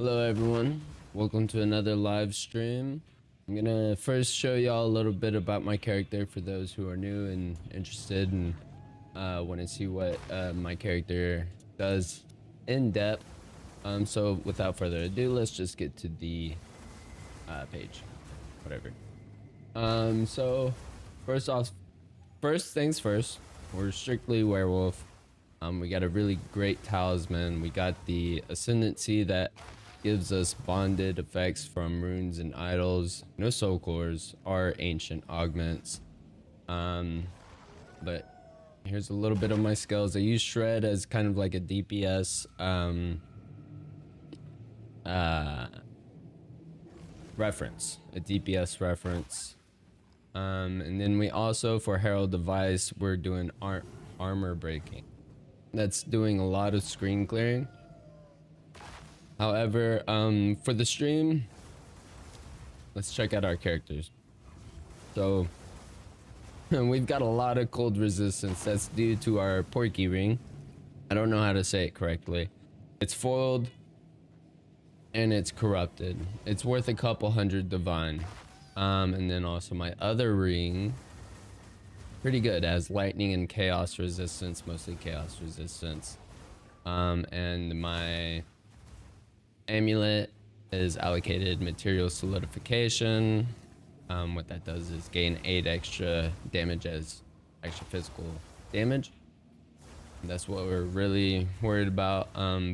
Hello everyone, welcome to another live stream. I'm gonna first show y'all a little bit about my character for those who are new and interested and want to see what my character does in depth. So without further ado, let's just get to the page, whatever. So first things first, we're strictly werewolf. We got a really great talisman. We got the Ascendancy that gives us bonded effects from runes and idols, no soul cores or ancient augments. But here's a little bit of my skills. I use shred as kind of like a DPS reference, a DPS reference. And then we also, for Herald Device, we're doing armor breaking. That's doing a lot of screen clearing. However, for the stream, let's check out our characters. So we've got a lot of cold resistance. That's due to our Porky Ring. I don't know how to say it correctly. It's foiled and it's corrupted. It's worth a couple hundred divine. And then also my other ring, pretty good, as lightning and chaos resistance, mostly chaos resistance. And my amulet is allocated material solidification. What that does is gain 8 extra damage as extra physical damage. That's what we're really worried about.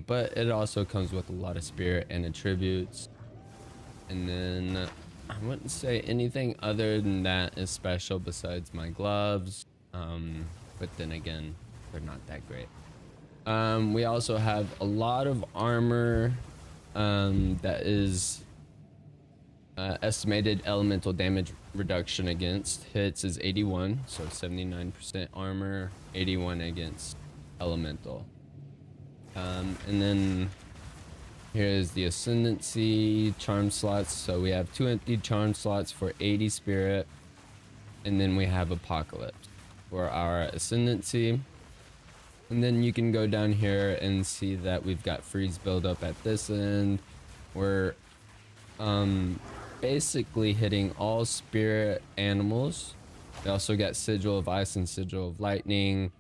But it also comes with a lot of spirit and attributes. And then I wouldn't say anything other than that is special besides my gloves. But then again, they're not that great. We also have a lot of armor that is estimated elemental damage reduction against hits is 81, so 79% armor, 81 against elemental. And then here's the Ascendancy charm slots. So we have 2 empty charm slots for 80 spirit, and then we have Apocalypse for our Ascendancy. And then you can go down here and see that we've got freeze buildup at this end. We're basically hitting all spirit animals. They also got Sigil of Ice and Sigil of Lightning,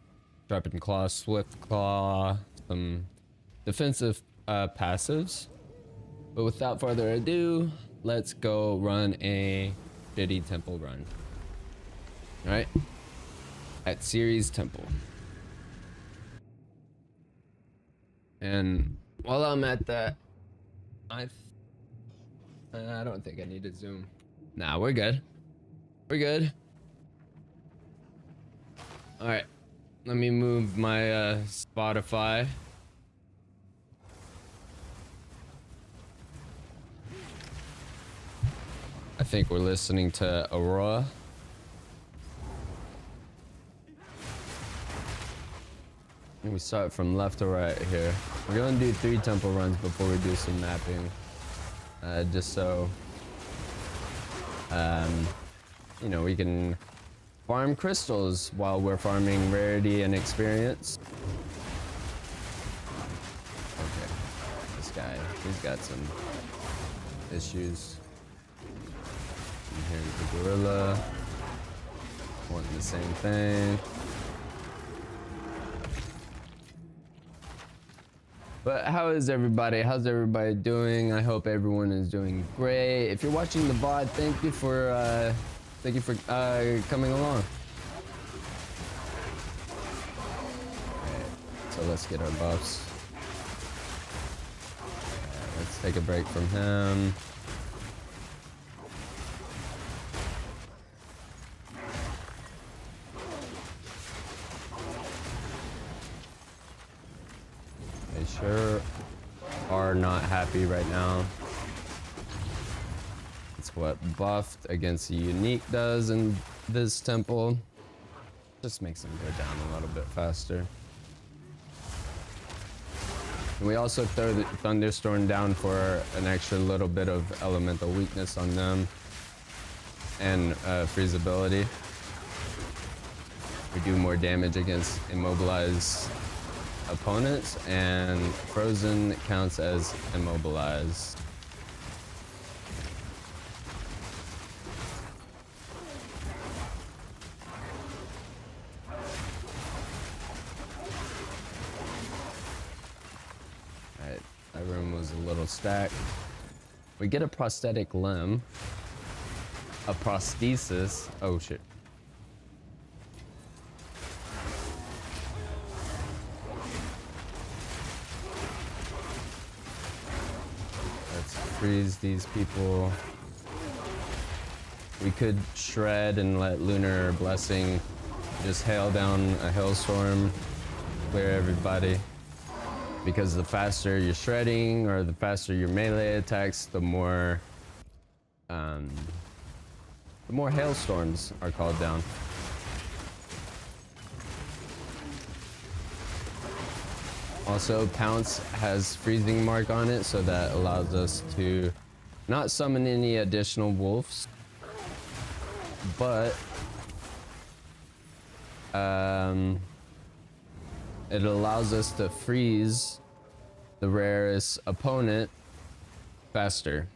Sharpened Claw, Swift Claw, some defensive passives. But without further ado, let's go run a shitty temple run. All right, at Ceres Temple. And while I'm at that, I don't think I need to zoom. Nah, we're good. We're good. All right, let me move my Spotify. I think we're listening to Aurora. We start from left to right here. We're gonna do 3 temple runs before we do some mapping. Just so, you know, we can farm crystals while we're farming rarity and experience. Okay, this guy, he's got some issues. And here's the gorilla, wanting the same thing. But how is everybody? How's everybody doing? I hope everyone is doing great. If you're watching the VOD, thank you for coming along. Alright, so let's get our buffs. Let's take a break from him. Sure are not happy right now. It's what buffed against a unique does in this temple. Just makes them go down a little bit faster. And we also throw the thunderstorm down for an extra little bit of elemental weakness on them and freezability. We do more damage against immobilized opponents, and frozen counts as immobilized. Alright, that room was a little stacked. We get a prosthetic limb, a prosthesis. Oh shit. Let's freeze these people. We could shred and let Lunar Blessing just hail down a hailstorm, clear everybody. Because the faster you're shredding or the faster your melee attacks, the more hailstorms are called down. Also, Pounce has freezing mark on it, so that allows us to not summon any additional wolves, but it allows us to freeze the rarest opponent faster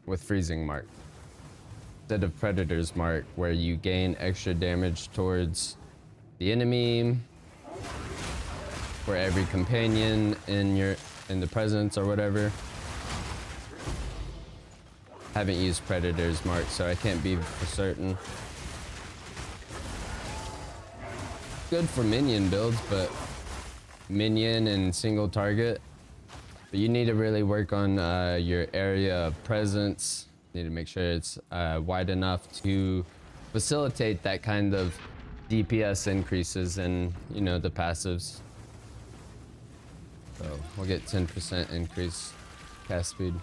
with freezing mark instead of predator's mark, where you gain extra damage towards the enemy for every companion in the presence or whatever. Haven't used predator's mark, so I can't be for certain. Good for minion builds, but minion and single target. But you need to really work on your area of presence. You need to make sure it's wide enough to facilitate that kind of DPS increases and, you know, the passives. So we'll get 10% increase cast speed.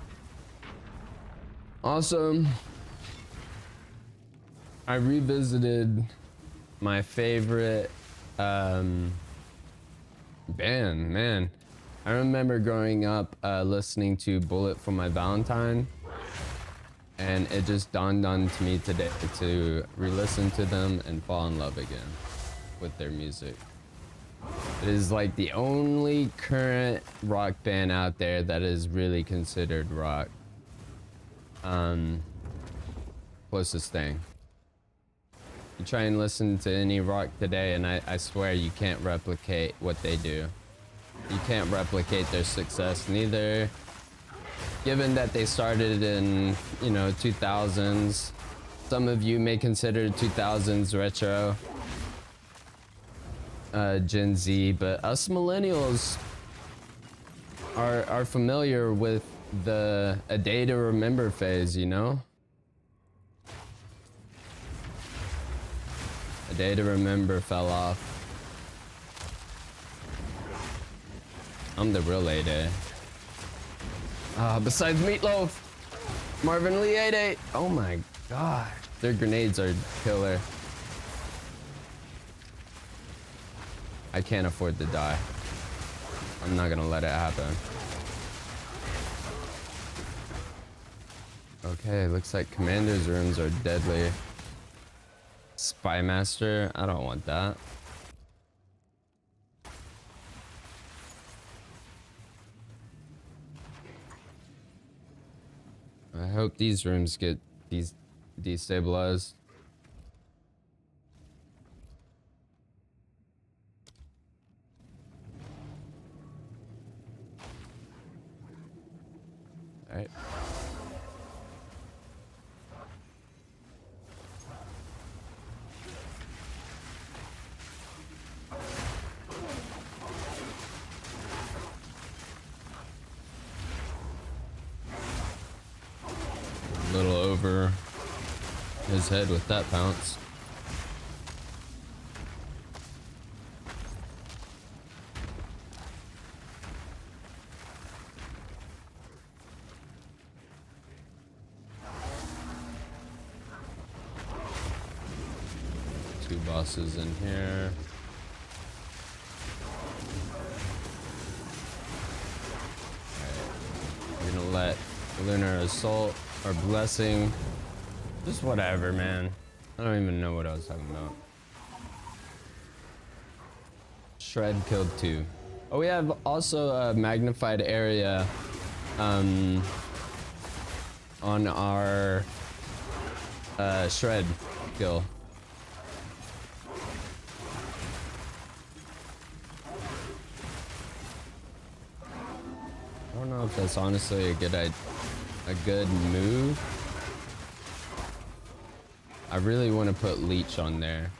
Also, I revisited my favorite band, man. I remember growing up listening to Bullet for My Valentine, and it just dawned on to me today to re-listen to them and fall in love again with their music. It is like the only current rock band out there that is really considered rock. Closest thing. You try and listen to any rock today, and I swear you can't replicate what they do. You can't replicate their success, neither. Given that they started in, you know, 2000s. Some of you may consider 2000s retro, Gen Z, but us millennials are familiar with the A Day to Remember phase, you know? A Day to Remember fell off. I'm the real A-Day. Besides Meatloaf, Marvin Lee 88. Oh my gosh, their grenades are killer. I can't afford to die. I'm not gonna let it happen. Okay, looks like commander's rooms are deadly. Spy Master, I don't want that. I hope these rooms get destabilized. All right. A little over his head with that pounce. Two bosses in here. Alright. We're gonna let Lunar Assault or Blessing. Just whatever, man. I don't even know what I was talking about. Shred killed two. Oh, we have also a magnified area on our shred skill. I don't know if that's honestly a good move. I really want to put Leech on there.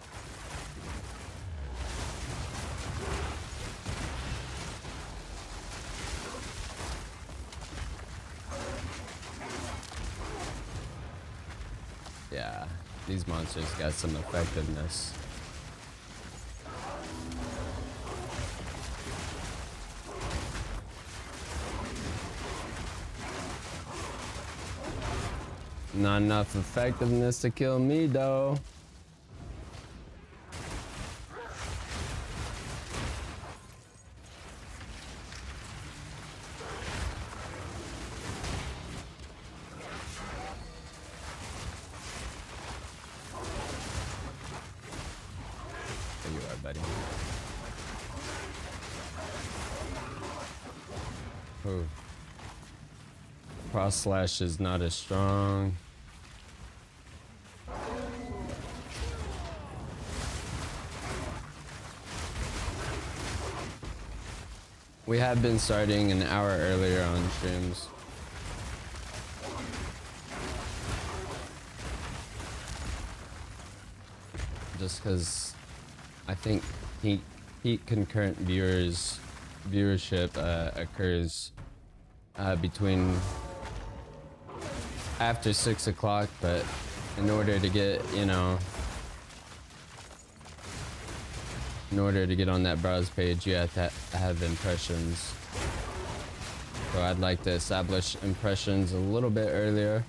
Yeah, these monsters got some effectiveness. Not enough effectiveness to kill me though. There you are, buddy. Oh. Cross slash is not as strong. We have been starting an hour earlier on streams. Just because I think peak concurrent viewership occurs between after 6 o'clock, but in order to get, you know, in order to get on that browse page, you have to have impressions. So I'd like to establish impressions a little bit earlier.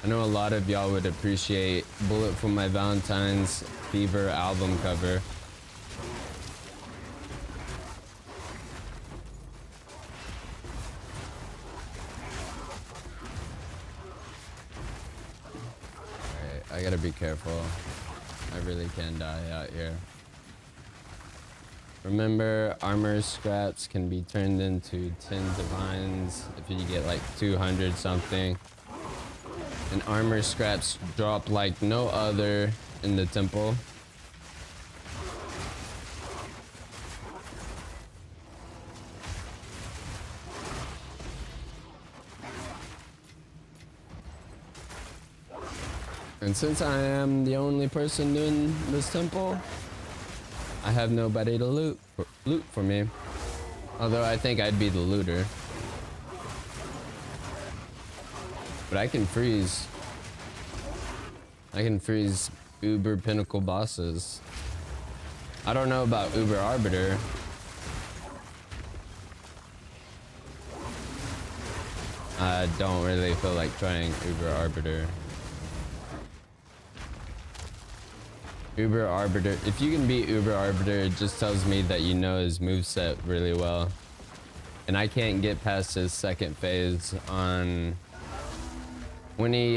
I know a lot of y'all would appreciate Bullet for My Valentine's Fever album cover. Alright, I gotta be careful. I really can die out here. Remember, armor scraps can be turned into 10 divines if you get like 200 something. And armor scraps drop like no other in the temple. And since I am the only person doing this temple, I have nobody to loot for me. Although I think I'd be the looter. But I can freeze Uber Pinnacle bosses. I don't know about Uber Arbiter. I don't really feel like trying Uber Arbiter. Uber Arbiter, if you can beat Uber Arbiter, it just tells me that you know his moveset really well. And I can't get past his second phase on when he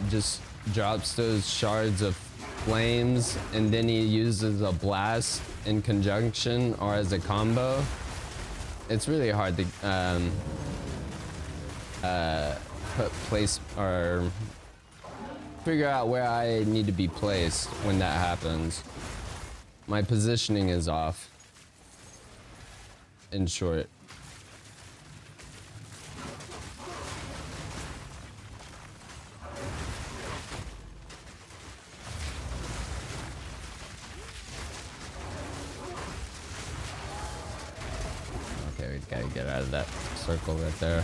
just drops those shards of flames and then he uses a blast in conjunction or as a combo. It's really hard to put place or figure out where I need to be placed when that happens. My positioning is off, in short. Okay, we gotta get out of that circle right there.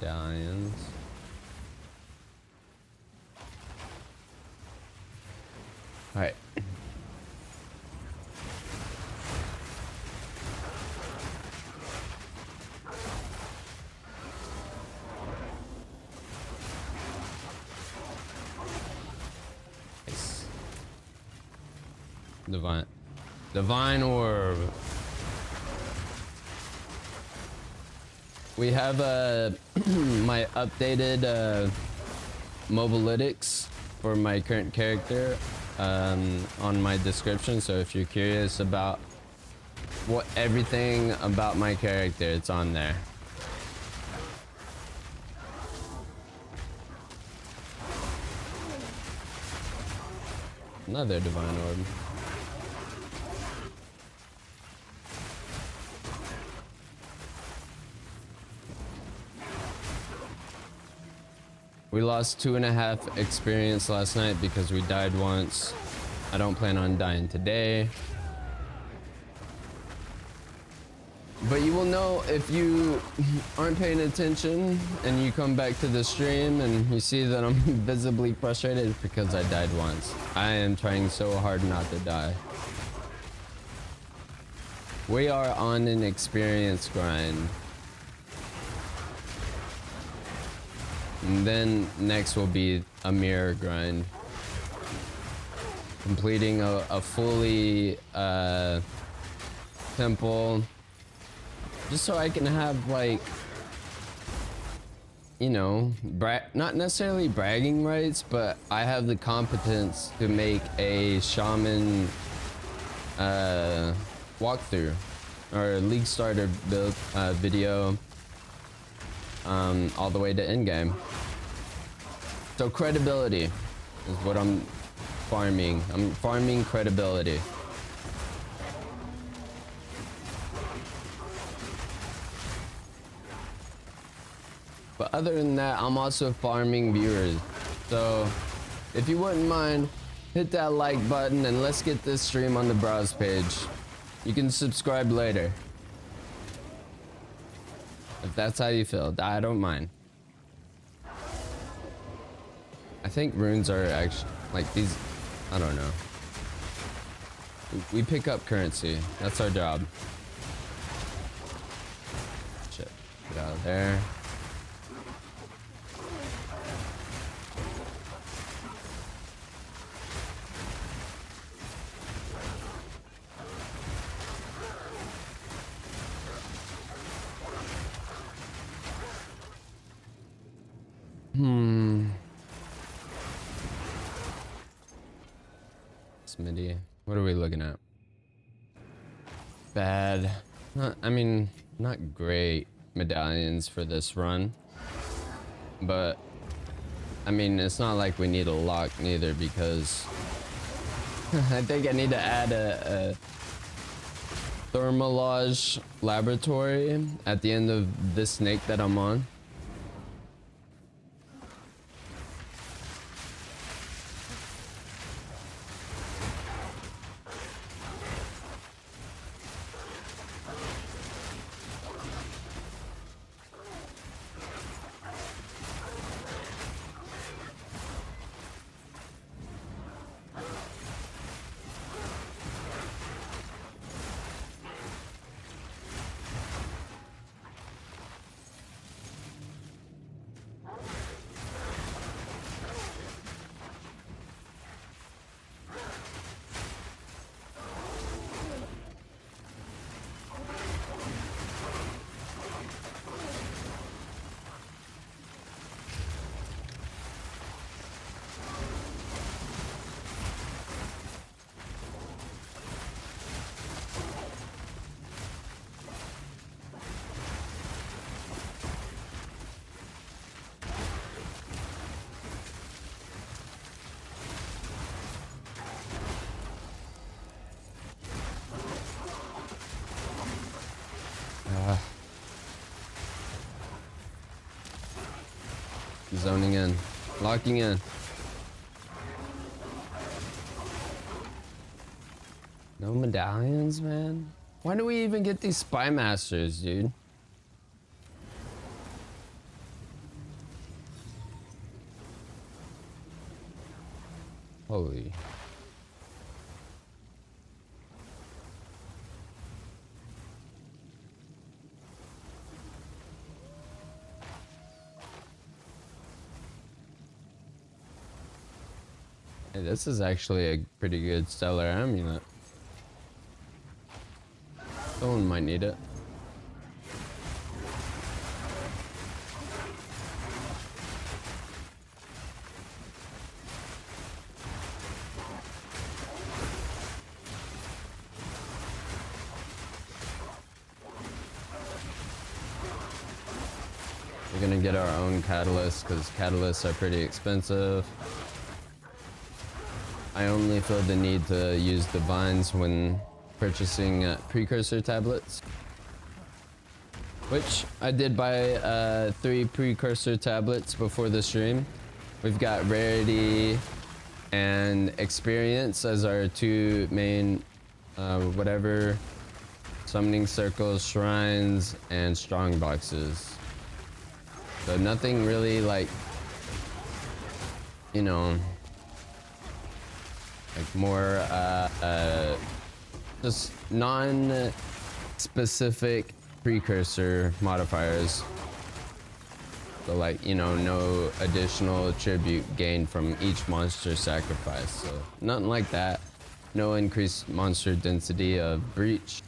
medallions. All right. Nice. Divine orb. We have my updated mobilytics for my current character on my description, so if you're curious about everything about my character, it's on there. Another divine orb. We lost 2.5 experience last night because we died once. I don't plan on dying today. But you will know if you aren't paying attention and you come back to the stream and you see that I'm visibly frustrated, it's because I died once. I am trying so hard not to die. We are on an experience grind. And then next will be a mirror grind. Completing a fully temple. Just so I can have, like, you know, not necessarily bragging rights, but I have the competence to make a shaman walkthrough or league starter build video all the way to endgame. So credibility is what I'm farming. I'm farming credibility. But other than that, I'm also farming viewers. So if you wouldn't mind, hit that like button and let's get this stream on the browse page. You can subscribe later. If that's how you feel, I don't mind. I think runes are actually, like, these, I don't know. We pick up currency. That's our job. Shit. Get out of there. Smitty. What are we looking at? Bad. I mean, not great medallions for this run. But, I mean, it's not like we need a lock neither, because I think I need to add a thermalage laboratory at the end of this snake that I'm on. Zoning in. Locking in. No medallions, man? Why do we even get these spy masters, dude? Holy. Hey, this is actually a pretty good stellar amulet. Someone might need it. We're gonna get our own catalysts because catalysts are pretty expensive. I only feel the need to use divines when purchasing precursor tablets, which I did buy 3 precursor tablets before the stream. We've got rarity and experience as our 2 main whatever summoning circles, shrines, and strong boxes. So nothing really like, you know, like more just non-specific precursor modifiers. So like, you know, no additional tribute gained from each monster sacrifice. So nothing like that. No increased monster density of breach.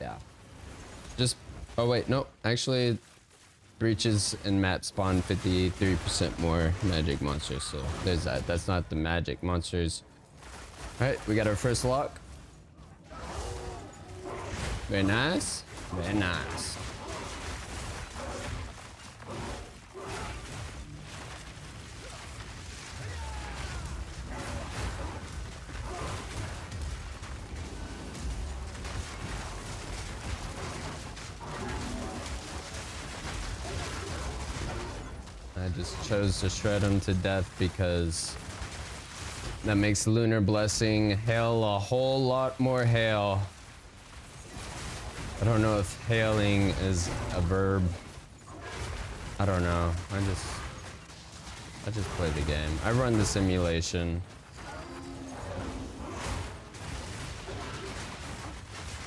Yeah. Just, oh wait, no, actually breaches and map spawn 53% more magic monsters, so there's that. That's not the magic monsters. All right, we got our first lock. Very nice, very nice. I just chose to shred him to death because that makes Lunar Blessing hail a whole lot more hail. I don't know if hailing is a verb. I don't know. I just play the game. I run the simulation.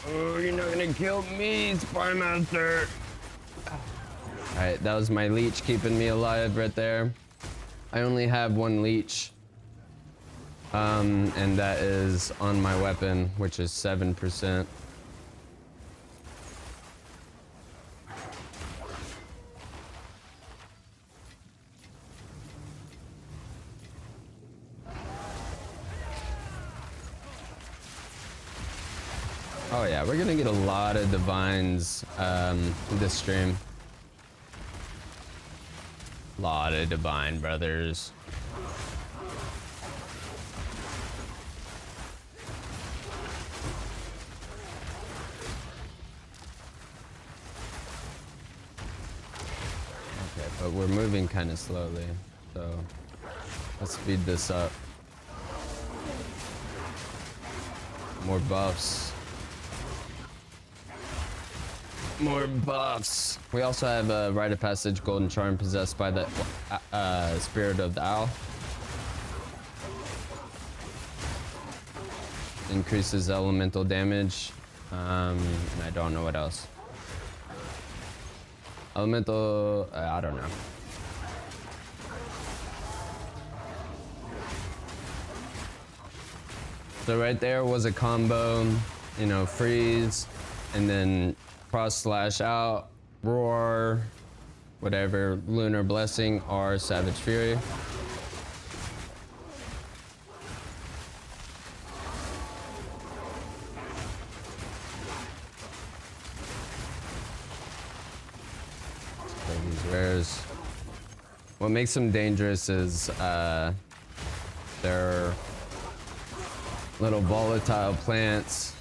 Oh, you're not gonna kill me, Spy Master. Alright, that was my leech keeping me alive right there. I only have 1 leech. And that is on my weapon, which is 7%. Oh yeah, we're gonna get a lot of divines this stream. Lot of divine brothers. Okay, but we're moving kind of slowly, so let's speed this up. More buffs. More buffs. We also have a Rite of Passage Golden Charm possessed by the Spirit of the Owl. Increases elemental damage. And I don't know what else. Elemental, I don't know. So right there was a combo, you know, freeze, and then cross slash out, roar, whatever, Lunar Blessing or Savage Fury. These rares. What makes them dangerous is they're little volatile plants.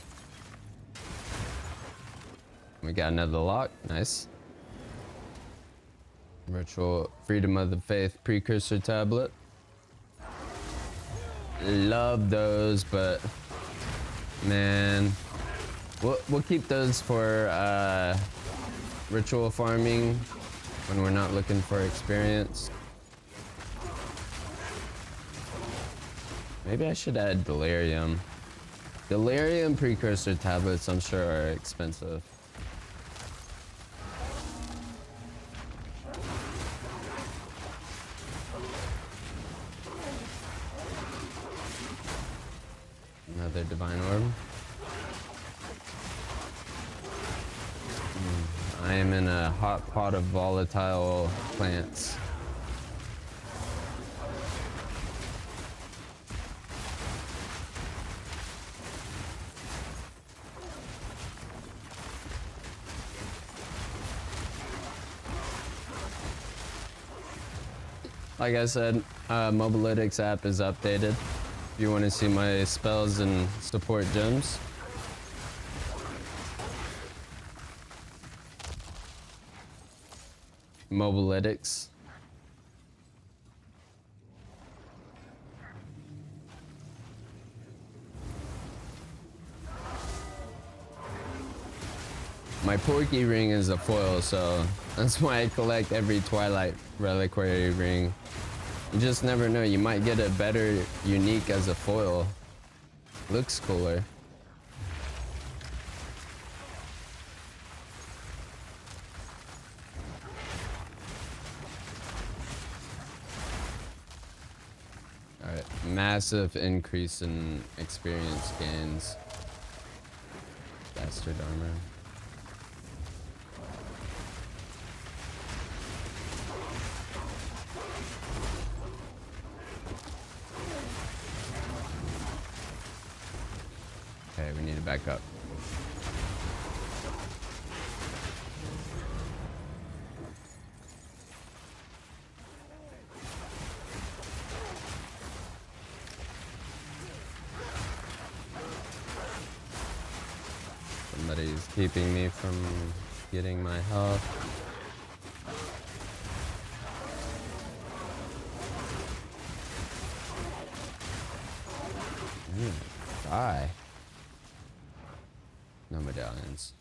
We got another lock, nice. Ritual Freedom of the Faith Precursor Tablet. Love those, but man, we'll keep those for ritual farming when we're not looking for experience. Maybe I should add delirium. Delirium precursor tablets, I'm sure, are expensive. Another divine orb. I am in a hot pot of volatile plants. Like I said, Mobilytics app is updated. If you want to see my spells and support gems. Mobilytics. My Porky ring is a foil, so that's why I collect every Twilight Reliquary ring. You just never know, you might get a better unique as a foil. Looks cooler. Alright, massive increase in experience gains. Bastard armor. Okay, we need to back up. Somebody's keeping me from getting my health. Die. No medallions.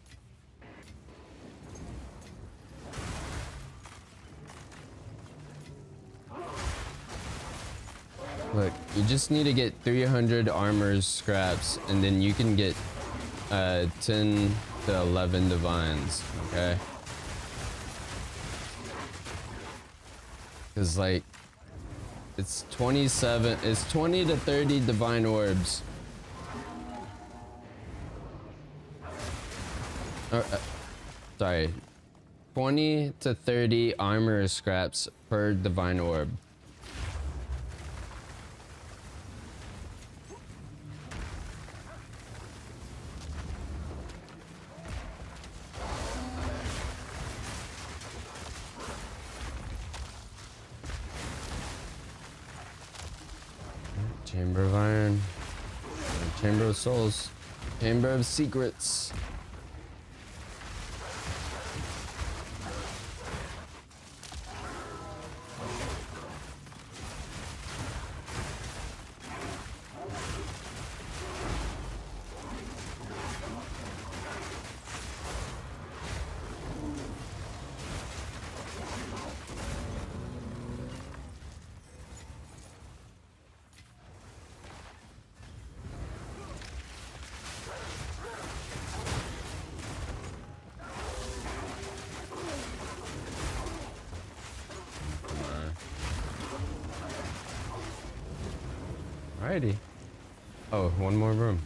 Look, you just need to get 300 armor scraps and then you can get 10 to 11 divines, okay? Cause like it's 20 to 30 divine orbs. Sorry, 20 to 30 armor scraps per divine orb. Chamber of Iron, Chamber of Souls, Chamber of Secrets. Alrighty. Oh, one more room.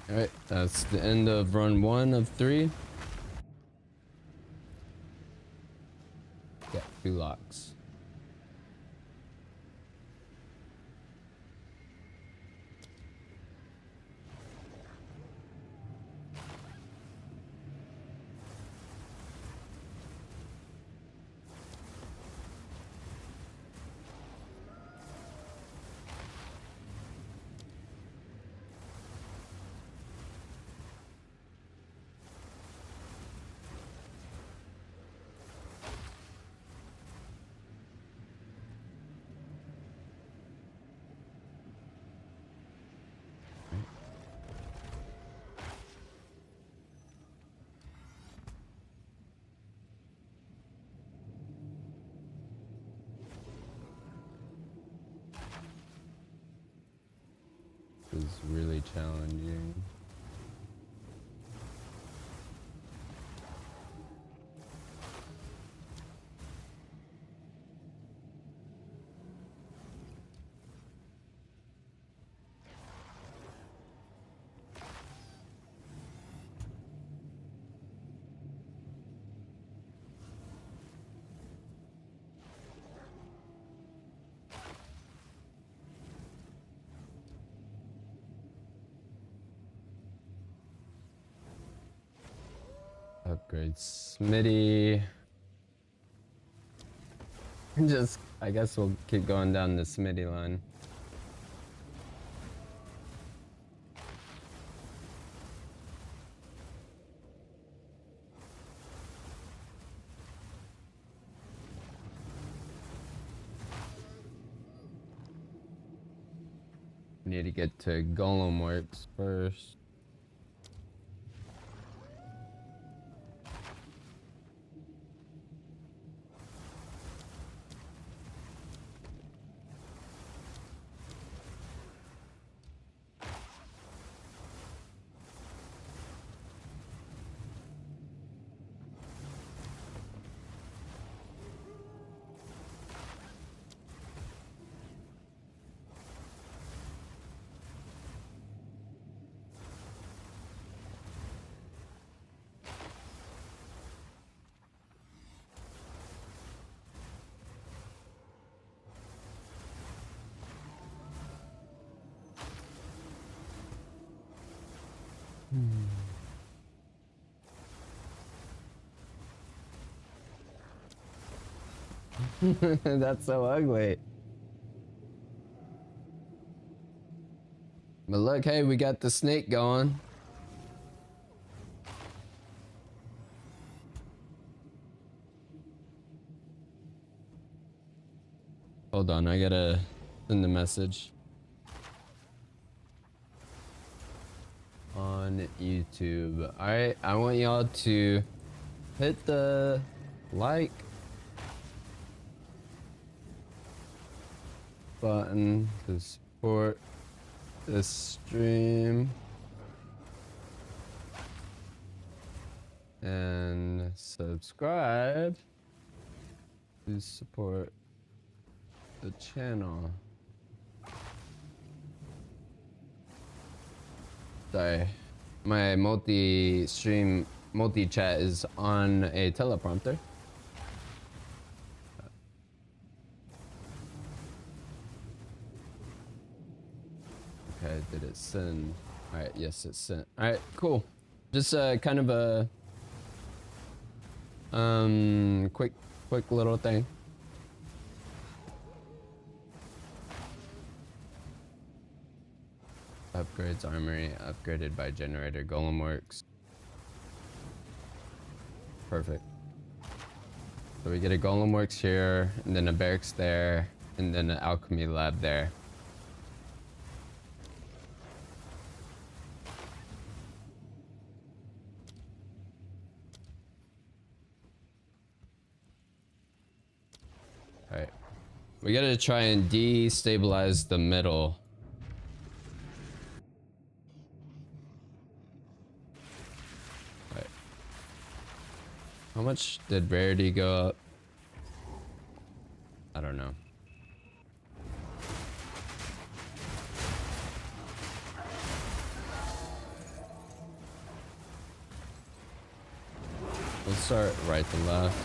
Alright, that's the end of run 1 of 3. Got 2 locks. is really challenging. Upgrade Smitty. Just, I guess we'll keep going down the Smitty line. Need to get to Golem Works first. That's so ugly. But look, hey, we got the snake going. Hold on, I gotta send the message. On YouTube. Alright, I want y'all to hit the like button to support this stream and subscribe to support the channel. Sorry, my multi-stream, multi-chat is on a teleprompter. Okay, did it send? Alright, yes, it sent. Alright, cool. Just kind of a quick little thing. Upgrades armory, upgraded by generator, Golem Works. Perfect. So we get a Golem Works here, and then a barracks there, and then an alchemy lab there. Alright. We gotta try and destabilize the middle. How much did rarity go up? I don't know. We'll start right to left.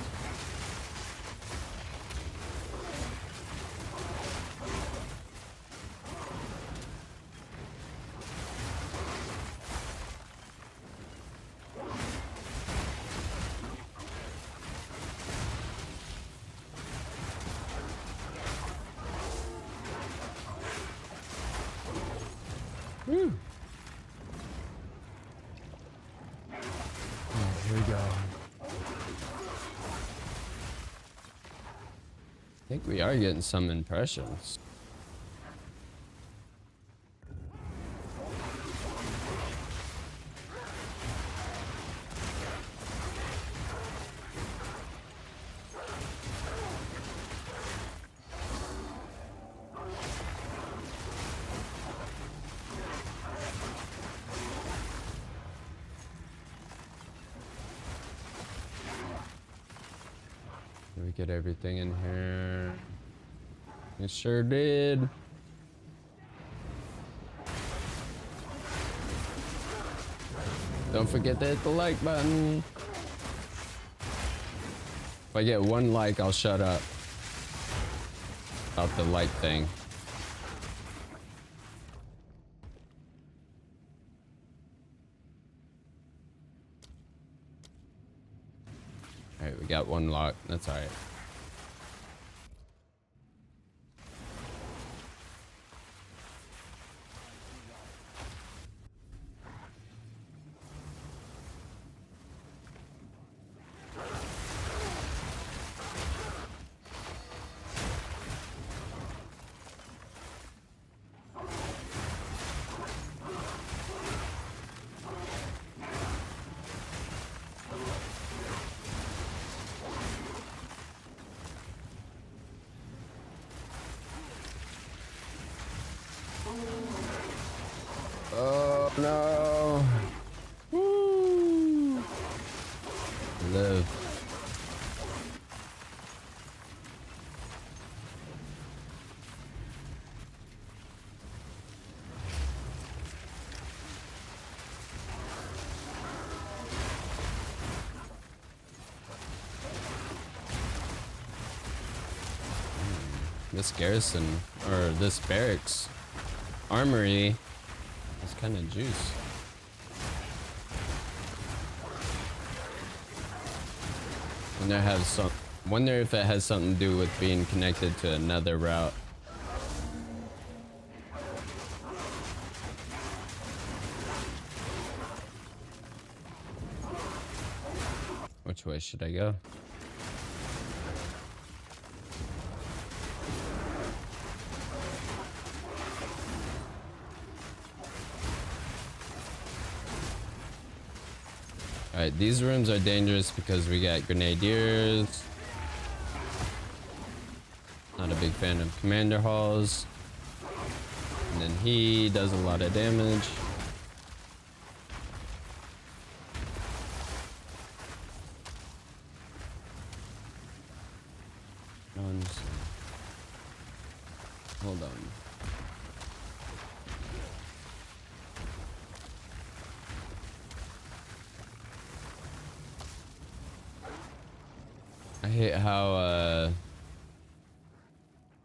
I think we are getting some impressions. we get everything in here? It sure did. Don't forget to hit the like button. If I get one like, I'll shut up about the like thing. Alright, we got one lock. That's alright. Oh no. Woo. Live. This garrison, or this barracks armory, is kind of juice. Wonder if it has something to do with being connected to another route. Which way should I go? Alright, these rooms are dangerous because we got grenadiers. Not a big fan of commander halls. And then he does a lot of damage. Hold on. I hate how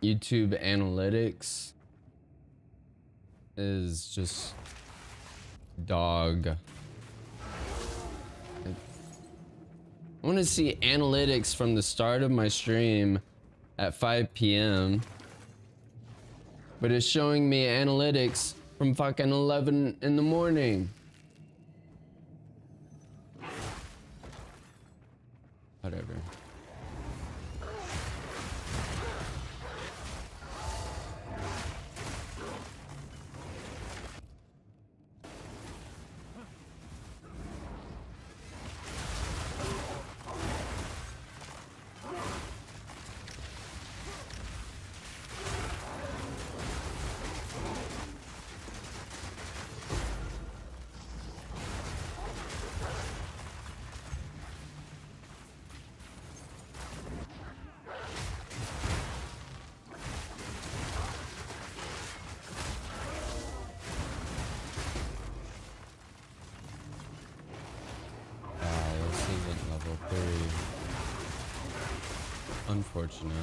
YouTube analytics is just dog. I want to see analytics from the start of my stream at 5 p.m. but it's showing me analytics from fucking 11 in the morning. Whatever. Unfortunate.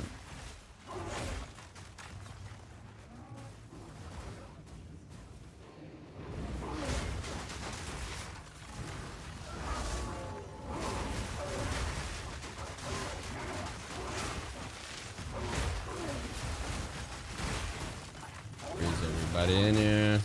Freeze everybody in here.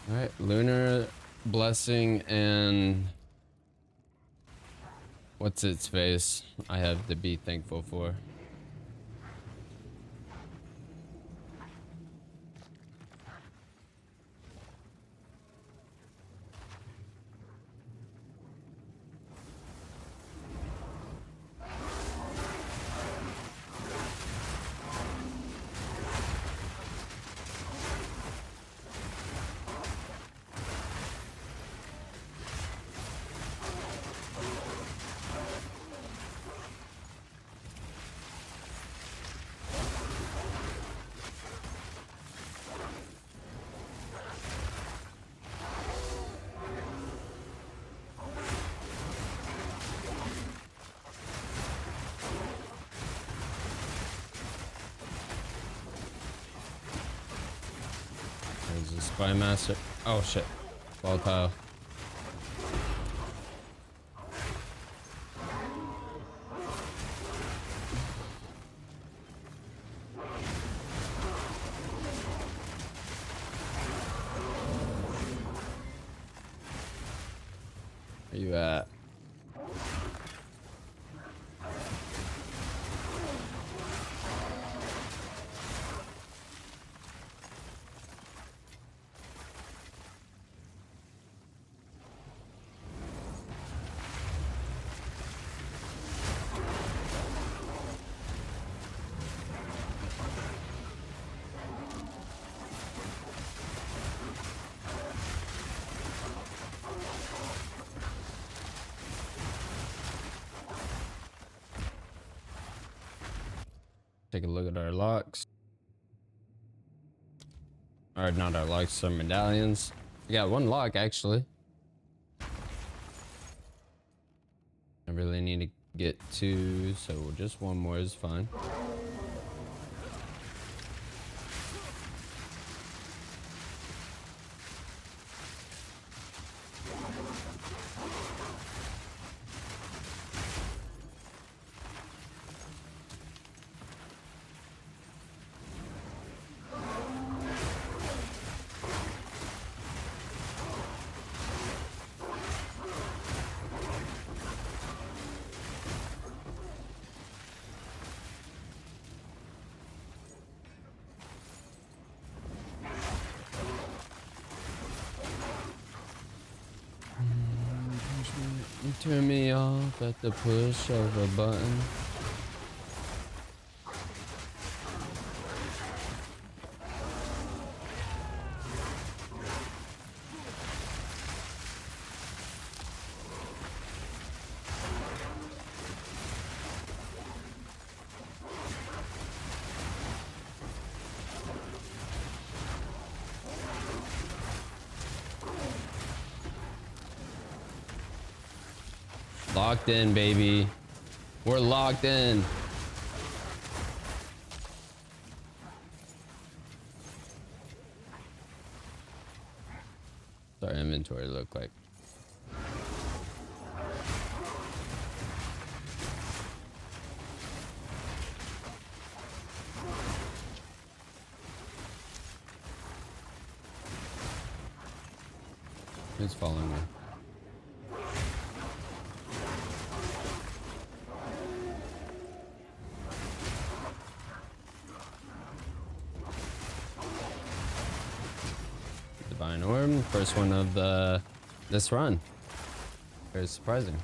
Alright, Lunar Blessing and what's its face I have to be thankful for. There's a spy master. Oh shit. Volatile. Where you at? Take a look at our locks. Or not our locks, our medallions. We got one lock actually. I really need to get two, so just one more is fine. You turn me off at the push of a button. Locked in, baby. We're locked in. What's our inventory look like? Who's following me? Divine Orb, first one of this run. Very surprising.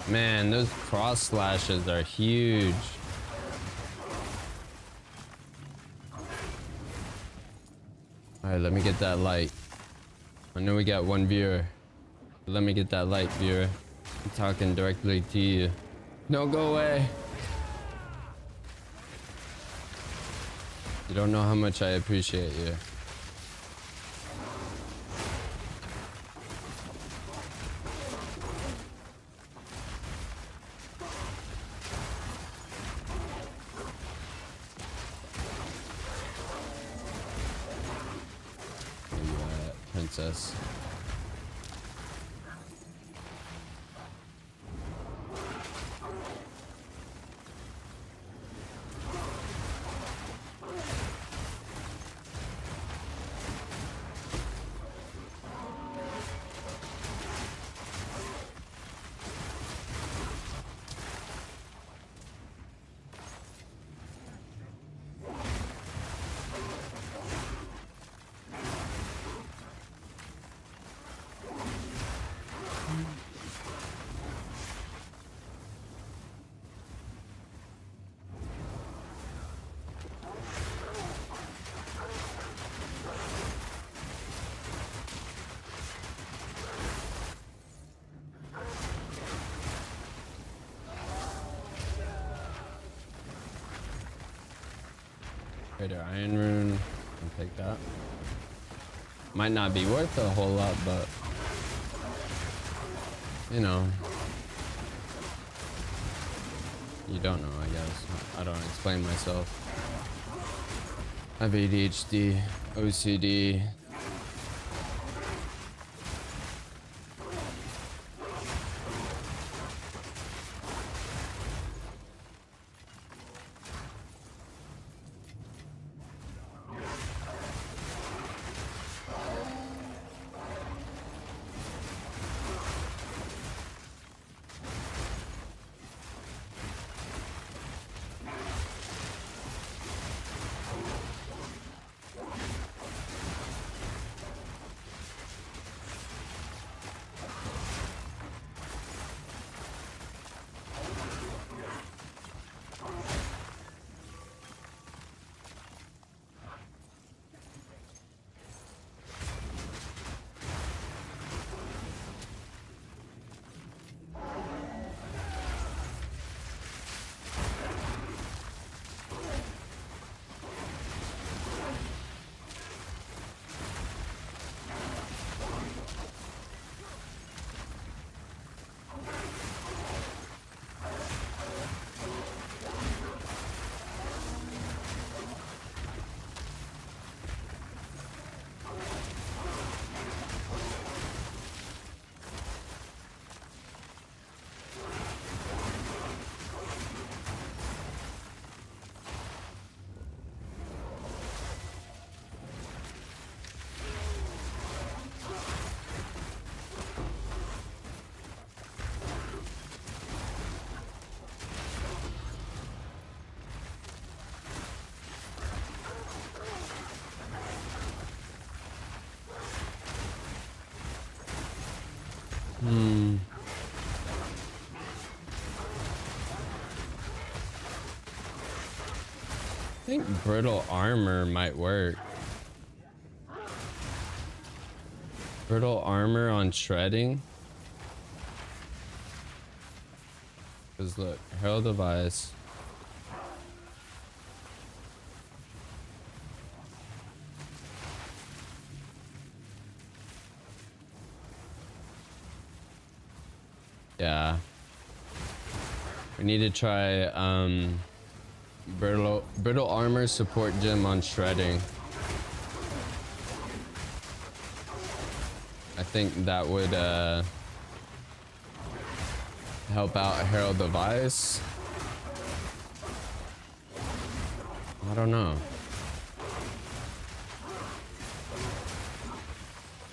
Man, those cross slashes are huge. All right, let me get that light. I know we got one viewer. Let me get that light, viewer. I'm talking directly to you. No, go away. You don't know how much I appreciate you. Princess. Greater Iron Rune. I'll take that. Might not be worth a whole lot, but you know, you don't know, I guess. I don't explain myself. I have ADHD, OCD. I think brittle armor might work. Brittle armor on shredding. Cause look, Herald of Ice. Yeah. We need to try brittle armor support gem on shredding. I think that would help out Herald of Ice. I don't know.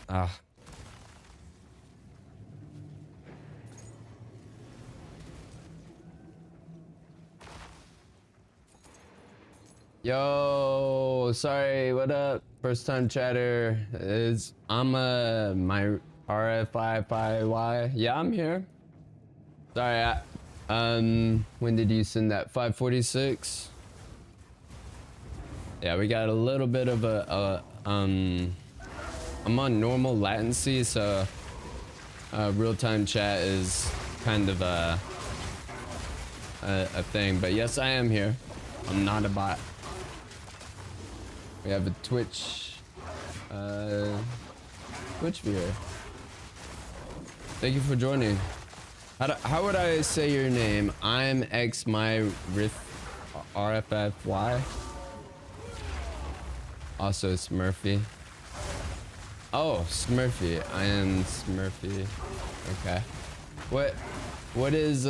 Ah. Yo, sorry, what up? First time chatter. I'm my RFIFY. Yeah, I'm here. Sorry, when did you send that? 5:46? Yeah, we got a little bit of I'm on normal latency, so real-time chat is kind of a thing, but yes, I am here. I'm not a bot. We have a Twitch viewer. Thank you for joining. How would I say your name? I'm X my RFFY. Also Smurfy. Oh, Smurfy. I am Smurfy. Okay. What is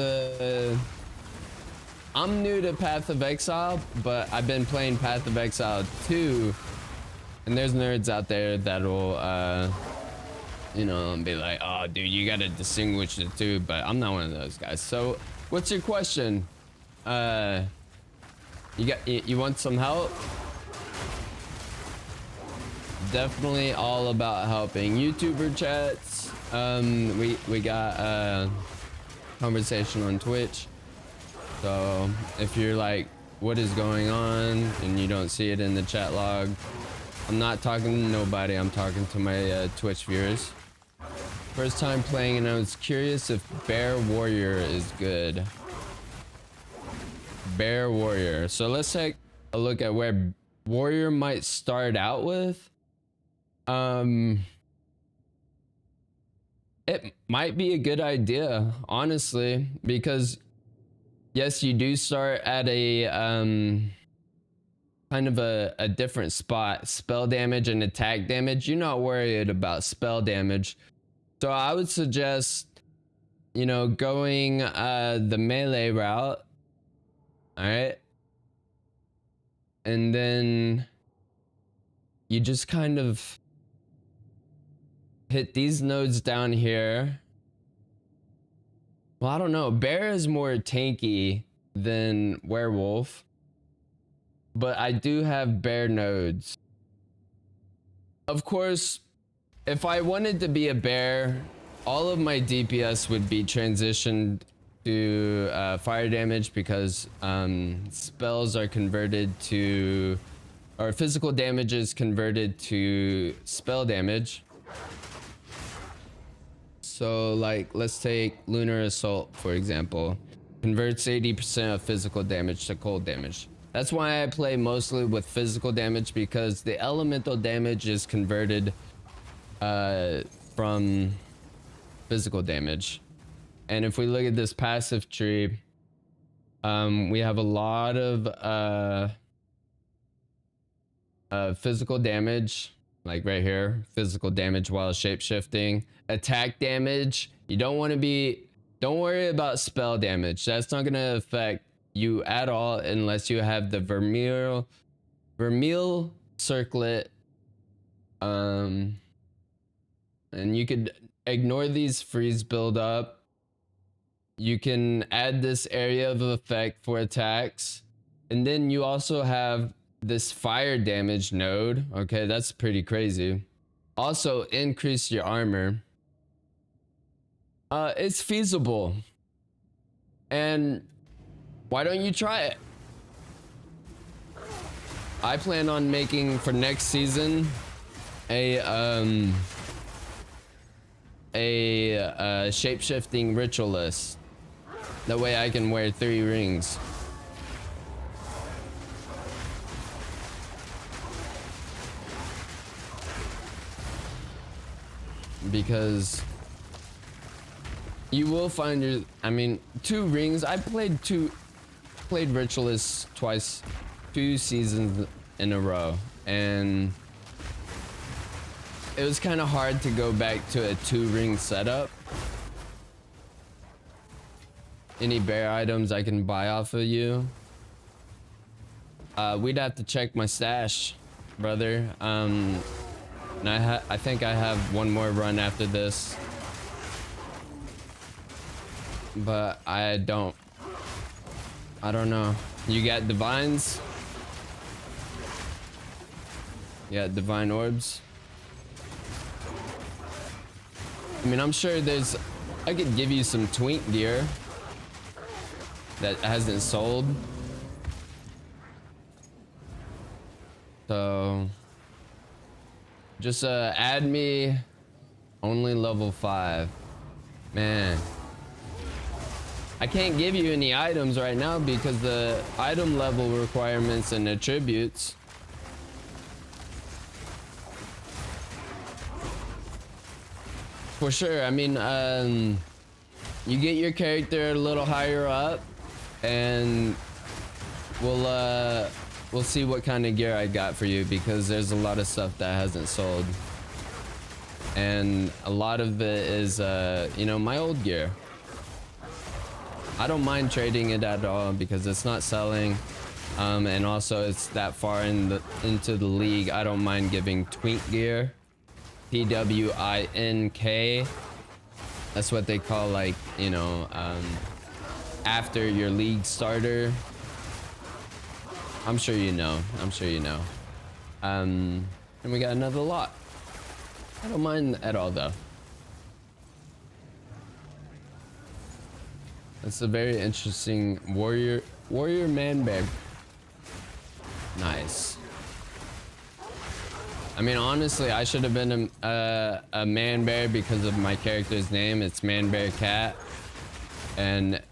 I'm new to Path of Exile, but I've been playing Path of Exile 2, and there's nerds out there that'll, you know, be like, oh, dude, you gotta distinguish the two, but I'm not one of those guys. So, what's your question? You want some help? Definitely all about helping. YouTuber chats. We got a conversation on Twitch. So if you're like, what is going on, and you don't see it in the chat log, I'm not talking to nobody. I'm talking to my Twitch viewers. First time playing, and I was curious if Bear Warrior is good. Bear Warrior. So let's take a look at where warrior might start out with. It might be a good idea, honestly, because yes, you do start at a kind of a different spot. Spell damage and attack damage. You're not worried about spell damage. So I would suggest, you know, going the melee route. Alright. And then you just kind of hit these nodes down here. Well, I don't know. Bear is more tanky than werewolf, but I do have bear nodes. Of course, if I wanted to be a bear, all of my DPS would be transitioned to fire damage because spells are converted to, or physical damage is converted to spell damage. So like, let's take Lunar Assault, for example. Converts 80% of physical damage to cold damage. That's why I play mostly with physical damage, because the elemental damage is converted from physical damage. And if we look at this passive tree, we have a lot of physical damage, like right here, physical damage while shapeshifting. Attack damage, you don't want to be, don't worry about spell damage. That's not going to affect you at all unless you have the Vermeil circlet. And you could ignore these freeze build up. You can add this area of effect for attacks. And then you also have this fire damage node. Okay, that's pretty crazy. Also increase your armor. It's feasible. And why don't you try it? I plan on making for next season a shape-shifting ritualist. That way I can wear 3 rings. Because you will find your, I mean, 2 rings. I played ritualist twice, 2 seasons in a row, and it was kind of hard to go back to a 2-ring setup. Any bear items I can buy off of you? We'd have to check my stash, brother. And I think I have one more run after this, but I don't know. You got divines? Yeah, divine orbs. I mean, I'm sure I could give you some twink gear that hasn't sold. So just add me, only level 5. Man, I can't give you any items right now because the item level requirements and attributes. For sure. I mean, you get your character a little higher up and we'll see what kind of gear I got for you, because there's a lot of stuff that hasn't sold, and a lot of it is you know, my old gear. I don't mind trading it at all because it's not selling, and also it's that far into the league. I don't mind giving twink gear, TWINK. That's what they call, like, you know, after your league starter. I'm sure you know. And we got another lot. I don't mind at all though. It's a very interesting warrior man bear. Nice. I mean, honestly, I should have been a man bear because of my character's name. It's Man Bear Cat, and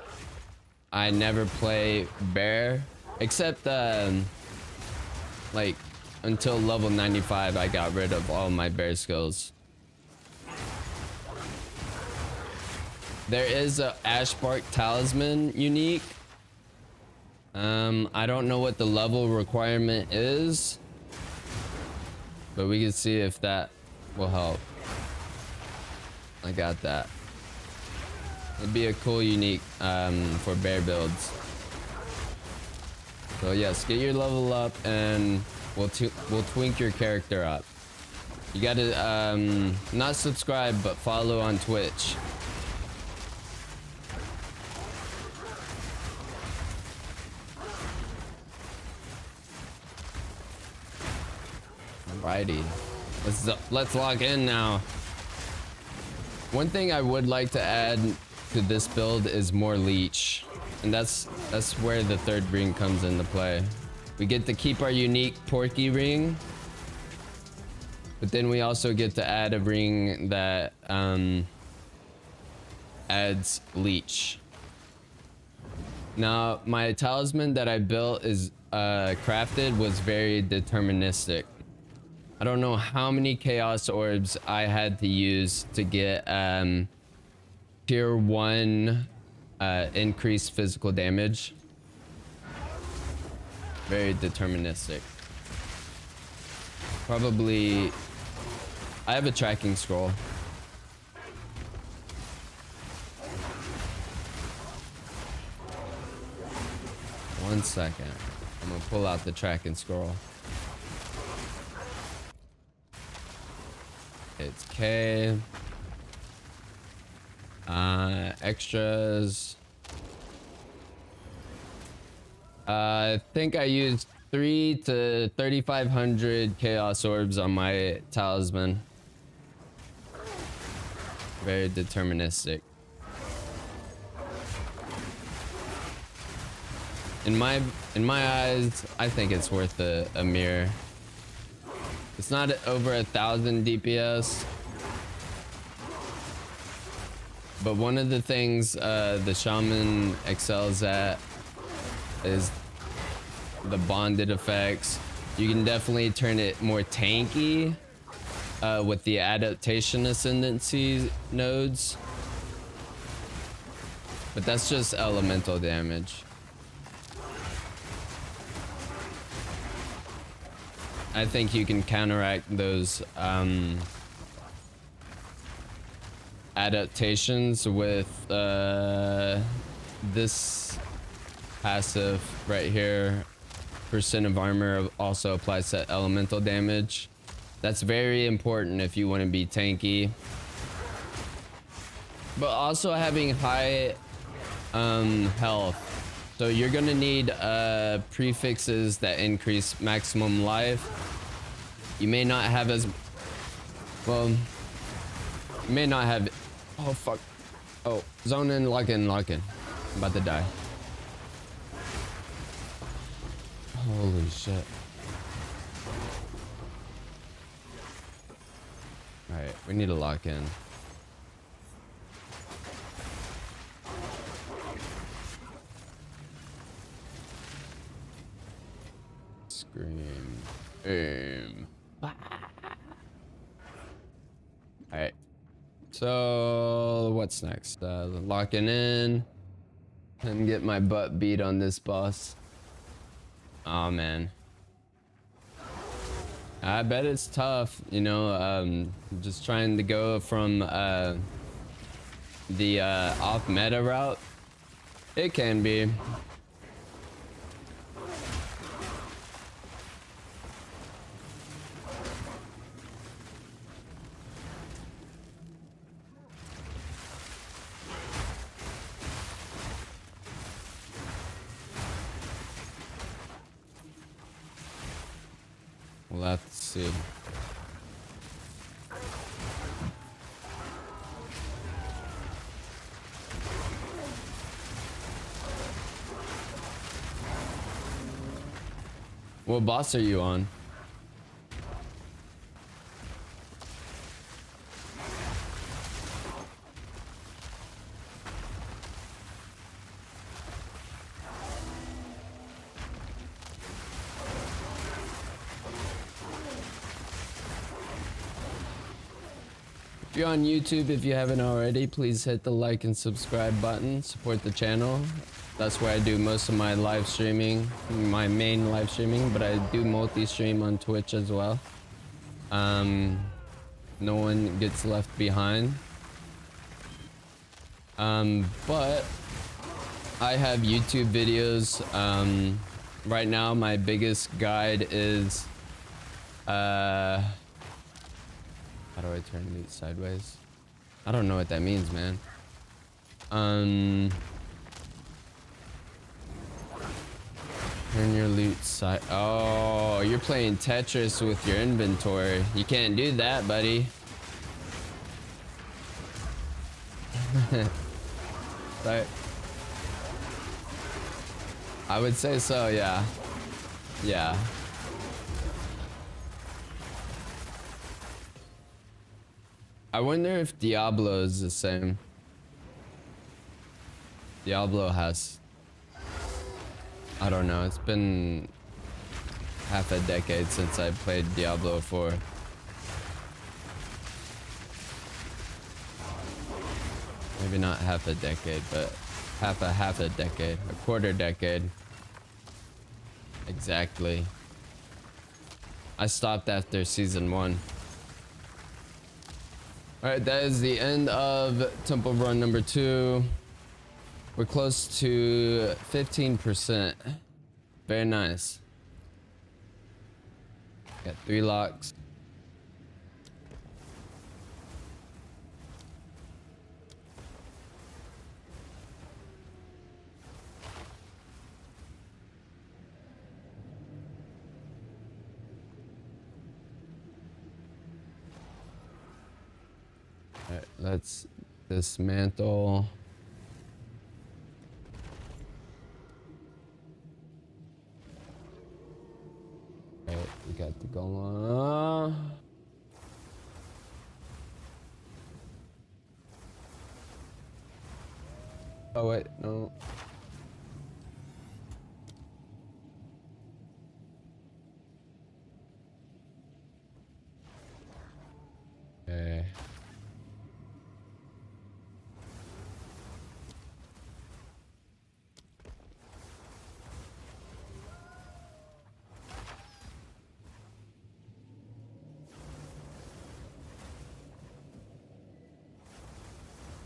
I never play bear except like until level 95 I got rid of all my bear skills. There is a Ashbark Talisman unique. I don't know what the level requirement is, but we can see if that will help. I got that. It'd be a cool unique for bear builds. So yes, get your level up and we'll twink your character up. You gotta not subscribe but follow on Twitch. Alrighty, let's log in now. One thing I would like to add to this build is more leech, and that's where the third ring comes into play. We get to keep our unique porky ring, but then we also get to add a ring that adds leech. Now my talisman that I built is crafted was very deterministic. I don't know how many chaos orbs I had to use to get tier 1 increased physical damage. Very deterministic. Probably I have a tracking scroll. One second. I'm gonna pull out the tracking scroll. It's K. Extras. I think I used 3 to 3,500 chaos orbs on my talisman. Very deterministic. In my eyes, I think it's worth a mirror. It's not over 1,000 DPS, but one of the things the shaman excels at is the bonded effects. You can definitely turn it more tanky with the adaptation ascendancy nodes, but that's just elemental damage. I think you can counteract those adaptations with this passive right here. Percent of armor also applies to elemental damage. That's very important if you want to be tanky. But also having high health. So you're gonna need prefixes that increase maximum life. You may not have as well. You may not have. Oh fuck! Oh, zone in, lock in, lock in. I'm about to die. Holy shit! All right, we need to lock in. Scream. Aim. Alright. So what's next? Locking in and get my butt beat on this boss. Oh man. I bet it's tough, you know, just trying to go from the off meta route. It can be. Let's see. What boss are you on? If you're on YouTube, if you haven't already, please hit the like and subscribe button. Support the channel. That's where I do most of my live streaming, my main live streaming, but I do multi-stream on Twitch as well. No one gets left behind. But I have YouTube videos. Right now my biggest guide is how do I turn loot sideways? I don't know what that means, man. Turn your loot side. Oh, you're playing Tetris with your inventory. You can't do that, buddy. But I would say so, yeah. Yeah. I wonder if Diablo is the same. Diablo has... I don't know, it's been half a decade since I played Diablo 4. Maybe not half a decade, but half a decade, a quarter decade. Exactly. I stopped after season 1. Alright, that is the end of Temple Run number 2. We're close to 15%. Very nice. Got 3 locks. Alright, let's dismantle. Alright, we got the golem. Oh wait, no. Okay.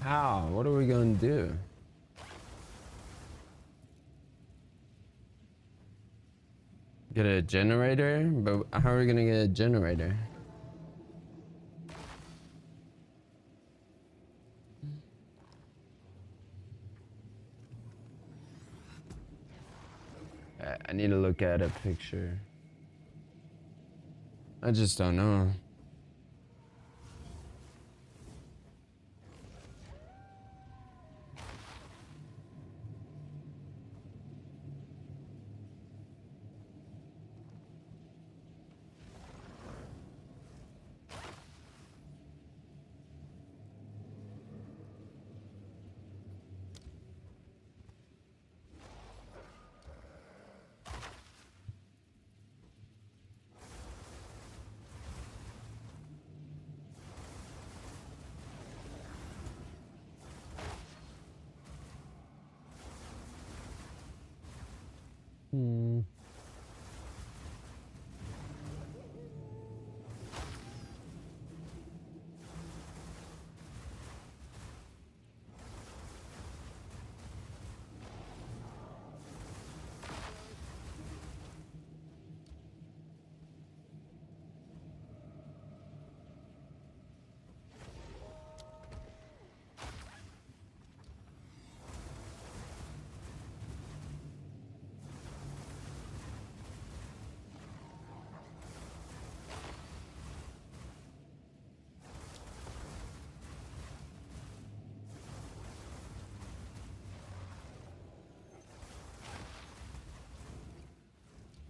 How? What are we gonna do? Get a generator? But how are we gonna get a generator? I need to look at a picture. I just don't know.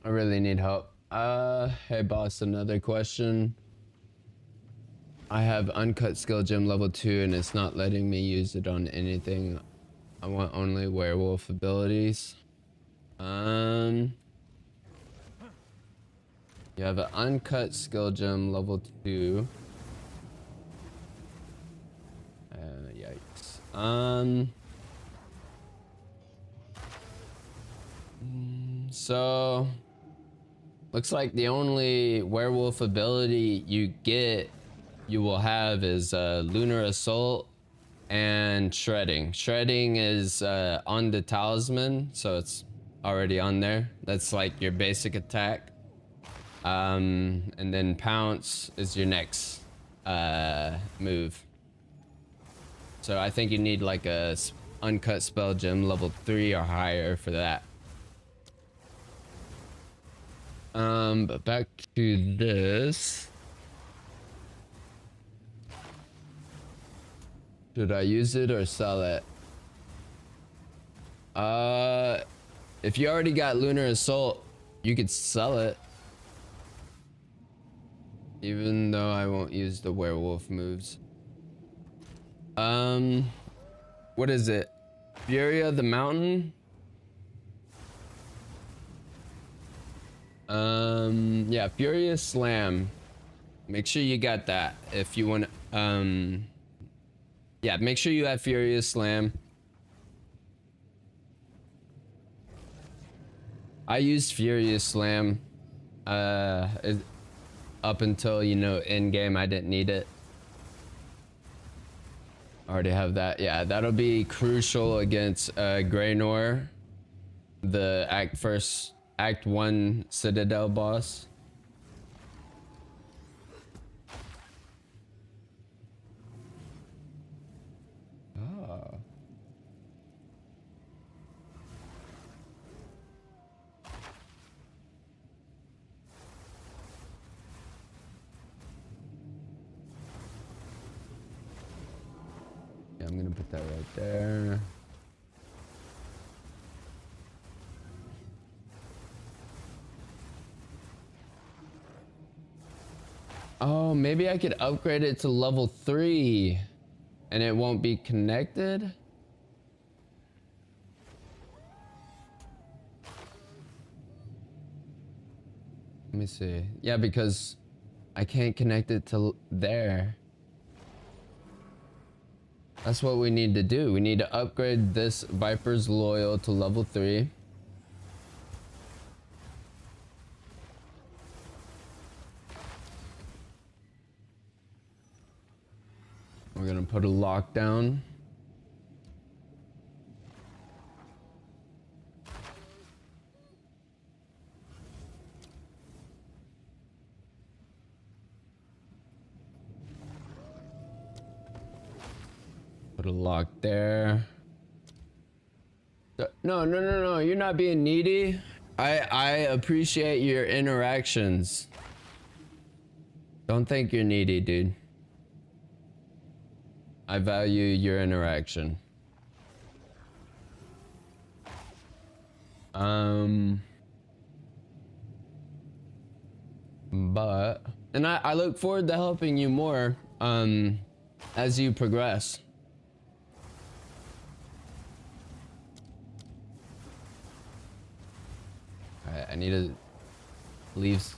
I really need help. Hey boss, another question. I have uncut skill gem level 2 and it's not letting me use it on anything. I want only werewolf abilities. You have an uncut skill gem level 2. Yikes. So looks like the only werewolf ability you will have is Lunar Assault and Shredding. Shredding is on the talisman, so it's already on there. That's like your basic attack. And then Pounce is your next move. So I think you need like a uncut spell gem level 3 or higher for that. But back to this. Should I use it or sell it? If you already got Lunar Assault, you could sell it. Even though I won't use the werewolf moves. What is it? Fury of the Mountain? Yeah, Furious Slam. Make sure you got that if you want. Yeah, make sure you have Furious Slam. I used Furious Slam. Up until, you know, Endgame, I didn't need it. Already have that. Yeah, that'll be crucial against Greynor, the Act 1 Citadel boss. Oh. Yeah, I'm gonna put that right there. Oh, maybe I could upgrade it to level 3 and it won't be connected. Let me see. Yeah, because I can't connect it to there. That's what we need to do. We need to upgrade this Viper's Loyal to level 3. We're gonna put a lockdown. Put a lock there. No, you're not being needy. I appreciate your interactions. Don't think you're needy, dude. I value your interaction. But and I look forward to helping you more as you progress. Alright, I need to leave.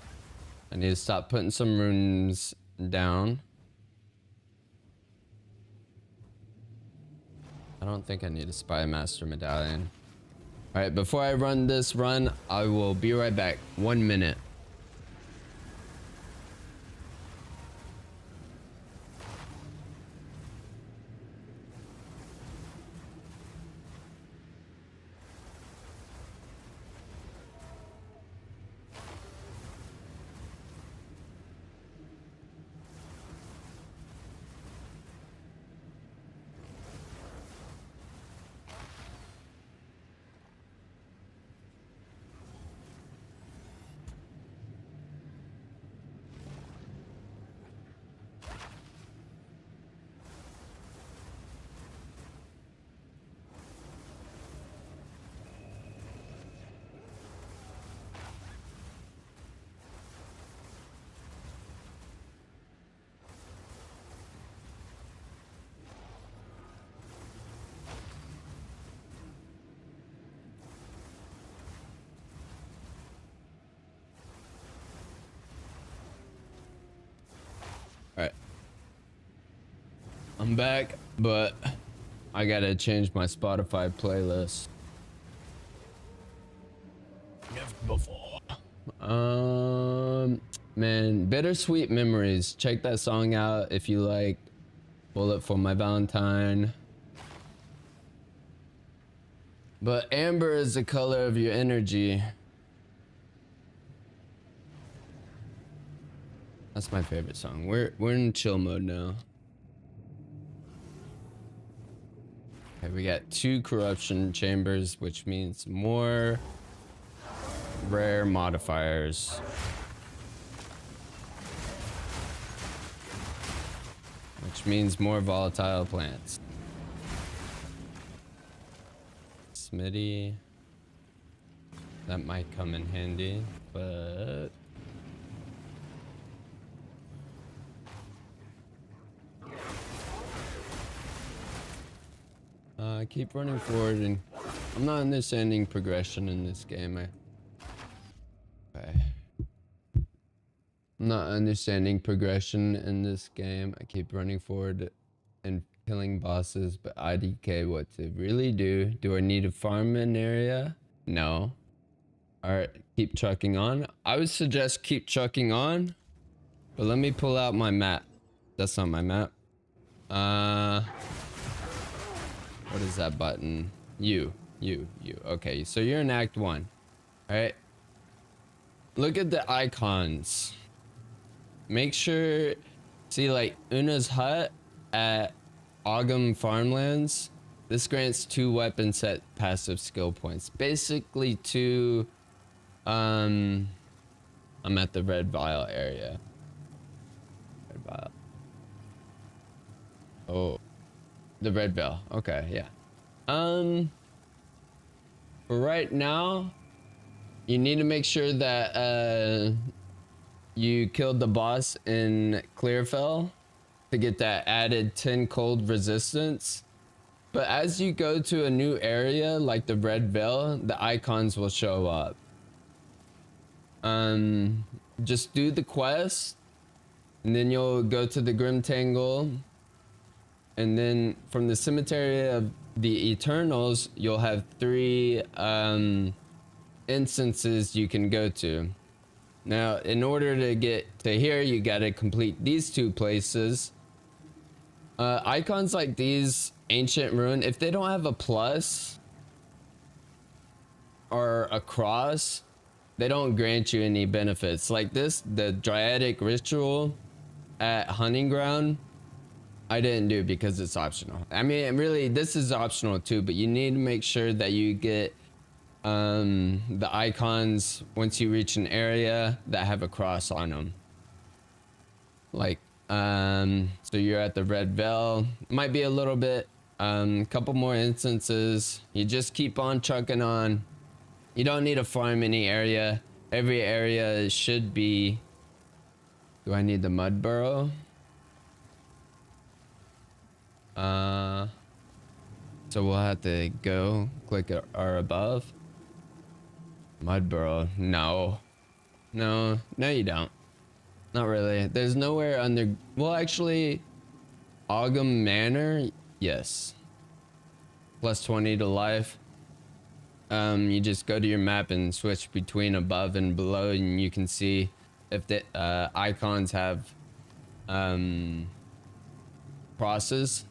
I need to stop putting some runes down. I don't think I need a Spy Master Medallion. Alright, before I run this run, I will be right back. 1 minute. I'm back, but I gotta change my Spotify playlist. Man, Bittersweet Memories. Check that song out if you like. Bullet for My Valentine. But amber is the color of your energy. That's my favorite song. We're in chill mode now. Okay, we got 2 corruption chambers, which means more rare modifiers. Which means more volatile plants. Smitty. That might come in handy, but... keep running forward, and I'm not understanding progression in this game. Okay. I'm not understanding progression in this game. I keep running forward and killing bosses, but IDK what to really do. Do I need to farm an area? No. Alright, keep trucking on. I would suggest keep trucking on, but let me pull out my map. That's not my map. What is that button? You. Okay, so you're in Act 1. Alright. Look at the icons. Make sure... See, like, Una's Hut at Ogum Farmlands. This grants 2 weapon set passive skill points. Basically 2... I'm at the Red Vial area. Red Vial. Oh. The Red Bell. Okay, yeah. For right now, you need to make sure that you killed the boss in Clearfell to get that added 10 cold resistance. But as you go to a new area like the Red Veil, the icons will show up. Just do the quest, and then you'll go to the Grim Tangle. And then from the Cemetery of the Eternals, you'll have 3 instances you can go to. Now, in order to get to here, you gotta complete these 2 places. Icons like these, Ancient Ruin, if they don't have a plus or a cross, they don't grant you any benefits. Like this, the Dryadic Ritual at Hunting Ground, I didn't do because it's optional. I mean, really, this is optional too, but you need to make sure that you get the icons once you reach an area that have a cross on them. Like, so you're at the Red Veil. Might be a little bit, couple more instances. You just keep on trucking on. You don't need to farm any area. Every area should be... Do I need the Mud Burrow? So we'll have to go click our above. Mud Burrow. No you don't. Not really. There's nowhere under... Well, actually, Ogum Manor, yes. Plus 20 to life. You just go to your map and switch between above and below, and you can see if the icons have crosses.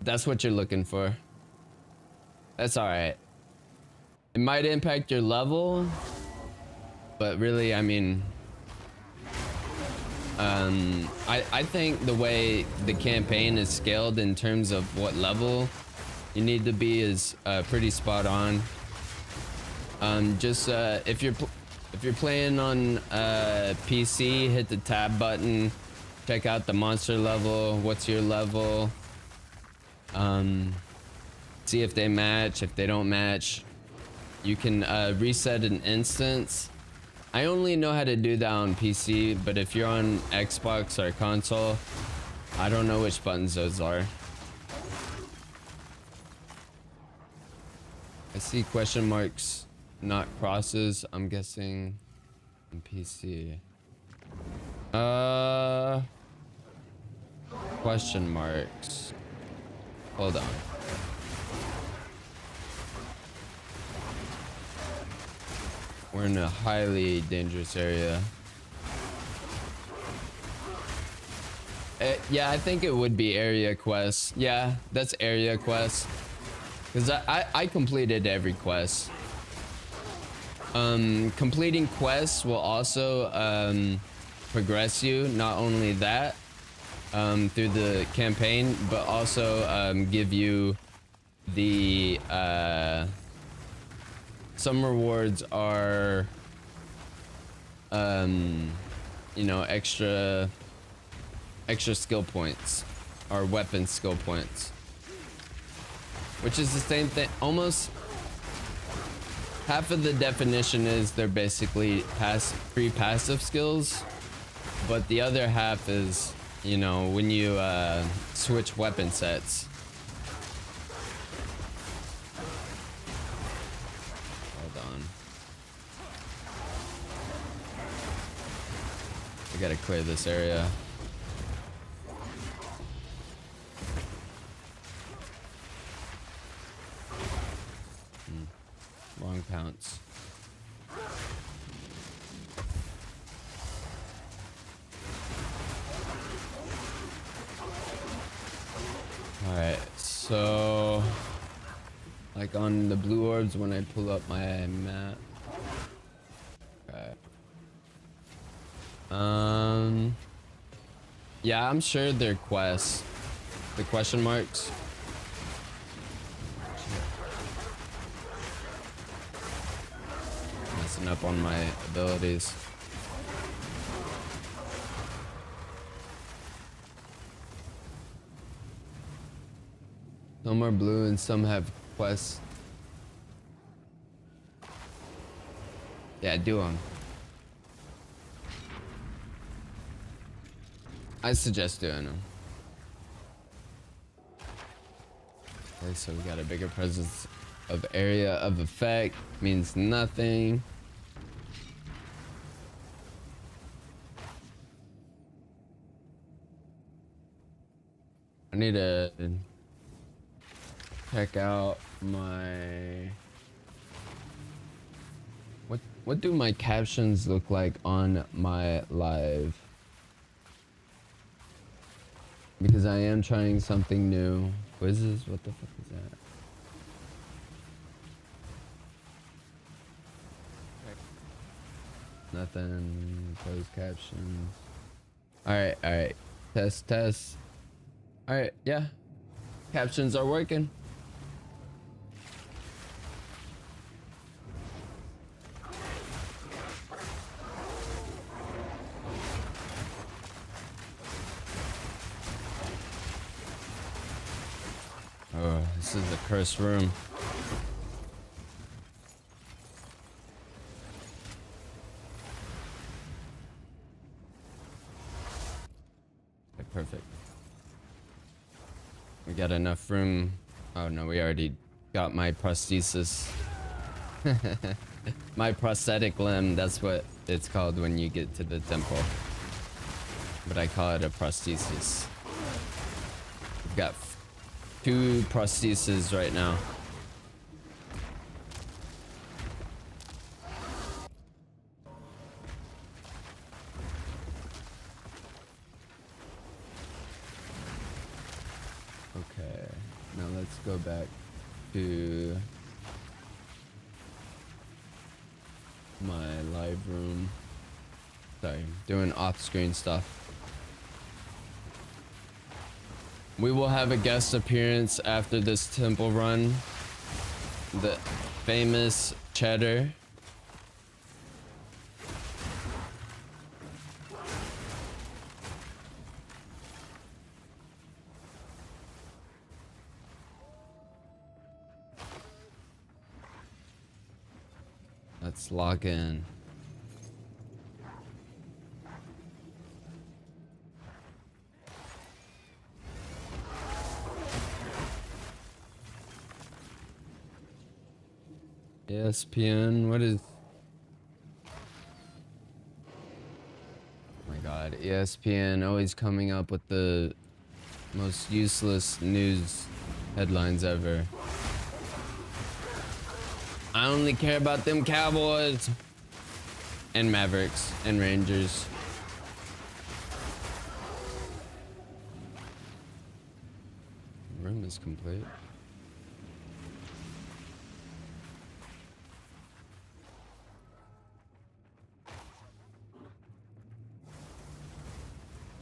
That's what you're looking for. That's all right. It might impact your level, but really, I mean, I think the way the campaign is scaled in terms of what level you need to be is pretty spot on. Just if you're playing on PC, hit the tab button, check out the monster level. What's your level? See if they match. If they don't match, you can reset an instance. I only know how to do that on PC, but if you're on Xbox or console, I don't know which buttons those are. I see question marks, not crosses. I'm guessing on PC. question marks. Hold on. We're in a highly dangerous area. Yeah, I think it would be area quests. Yeah, that's area quests. Because I completed every quest. Completing quests will also progress you. Not only that, through the campaign, but also give you the some rewards are you know, extra skill points, or weapon skill points, which is the same thing. Almost half of the definition is they're basically free passive skills, but the other half is, you know, when you switch weapon sets. Hold on. I gotta clear this area. Wrong pounce. Alright, so like on the blue orbs when I pull up my map. Okay. Yeah, I'm sure they're quests. The question marks. Messing up on my abilities. Some are blue and some have quests. Yeah, do them. I suggest doing them. Okay, so we got a bigger presence of area of effect. Means nothing. I need to check out my... What do my captions look like on my live? Because I am trying something new. Quizzes? What the fuck is that? Nothing. Closed captions. Alright, alright. Test. Alright, yeah. Captions are working. Oh, this is a cursed room. Okay, perfect. We got enough room. Oh no, we already got my prosthesis. My prosthetic limb, that's what it's called when you get to the temple. But I call it a prosthesis. We've got 2 prostheses right now. Okay, now let's go back to my live room. Sorry, doing off-screen stuff. We will have a guest appearance after this temple run. The famous Cheddar. Let's log in. ESPN, what is... Oh my god, ESPN always coming up with the Most useless news headlines ever. I only care about them Cowboys and Mavericks and Rangers. Room is complete.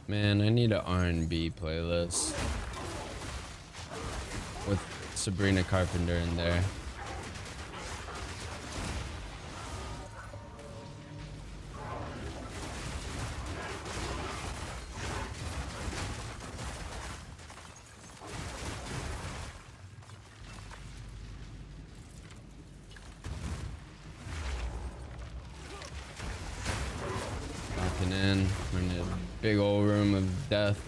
Man, I need an R&B playlist with Sabrina Carpenter in there. Walking in, we're in a big old room of death.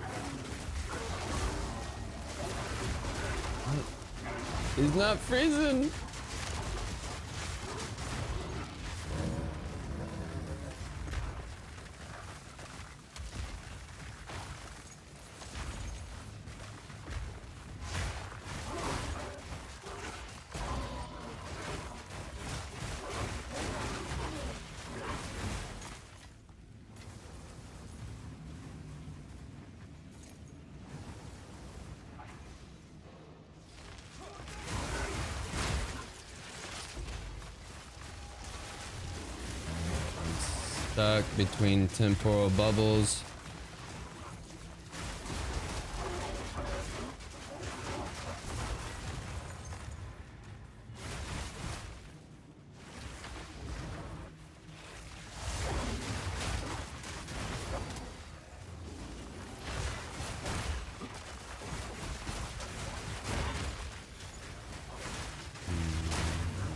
He's not freezing. Stuck between temporal bubbles.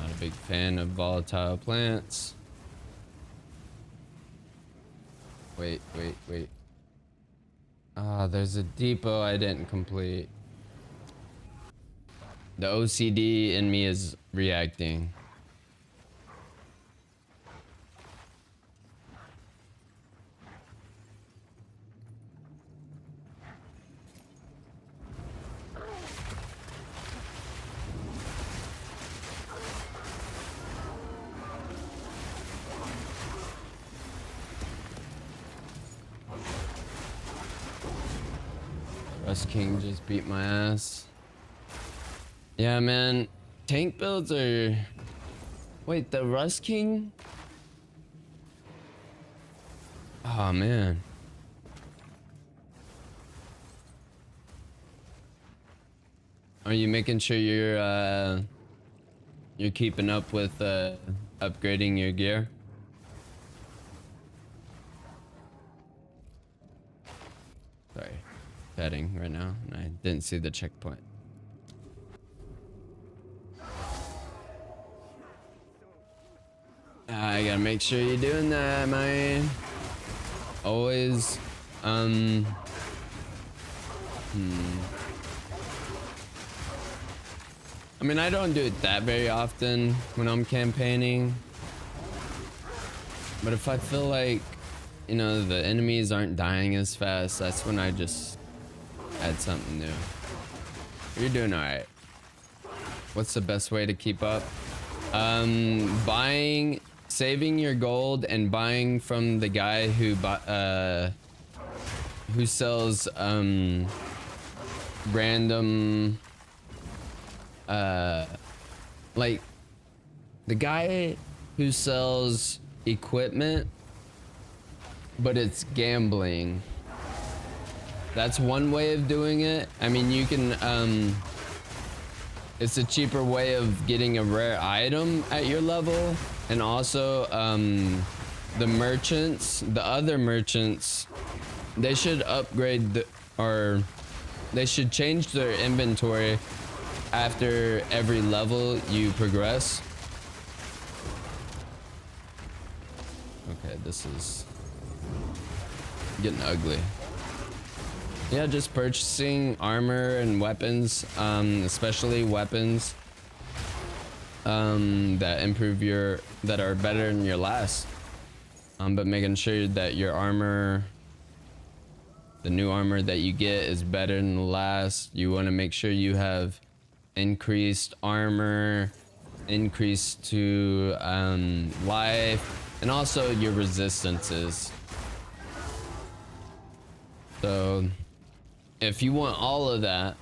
Not a big fan of volatile plants. Wait. Ah, there's a depot I didn't complete. The OCD in me is reacting. Rust King just beat my ass. Yeah, man. Tank builds are... Wait, the Rust King? Oh, man. Are you making sure you're keeping up with upgrading your gear? Sorry. Heading right now, and I didn't see the checkpoint. I gotta make sure you're doing that, man. Always, I mean, I don't do it that very often when I'm campaigning, but if I feel like, you know, the enemies aren't dying as fast, that's when I just add something new. You're doing alright. What's the best way to keep up? Saving your gold and buying from the guy who sells random like the guy who sells equipment, but it's gambling. That's one way of doing it. I mean, you can, it's a cheaper way of getting a rare item at your level. And also, the merchants, the other merchants, they should upgrade or they should change their inventory after every level you progress. Okay, this is getting ugly. Yeah, just purchasing armor and weapons, especially weapons that improve that are better than your last. But making sure that your armor The new armor that you get is better than the last. You want to make sure you have increased armor, increase to life, and also your resistances. So if you want all of that,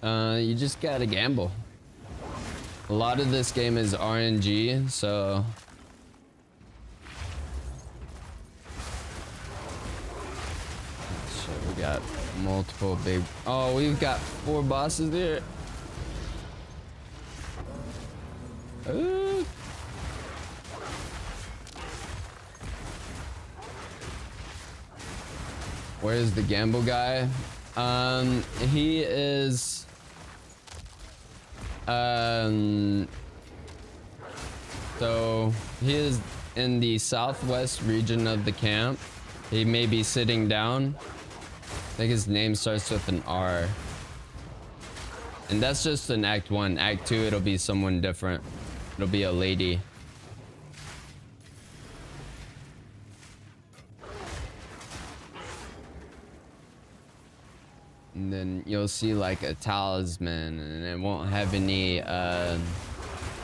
you just gotta gamble. A lot of this game is RNG, so we got multiple big. Oh, we've got 4 bosses there. Where's the gamble guy? He is so he is in the southwest region of the camp. He may be sitting down. I think his name starts with an R. And that's just in Act 1. Act 2, it'll be someone different. It'll be a lady. And then you'll see like a talisman, and it won't have any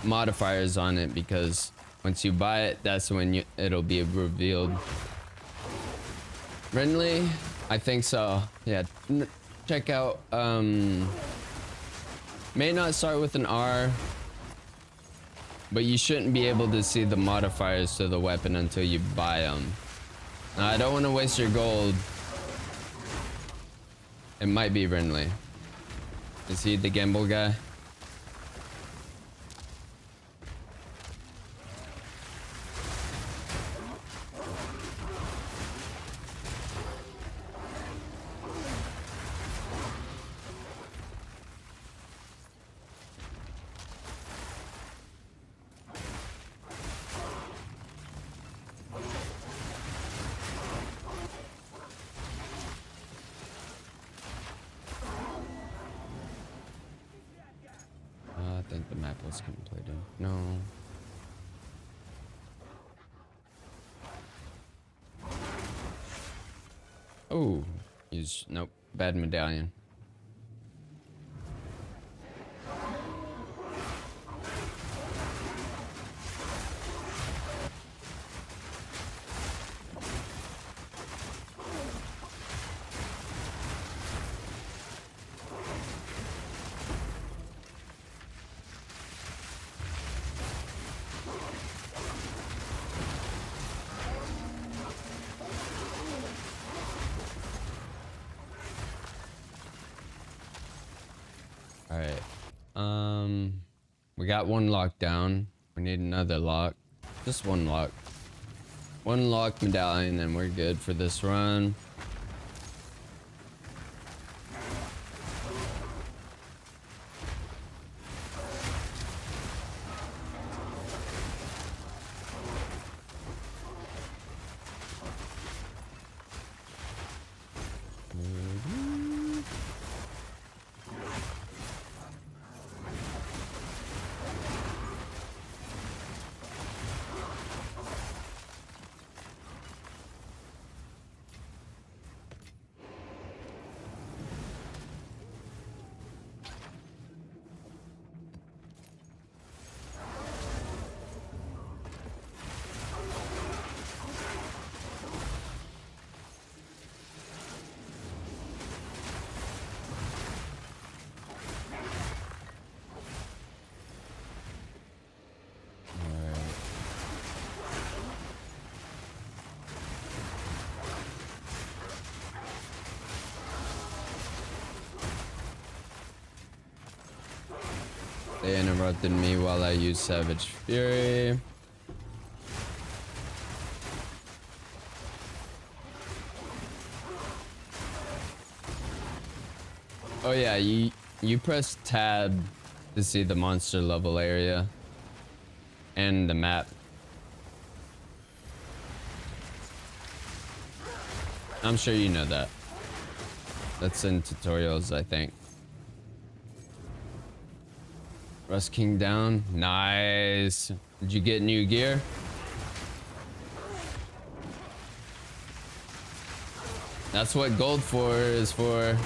modifiers on it, because once you buy it, that's when it'll be revealed. Renly? I think so. Yeah. Check out. May not start with an R, but you shouldn't be able to see the modifiers to the weapon until you buy them. Now, I don't want to waste your gold. It might be Renly. Is he the gamble guy? I think the map was completed. No. Oh, nope, bad medallion. We got one lock down. We need another lock. Just one lock. One lock medallion and we're good for this run. They interrupted me while I used Savage Fury. Oh yeah, you press tab to see the monster level area and the map. I'm sure you know that. That's in tutorials, I think. Rust King down. Nice. Did you get new gear? That's what gold for is for.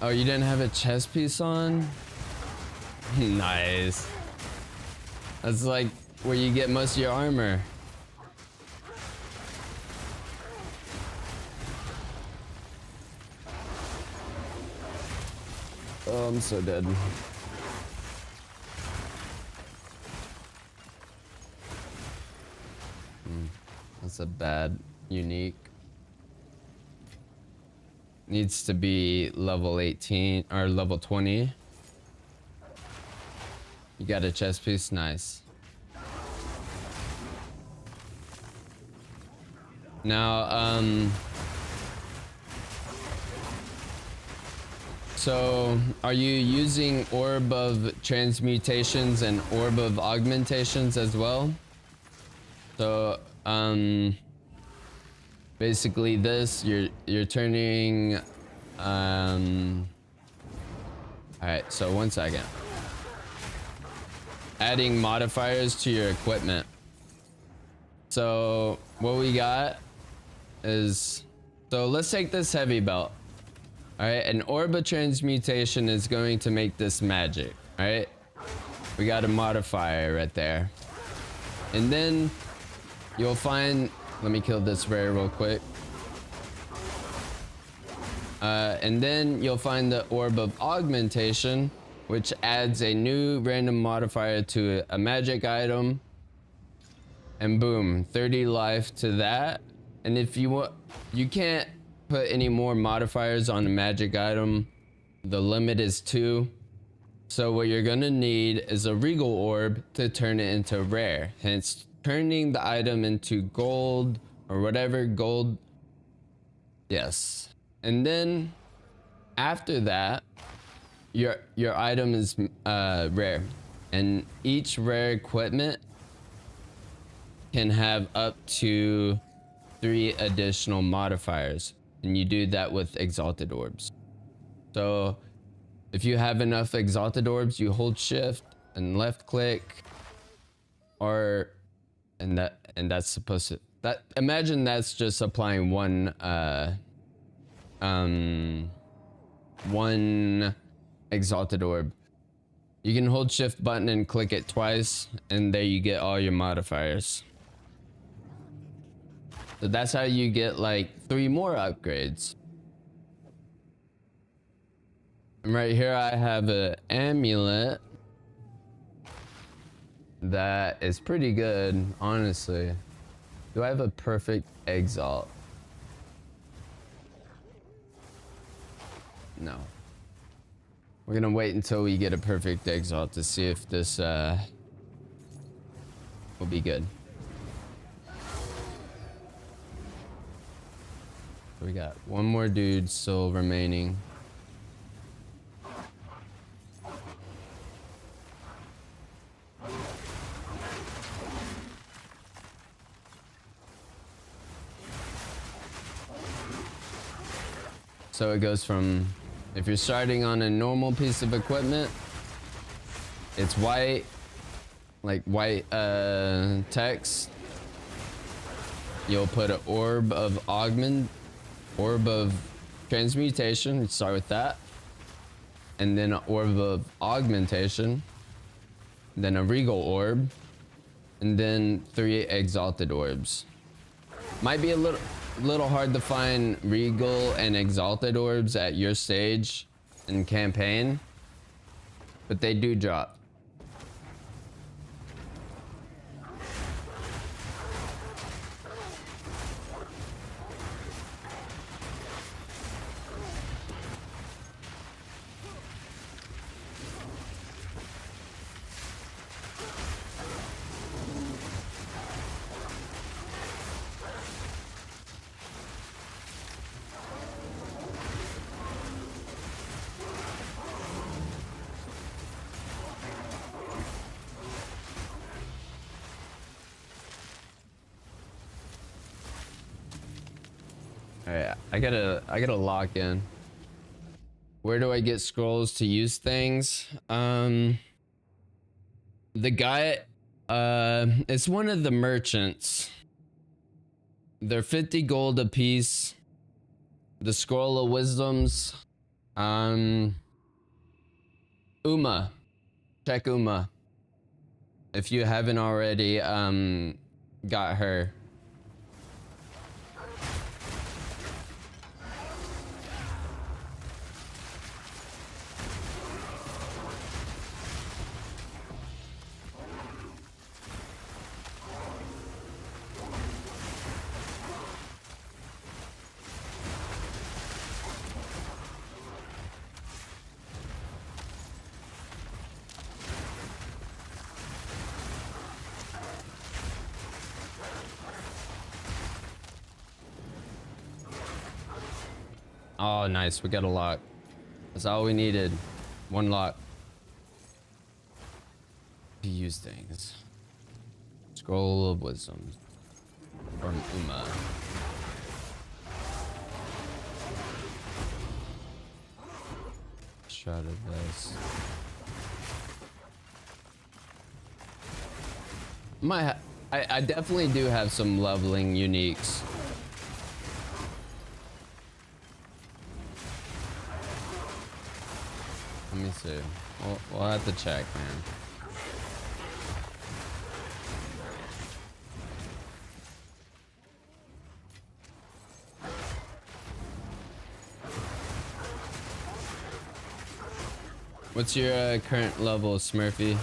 Oh, you didn't have a chest piece on? Nice. That's like where you get most of your armor. Oh, I'm so dead. That's a bad unique. Needs to be level 18 or level 20. You got a chest piece, nice. Now, so are you using Orb of Transmutations and Orb of Augmentations as well? So, basically this, you're turning, alright, so 1 second. Adding modifiers to your equipment. So what we got is, so let's take this heavy belt. All right, an Orb of Transmutation is going to make this magic. All right, we got a modifier right there, and then you'll find, let me kill this rare real quick. And then you'll find the Orb of Augmentation, which adds a new random modifier to a magic item. And boom, 30 life to that. And if you want, you can't put any more modifiers on a magic item. The limit is 2. So what you're gonna need is a Regal Orb to turn it into rare. Hence, turning the item into gold or whatever gold. Yes. And then after that, your item is rare, and each rare equipment can have up to 3 additional modifiers, and you do that with exalted orbs. So if you have enough exalted orbs, you hold shift and left click, or and that's supposed to, that, imagine that's just applying one exalted orb. You can hold shift button and click it twice, and there you get all your modifiers. So that's how you get like 3 more upgrades. And right here I have an amulet that is pretty good, honestly. Do I have a perfect exalt? No. We're gonna wait until we get a perfect exalt to see if this will be good. We got 1 more dude still remaining. So it goes from, if you're starting on a normal piece of equipment, it's white, like white text. You'll put an Orb of Orb of Transmutation, start with that. And then an Orb of Augmentation. Then a Regal Orb. And then 3 Exalted Orbs. Might be a little hard to find Regal and Exalted Orbs at your stage in campaign, but they do drop. Alright, I gotta lock in. Where do I get scrolls to use things? The guy, it's one of the merchants. They're 50 gold a piece. The scroll of wisdoms. Uma. Check Uma. If you haven't already, got her. Oh, nice. We got a lock. That's all we needed. One lock. To use things. Scroll of Wisdom from Uma. Shot of this. I definitely do have some leveling uniques. Let me see. We'll have to check, man. What's your current level, Smurfy?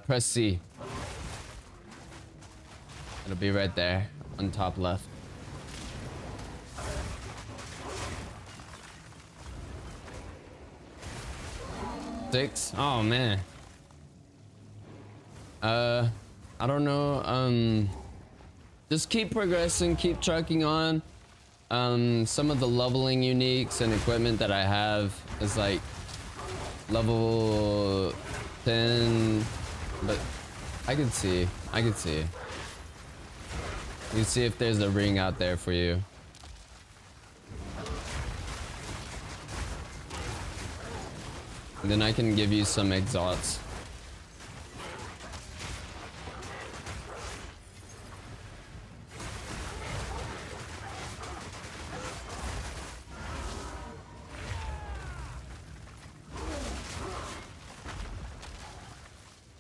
Press C. It'll be right there on top left. Six? Oh man. I don't know. Just keep progressing, keep trucking on. Some of the leveling uniques and equipment that I have is like level 10. But I can see. You can see if there's a ring out there for you. And then I can give you some exalts.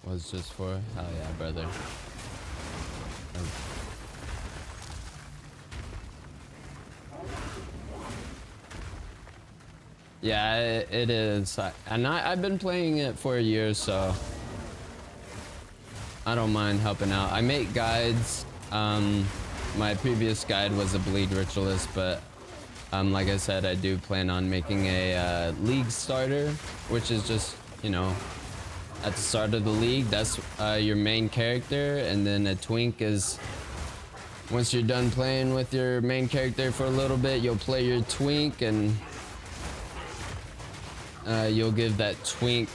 Was just for hell yeah, brother. Yeah, it is. And I've been playing it for a year, so I don't mind helping out. I make guides. My previous guide was a bleed ritualist, but like I said, I do plan on making a league starter, which is just, you know, at the start of the league, that's your main character, and then a twink is once you're done playing with your main character for a little bit, you'll play your twink, and you'll give that twink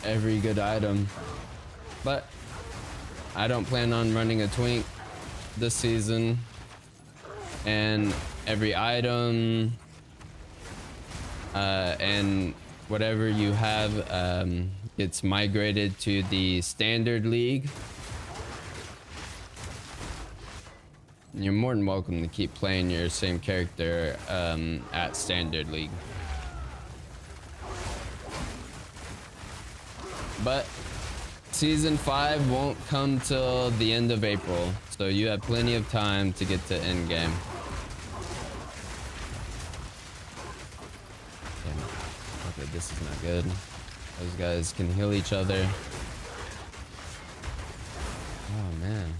every good item. But I don't plan on running a twink this season, and every item and whatever you have gets migrated to the standard league. You're more than welcome to keep playing your same character at standard league. But season 5 won't come till the end of April, so you have plenty of time to get to endgame. Okay, this is not good. Those guys can heal each other. Oh man.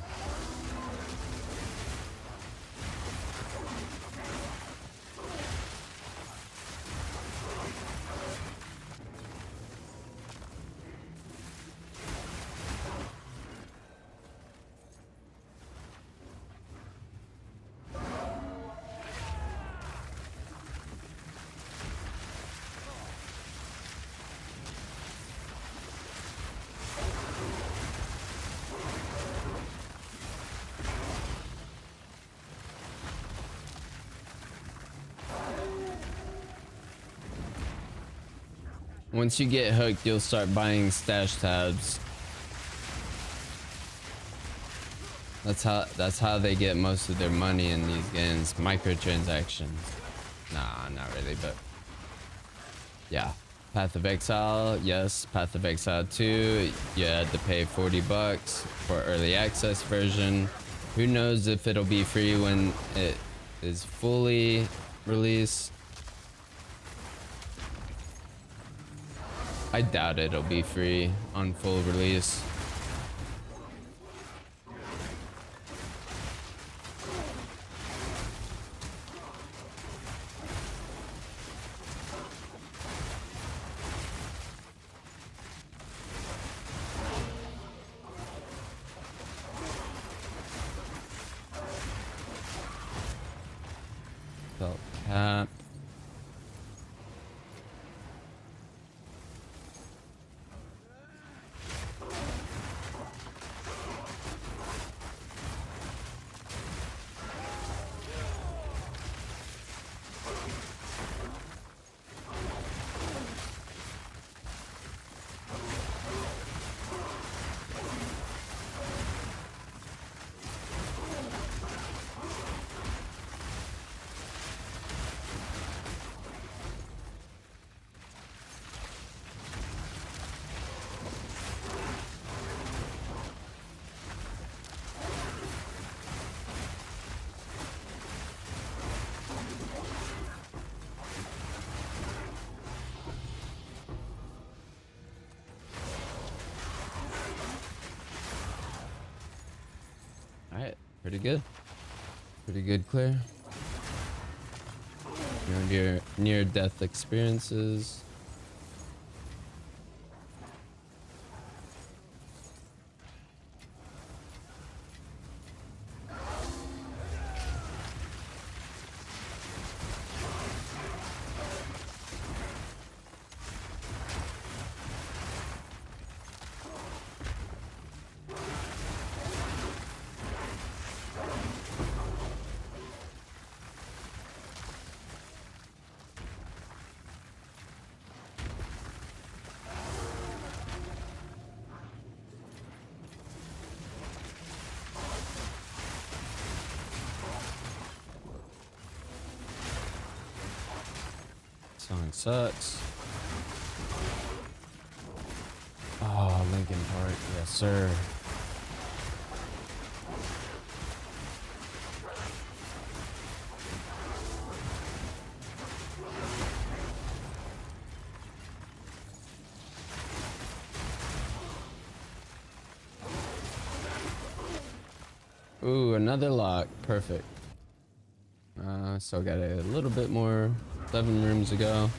Once you get hooked, you'll start buying stash tabs. That's how they get most of their money in these games. Microtransactions. Nah, not really, but yeah. Path of Exile, yes. Path of Exile 2, you had to pay $40 for early access version. Who knows if it'll be free when it is fully released. I doubt it'll be free on full release. Felt tap. Alright, pretty good. Pretty good clear. No near death experiences. Song sucks. Oh, Lincoln Park, yes sir. Ooh, another lock, perfect. So got a little bit more. 7 rooms ago.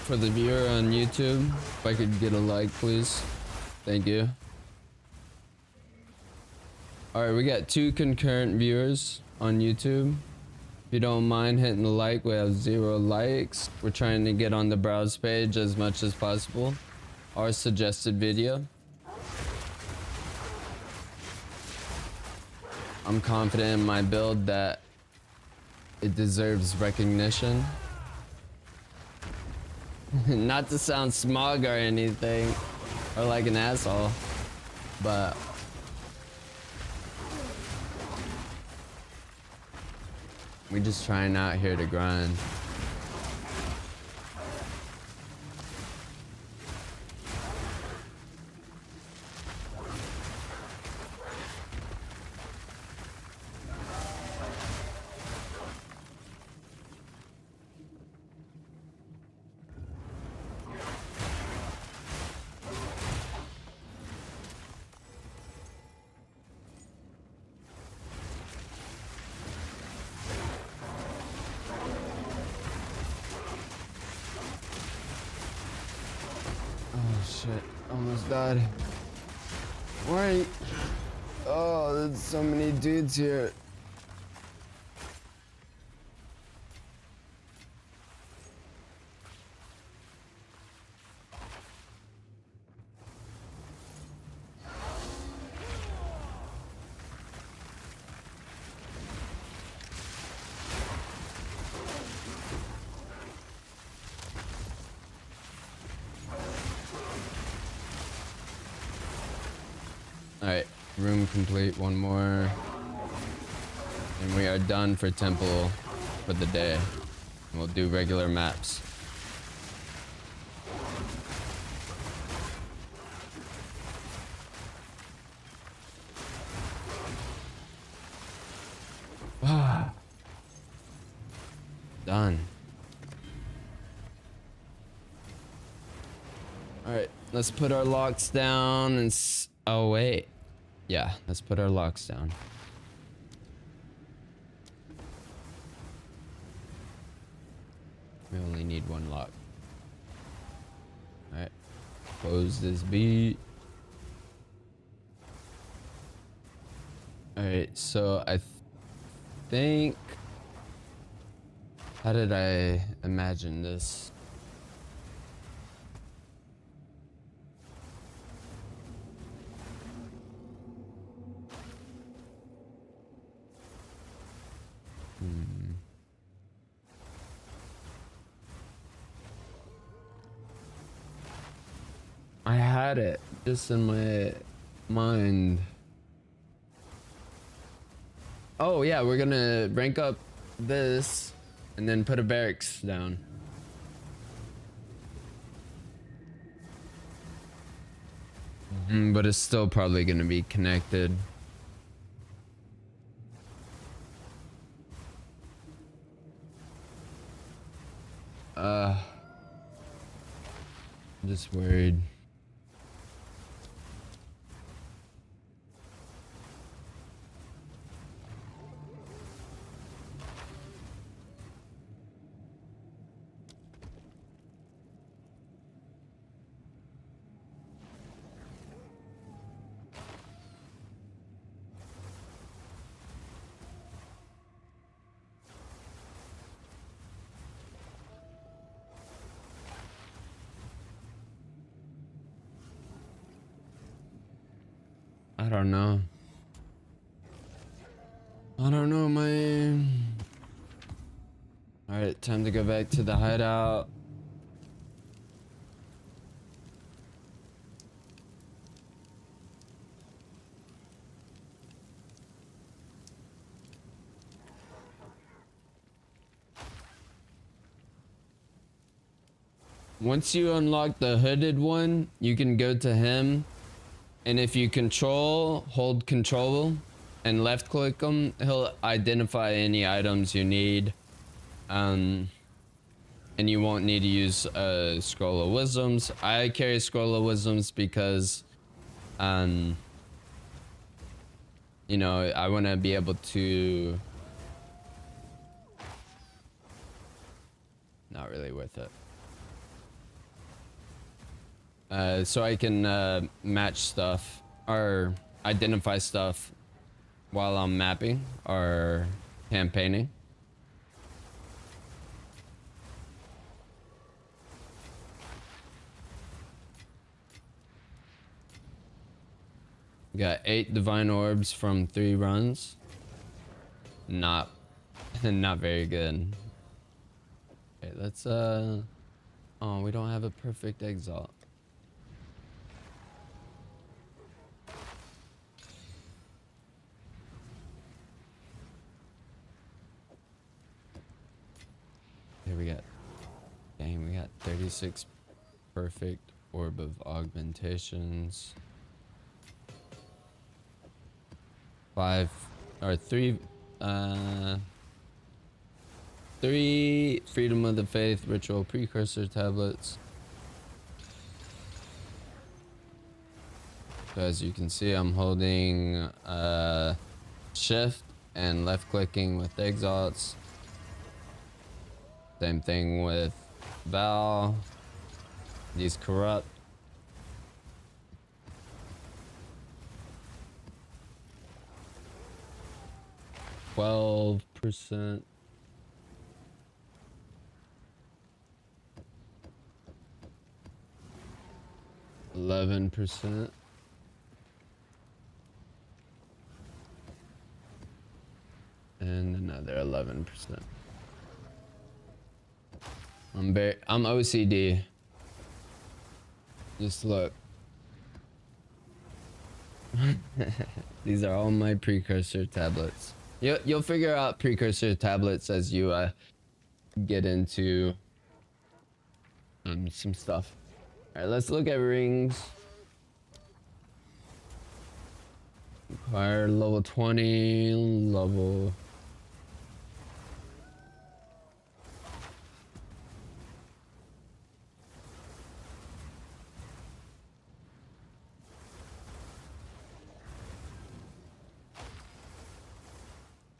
For the viewer on YouTube, if I could get a like, please. Thank you. Alright, we got 2 concurrent viewers on YouTube. If you don't mind hitting the like, we have 0 likes. We're trying to get on the browse page as much as possible. Our suggested video. I'm confident in my build that it deserves recognition. Not to sound smug or anything, or like an asshole, but we just trying out here to grind. shit. Almost died. Wait. Oh, there's so many dudes here. Alright, room complete, one more. And we are done for temple for the day. We'll do regular maps. Ah. Done. Alright, let's put our locks down and oh wait. Yeah, let's put our locks down. We only need one lock. Alright. Close this beat. Alright, so I think... How did I imagine this? I had it just in my mind. Oh yeah, we're gonna rank up this and then put a barracks down. But it's still probably gonna be connected. I'm just worried. I don't know. I don't know, man. Alright, time to go back to the hideout. Once you unlock the hooded one, you can go to him. And if you hold control and left click him, he'll identify any items you need. And you won't need to use a Scroll of Wisdoms. I carry Scroll of Wisdoms because, you know, I want to be able to... Not really worth it. So I can match stuff or identify stuff while I'm mapping or campaigning. Got 8 divine orbs from 3 runs. Not very good. Okay, let's oh, we don't have a perfect exalt. Here we got, dang, we got 36 perfect orb of augmentations. 3 Freedom of the Faith ritual precursor tablets. So as you can see, I'm holding shift and left clicking with exalts. Same thing with Vaal. These corrupt. 12%. %. And another 11%. I'm OCD. Just look. These are all my precursor tablets. You'll figure out precursor tablets as you get into some stuff. All right, let's look at rings. Acquire level 20, level.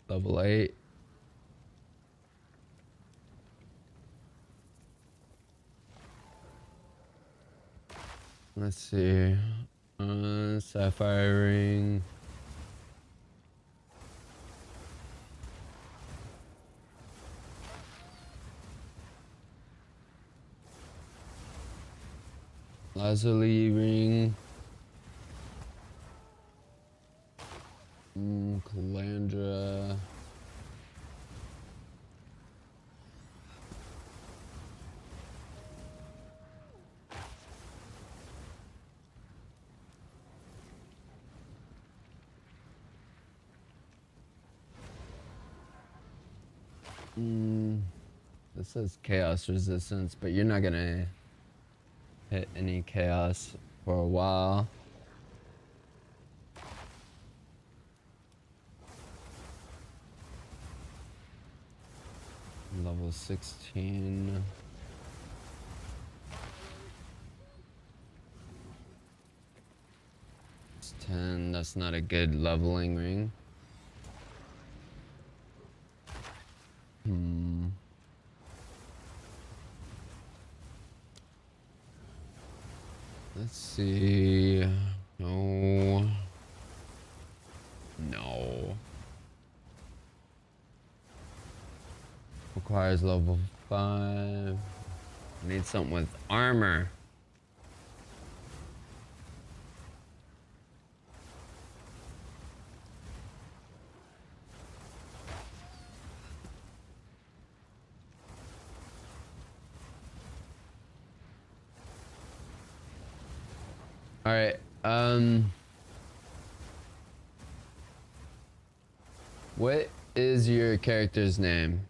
Level 8. Let's see. Sapphire ring. Lazuli ring. Calandra. This says chaos resistance, but you're not gonna hit any chaos for a while. Level 16. It's 10. That's not a good leveling ring. Let's see. No. Requires level 5. Need something with armor. All right. What is your character's name?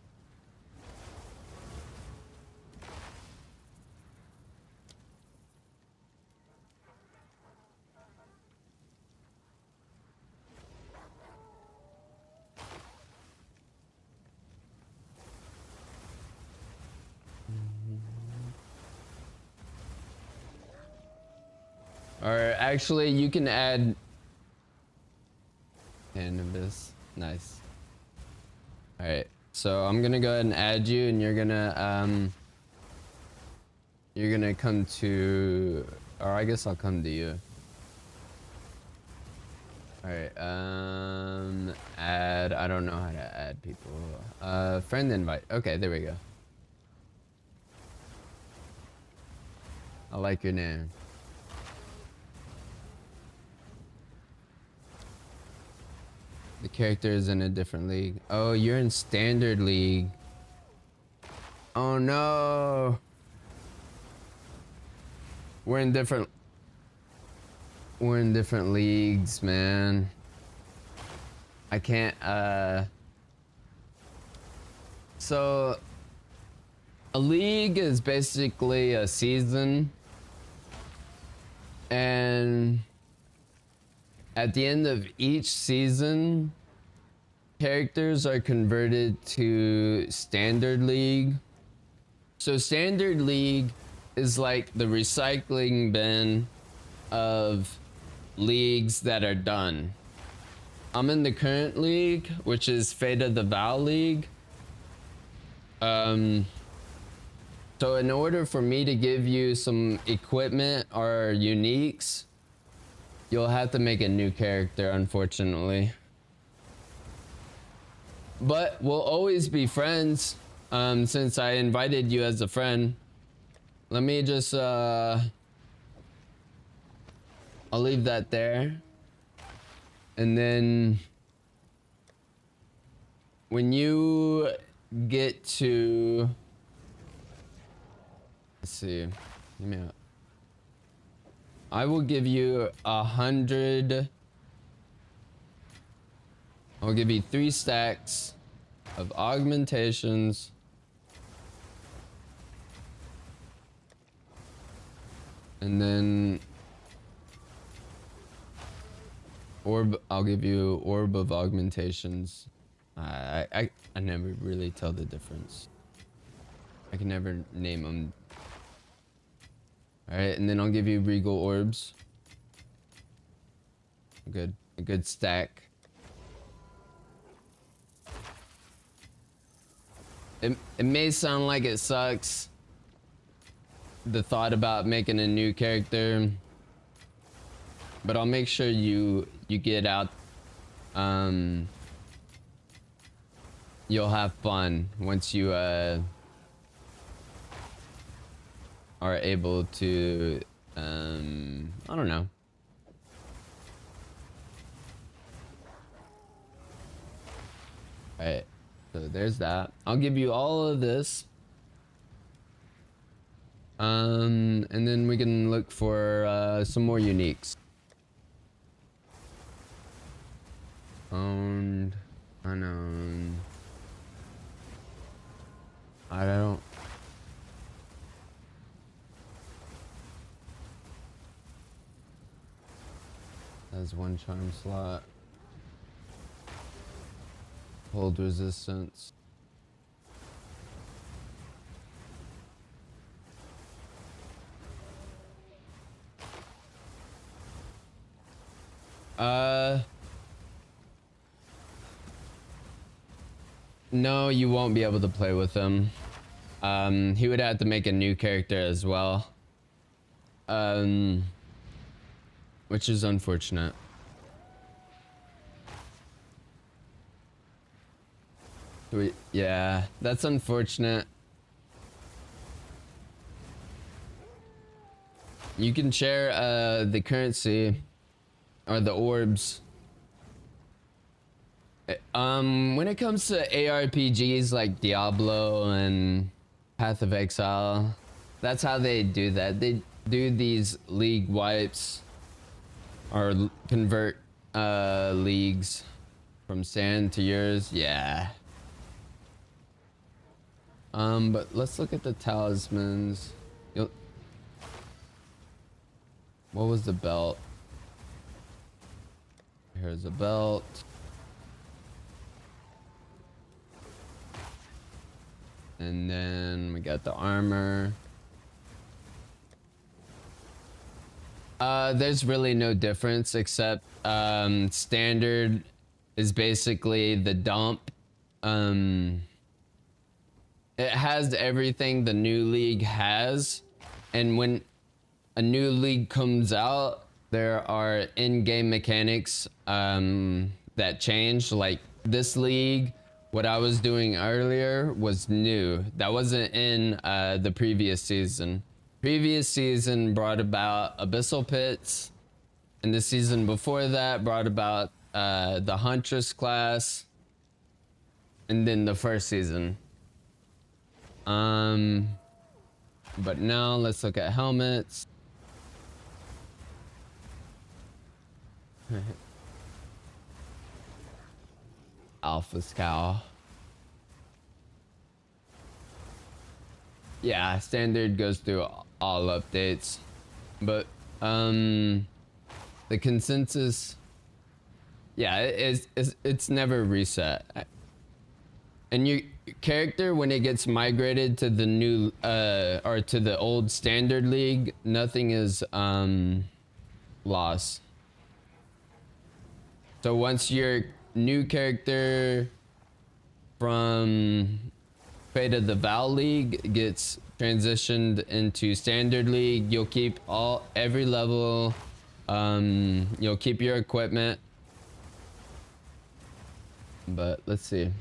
Or actually, you can add cannabis. Nice. All right, so I'm gonna go ahead and add you, and you're gonna come to, or I guess I'll come to you. All right, add. I don't know how to add people. Friend invite. Okay, there we go. I like your name. The character is in a different league. Oh, you're in standard league. Oh no. We're in different leagues, man. I can't so a league is basically a season, and at the end of each season, characters are converted to standard league. So standard league is like the recycling bin of leagues that are done. I'm in the current league, which is Fate of the Vaal League. So in order for me to give you some equipment or uniques, you'll have to make a new character, unfortunately. but we'll always be friends. Since I invited you as a friend, let me just I'll leave that there. And then when you get to, let's see, give me a, I will give you 100. I'll give you 3 stacks of augmentations. And then orb, I'll give you orb of augmentations. I never really tell the difference. I can never name them. All right, and then I'll give you regal orbs. Good, a good stack. It may sound like it sucks, the thought about making a new character, but I'll make sure you get out. You'll have fun once you are able to I don't know. All right, so there's that. I'll give you all of this. And then we can look for some more uniques. Owned, unowned. I don't. Has 1 charm slot. Hold resistance. No, you won't be able to play with him. He would have to make a new character as well. Which is unfortunate. Yeah, that's unfortunate. You can share the currency or the orbs. When it comes to ARPGs like Diablo and Path of Exile, that's how they do that. They do these league wipes or convert leagues from sand to yours. Yeah. But let's look at the talismans. What was the belt? Here's a belt. And then we got the armor. There's really no difference except standard is basically the dump. It has everything the new league has, and when a new league comes out, there are in-game mechanics that change. Like this league, what I was doing earlier was new. That wasn't in the previous season. Previous season brought about Abyssal Pits, and the season before that brought about the Huntress class, and then the first season. But now let's look at helmets. Alpha Scowl. Yeah, standard goes through all updates, but the consensus, yeah, it's never reset. And your character, when it gets migrated to the new or to the old standard league, nothing is lost. So once your new character from Fate of the Vaal League gets transitioned into standard league, you'll keep every level. You'll keep your equipment. But let's see.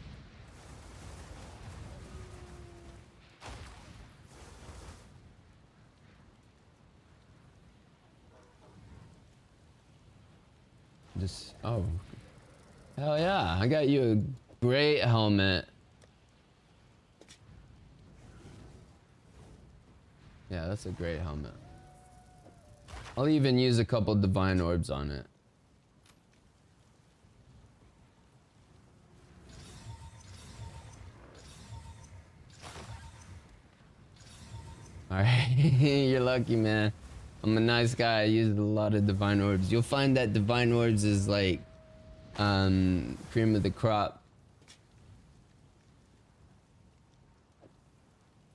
Just, oh. Hell yeah, I got you a great helmet. Yeah, that's a great helmet. I'll even use a couple divine orbs on it. Alright, you're lucky, man. I'm a nice guy. I use a lot of divine orbs. You'll find that divine orbs is like cream of the crop.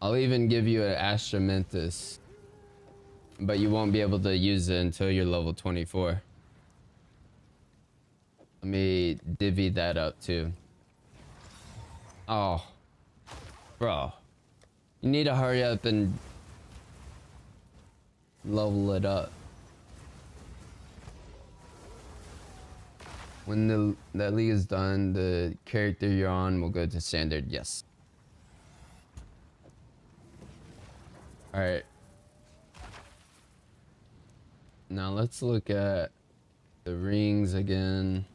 I'll even give you an Astramentus, but you won't be able to use it until you're level 24. Let me divvy that up too. Oh, bro, you need to hurry up and level it up. When that league is done, the character you're on will go to standard. Yes. All right. Now let's look at the rings again.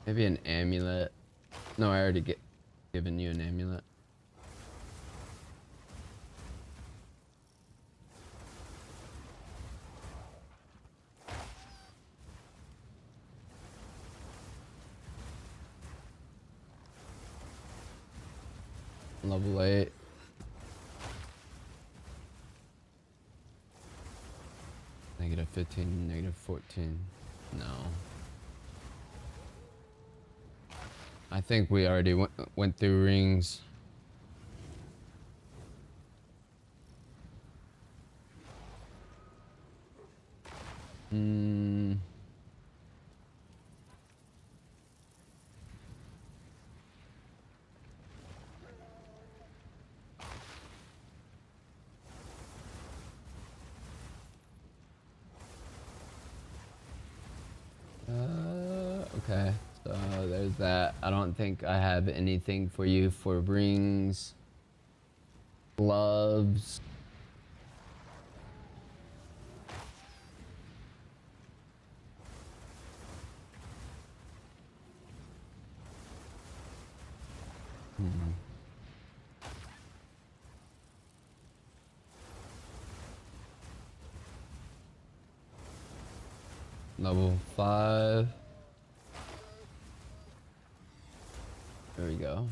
Maybe an amulet. No, I already given you an amulet. Level 8. Negative 15, negative 14. No. I think we already went through rings. Okay, so there's that. I don't think I have anything for you for rings, gloves. Level 5. There we go.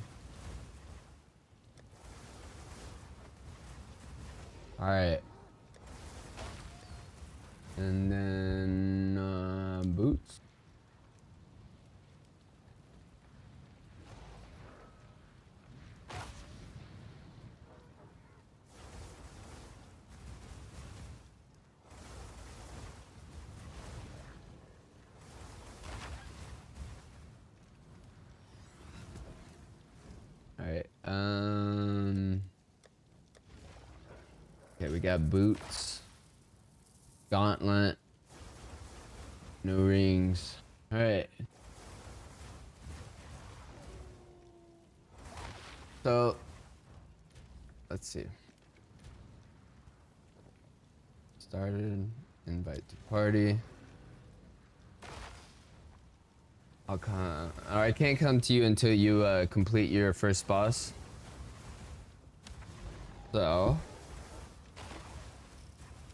All right. And then boots. All right. Okay, we got boots, gauntlet, no rings. All right. So let's see. Started, invite to party. I'll come. I can't come to you until you complete your first boss. So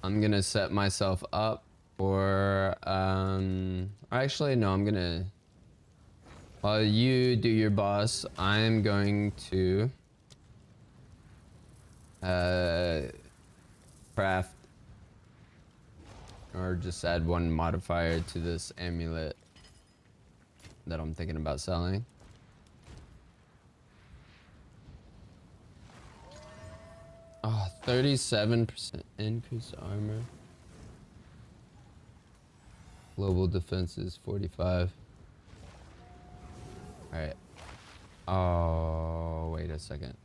I'm gonna set myself up for actually no, I'm gonna, while you do your boss, I'm going to craft or just add one modifier to this amulet that I'm thinking about selling. Oh, 37% increased armor. Global defense is 45. All right. Oh, wait a second.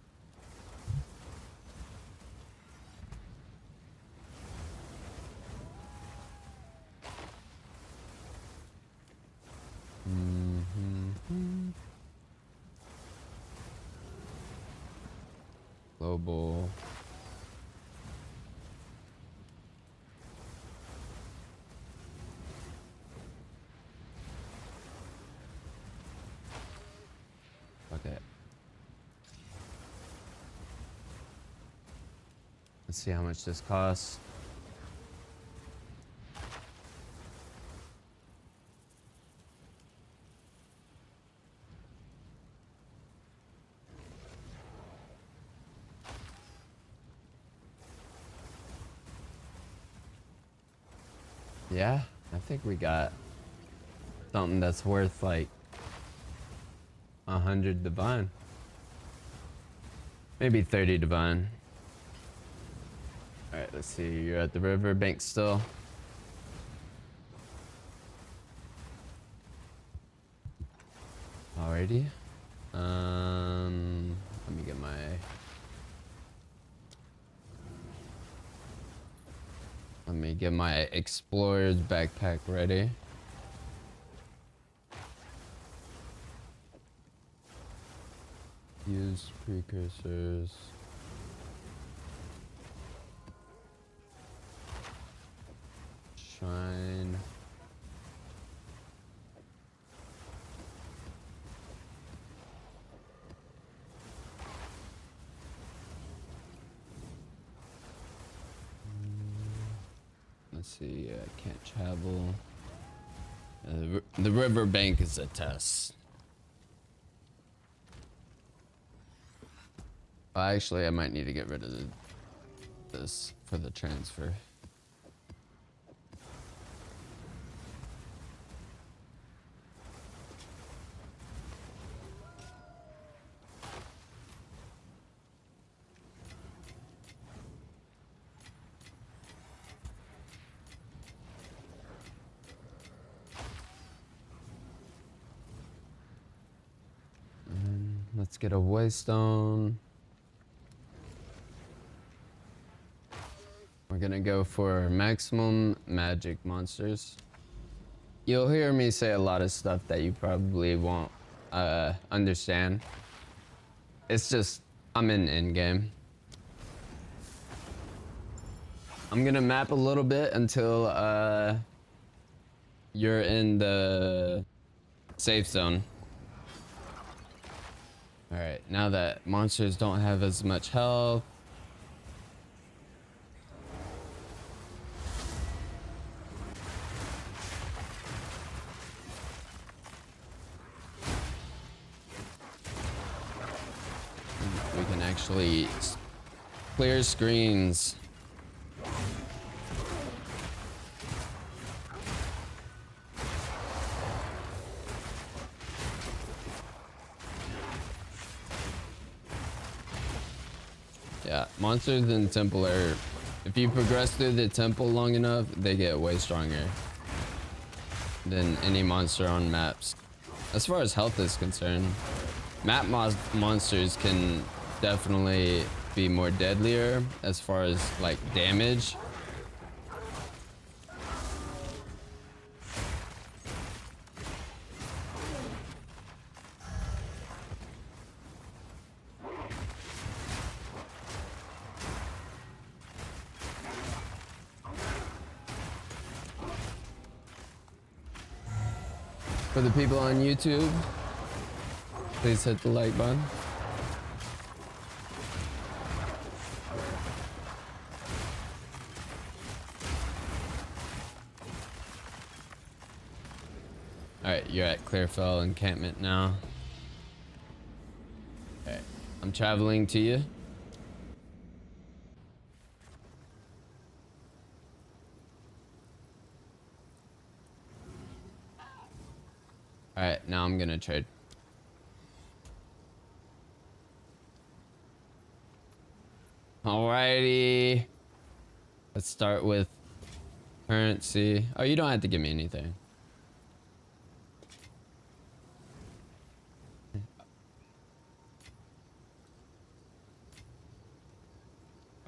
Global. Let's see how much this costs. Yeah, I think we got something that's worth like 100 divine. Maybe 30 divine. Alright, let's see. You're at the riverbank still. Alrighty. Let me get my... Let me get my explorer's backpack ready. Use precursors. Shine. Let's see, I can't travel. The riverbank is a test. Actually, I might need to get rid of this for the transfer. Let's get a waystone. We're gonna go for maximum magic monsters. You'll hear me say a lot of stuff that you probably won't understand. It's just, I'm in Endgame. I'm gonna map a little bit until you're in the safe zone. Alright, now that monsters don't have as much health. We can actually clear screens. Yeah, monsters in temple are, if you progress through the temple long enough, they get way stronger than any monster on maps. As far as health is concerned, map monsters can definitely be more deadlier as far as like damage. For the people on YouTube, please hit the like button. Alright, you're at Clearfell encampment now. Alright, I'm traveling to you. Alright, now I'm gonna trade. Alrighty. Let's start with currency. Oh, you don't have to give me anything.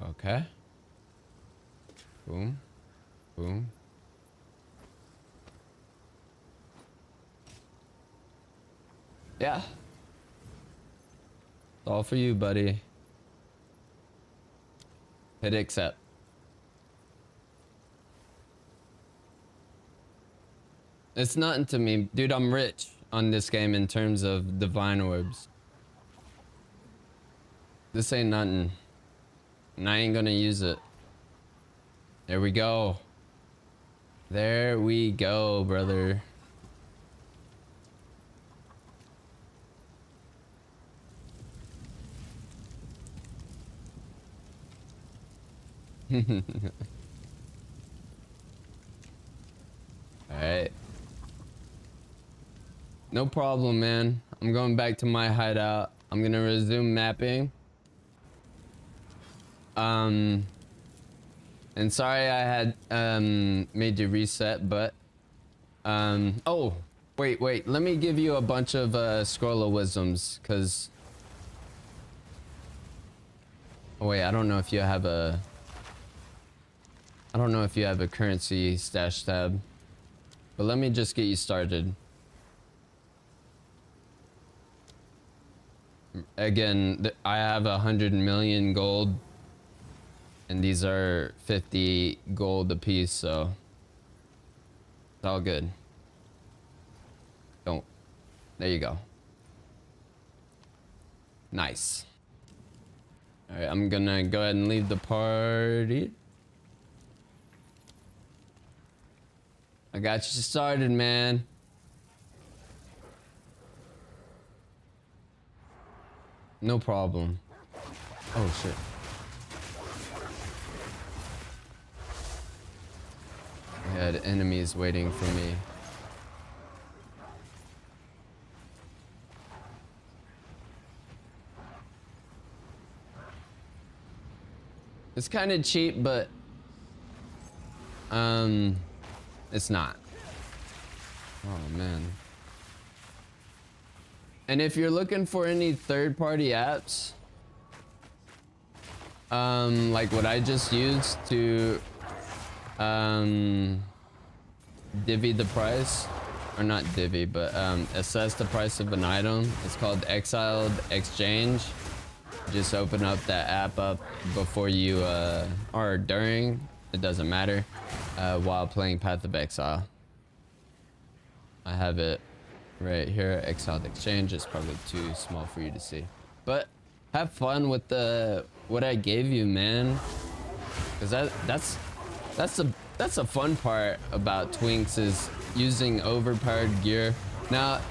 Okay. Boom. Boom. Yeah. It's all for you, buddy. Hit accept. It's nothing to me. Dude, I'm rich on this game in terms of divine orbs. This ain't nothing. and I ain't gonna use it. There we go. There we go, brother. Alright. No problem, man. I'm going back to my hideout. I'm gonna resume mapping. And sorry I had made you reset, but oh, wait, let me give you a bunch of scroll of wisdoms, cause oh wait, I don't know if you have a currency stash tab, but let me just get you started. Again, I have 100 million gold, and these are 50 gold a piece, so it's all good. Don't. There you go. Nice. All right, I'm gonna go ahead and leave the party. I got you started, man. No problem. Oh shit. I had enemies waiting for me. It's kind of cheap, but it's not. Oh man. And if you're looking for any third-party apps, like what I just used to divvy the price, or not divvy, but assess the price of an item, it's called Exiled Exchange. Just open up that app up before you or during, it doesn't matter, while playing Path of Exile. I have it right here, Exiled Exchange. It's probably too small for you to see, but have fun with what I gave you, man, because that's the fun part about Twinks, is using overpowered gear. Now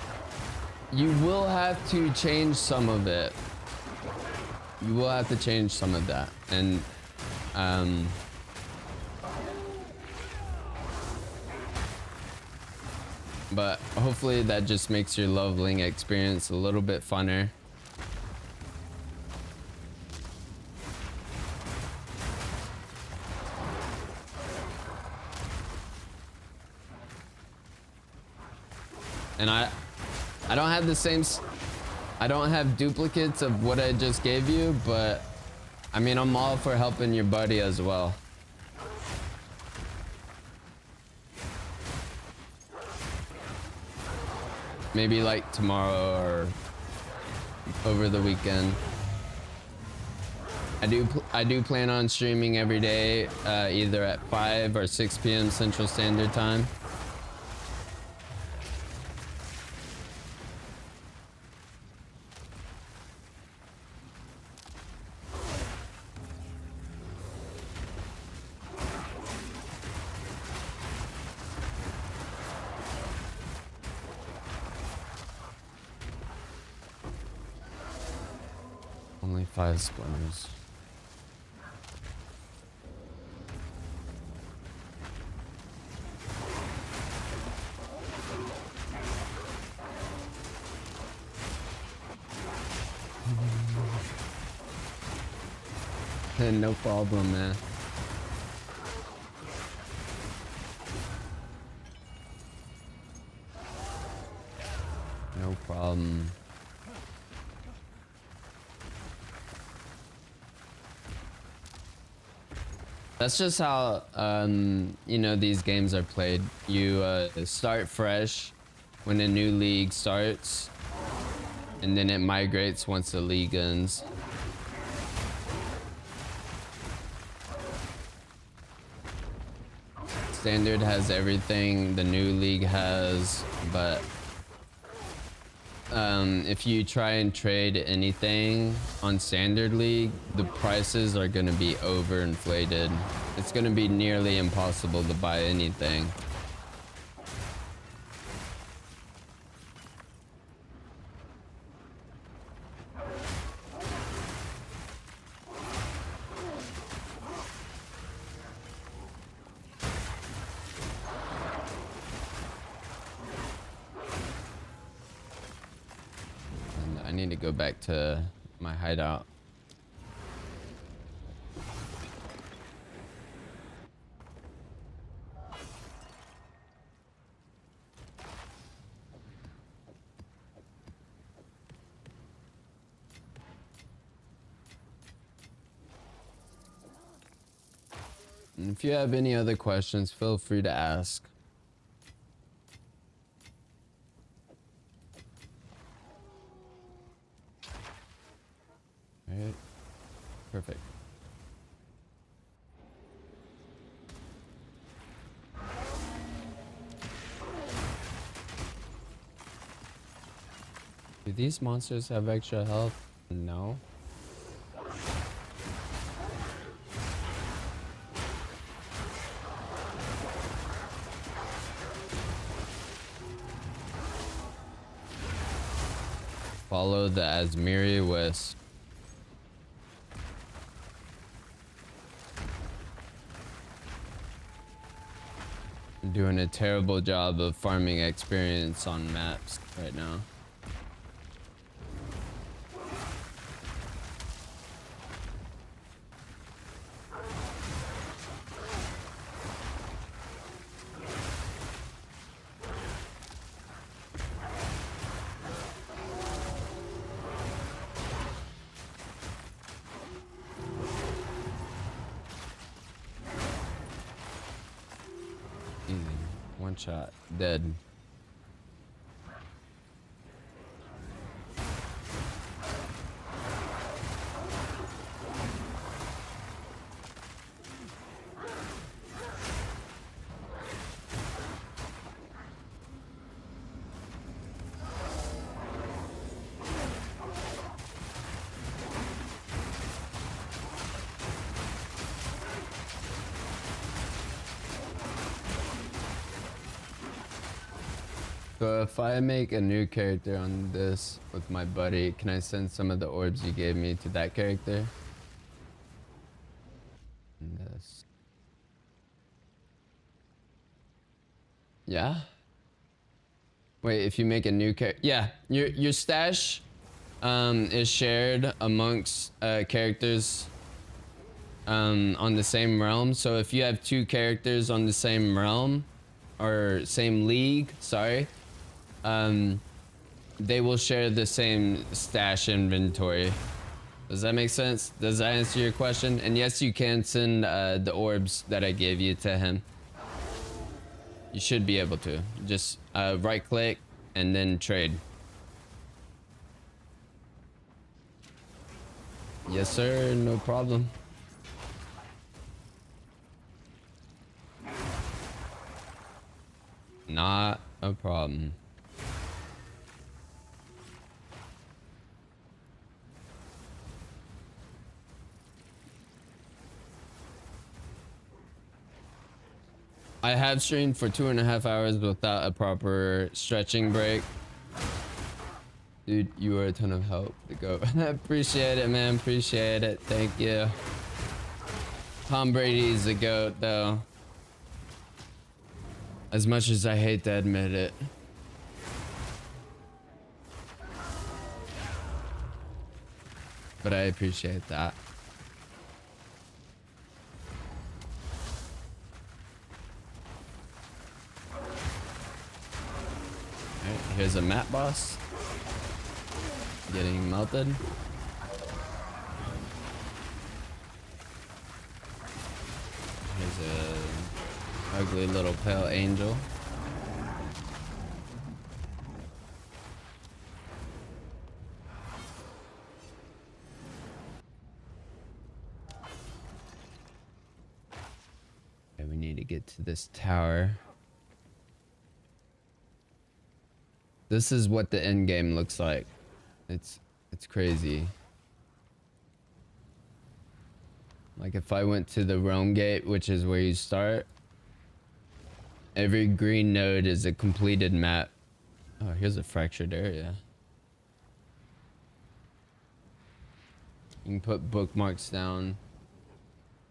you will have to change some of it. You will have to change some of that, and but hopefully that just makes your leveling experience a little bit funner. And I don't have the same, I don't have duplicates of what I just gave you, but I mean, I'm all for helping your buddy as well. Maybe like tomorrow or over the weekend. I do plan on streaming every day, either at 5 or 6 p.m. Central Standard Time. Only 5 splinters. No problem, man. No problem. That's just how you know, these games are played. You start fresh when a new league starts, and then it migrates once the league ends. Standard has everything the new league has, but if you try and trade anything on Standard League, the prices are going to be overinflated. It's going to be nearly impossible to buy anything. I need to go back to my hideout. And if you have any other questions, feel free to ask. All right, perfect. Do these monsters have extra health? No. Follow the Asmiri West. I'm doing a terrible job of farming experience on maps right now. Easy. One shot. Dead. So if I make a new character on this with my buddy, can I send some of the orbs you gave me to that character? And this. Yeah? Wait, if you make a new character, yeah, your stash is shared amongst characters on the same realm. So if you have two characters on the same realm or same league, sorry, they will share the same stash inventory. Does that make sense? Does that answer your question? And yes, you can send the orbs that I gave you to him. You should be able to. Just right click and then trade. Yes, sir. No problem. Not a problem. I have streamed for 2.5 hours without a proper stretching break. Dude, you are a ton of help to go. Appreciate it, man. Appreciate it. Thank you. Tom Brady's the GOAT, though. As much as I hate to admit it. But I appreciate that. Alright, here's a map boss. Getting melted. Here's a ugly little pale angel. Okay, we need to get to this tower. This is what the end game looks like. It's crazy. Like if I went to the Realm Gate, which is where you start, every green node is a completed map. Oh, here's a fractured area. You can put bookmarks down.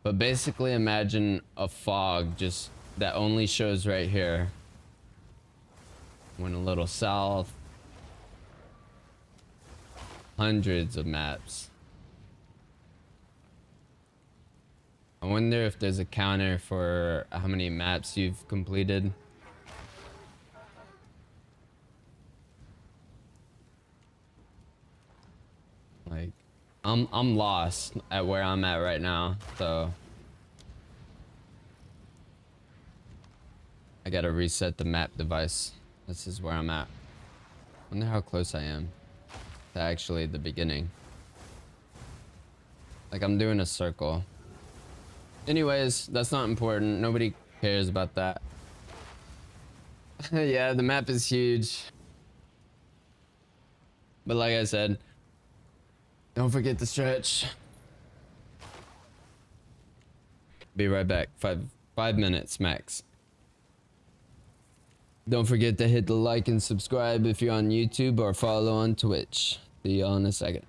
But basically imagine a fog just that only shows right here. Went a little south. Hundreds of maps. I wonder if there's a counter for how many maps you've completed. Like, I'm lost at where I'm at right now, so I gotta reset the map device. This is where I'm at. Wonder how close I am to actually the beginning. Like I'm doing a circle. Anyways, that's not important. Nobody cares about that. Yeah, the map is huge. But like I said, don't forget to stretch. Be right back. Five minutes max. Don't forget to hit the like and subscribe if you're on YouTube or follow on Twitch. See y'all in a second.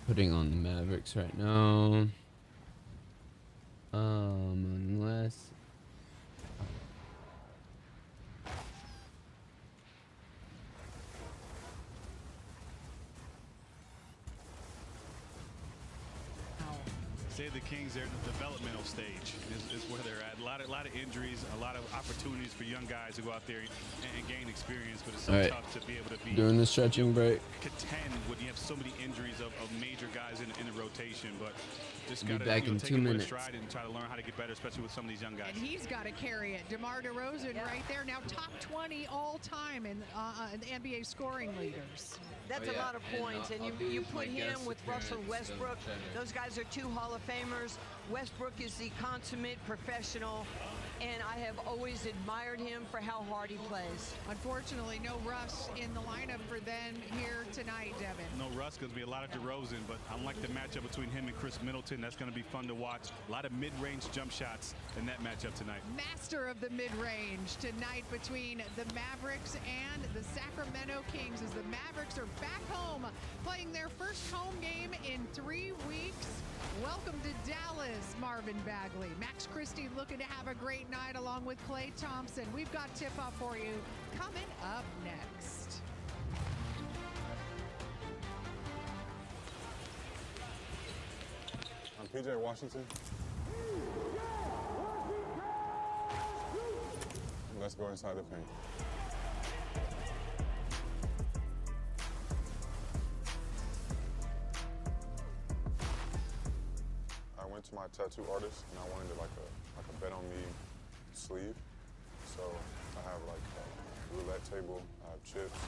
Putting on the Mavericks right now. Unless say the Kings, they're in the developmental stage is where they're at. A lot of injuries, a lot of opportunities for young guys to go out there and gain experience, but it's so tough to be able to be doing the stretching break. Contend when you have so many injuries of major guys in the rotation, but just Be gotta back in take 2 it minutes. with a stride and try to learn how to get better, especially with some of these young guys. And he's got to carry it. DeMar DeRozan right there, now top 20 all time in the NBA scoring leaders. That's a lot of points, and you put him with Russell Westbrook. Those guys are two Hall of Famers. Westbrook is the consummate professional, and I have always admired him for how hard he plays. Unfortunately, no Russ in the lineup for them here tonight, Devin. No Russ, going to be a lot of DeRozan, but I like the matchup between him and Chris Middleton. That's going to be fun to watch. A lot of mid-range jump shots in that matchup tonight. Master of the mid-range tonight between the Mavericks and the Sacramento Kings, as the Mavericks are back home playing their first home game in 3 weeks. Welcome to Dallas, Marvin Bagley. Max Christie looking to have a great night along with Klay Thompson. We've got tip-off for you coming up next. PJ Washington. Let's go inside the paint. I went to my tattoo artist and I wanted like a bet on me sleeve. So I have like a roulette table, I have chips,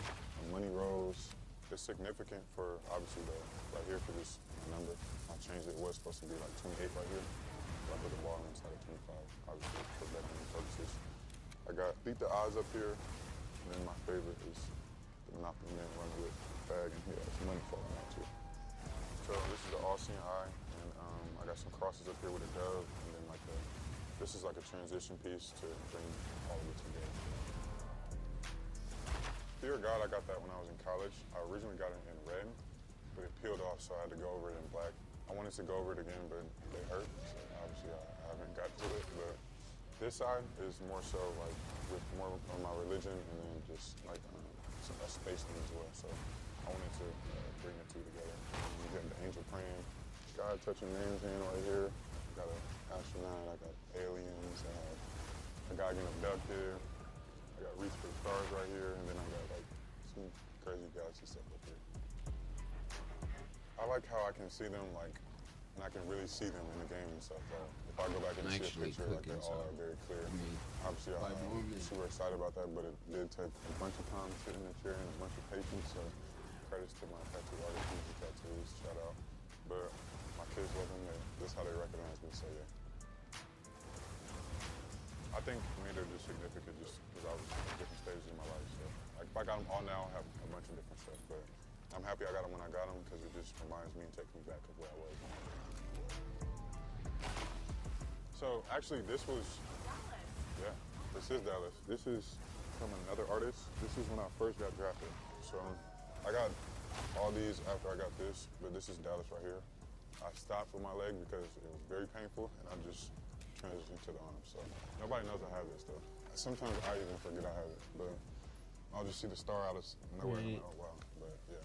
money rolls. It's significant for obviously right here for this number. I changed it. It was supposed to be like 28 right here. But I put the ball inside of 25, obviously for betting purposes. I got beat the odds up here, and then my favorite is the Monopoly man running with bag, and he has money falling out too. So this is the all-seeing eye, and I got some crosses up here with a dove, and then like this is like a transition piece to bring all of it together. Fear of God, I got that when I was in college. I originally got it in red, but it peeled off, so I had to go over it in black. I wanted to go over it again, but they hurt, so obviously I haven't got to it. But this side is more so like with more on my religion, and then just like a space thing as well. So I wanted to bring the two together. You got the angel praying, God touching man's hand right here. I got an astronaut, I got aliens, I have a guy getting abducted. I got reach for the stars right here, and then I got like some crazy galaxy stuff up here. I like how I can see them like, and I can really see them in the game and stuff. If I go back and see a picture, like they all are very clear. Obviously, I'm super excited about that, but it did take a bunch of time sitting in the chair and a bunch of patience. So credits to my tattoo artist, who's the tattoos, shout out. But my kids love them. That's how they recognize me. So yeah. I think for me they're just significant just because I was at different stages in my life. So like, if I got them all now, I have a bunch of different stuff. But I'm happy I got them when I got them because it just reminds me and takes me back to where I was. So actually this was, yeah, this is Dallas. This is from another artist. This is when I first got drafted. So I got all these after I got this, but this is Dallas right here. I stopped with my leg because it was very painful and I just transition to the arm. So nobody knows I have this though. Sometimes I even forget I have it, but I'll just see the star out of nowhere. And I'm like, oh wow, but yeah.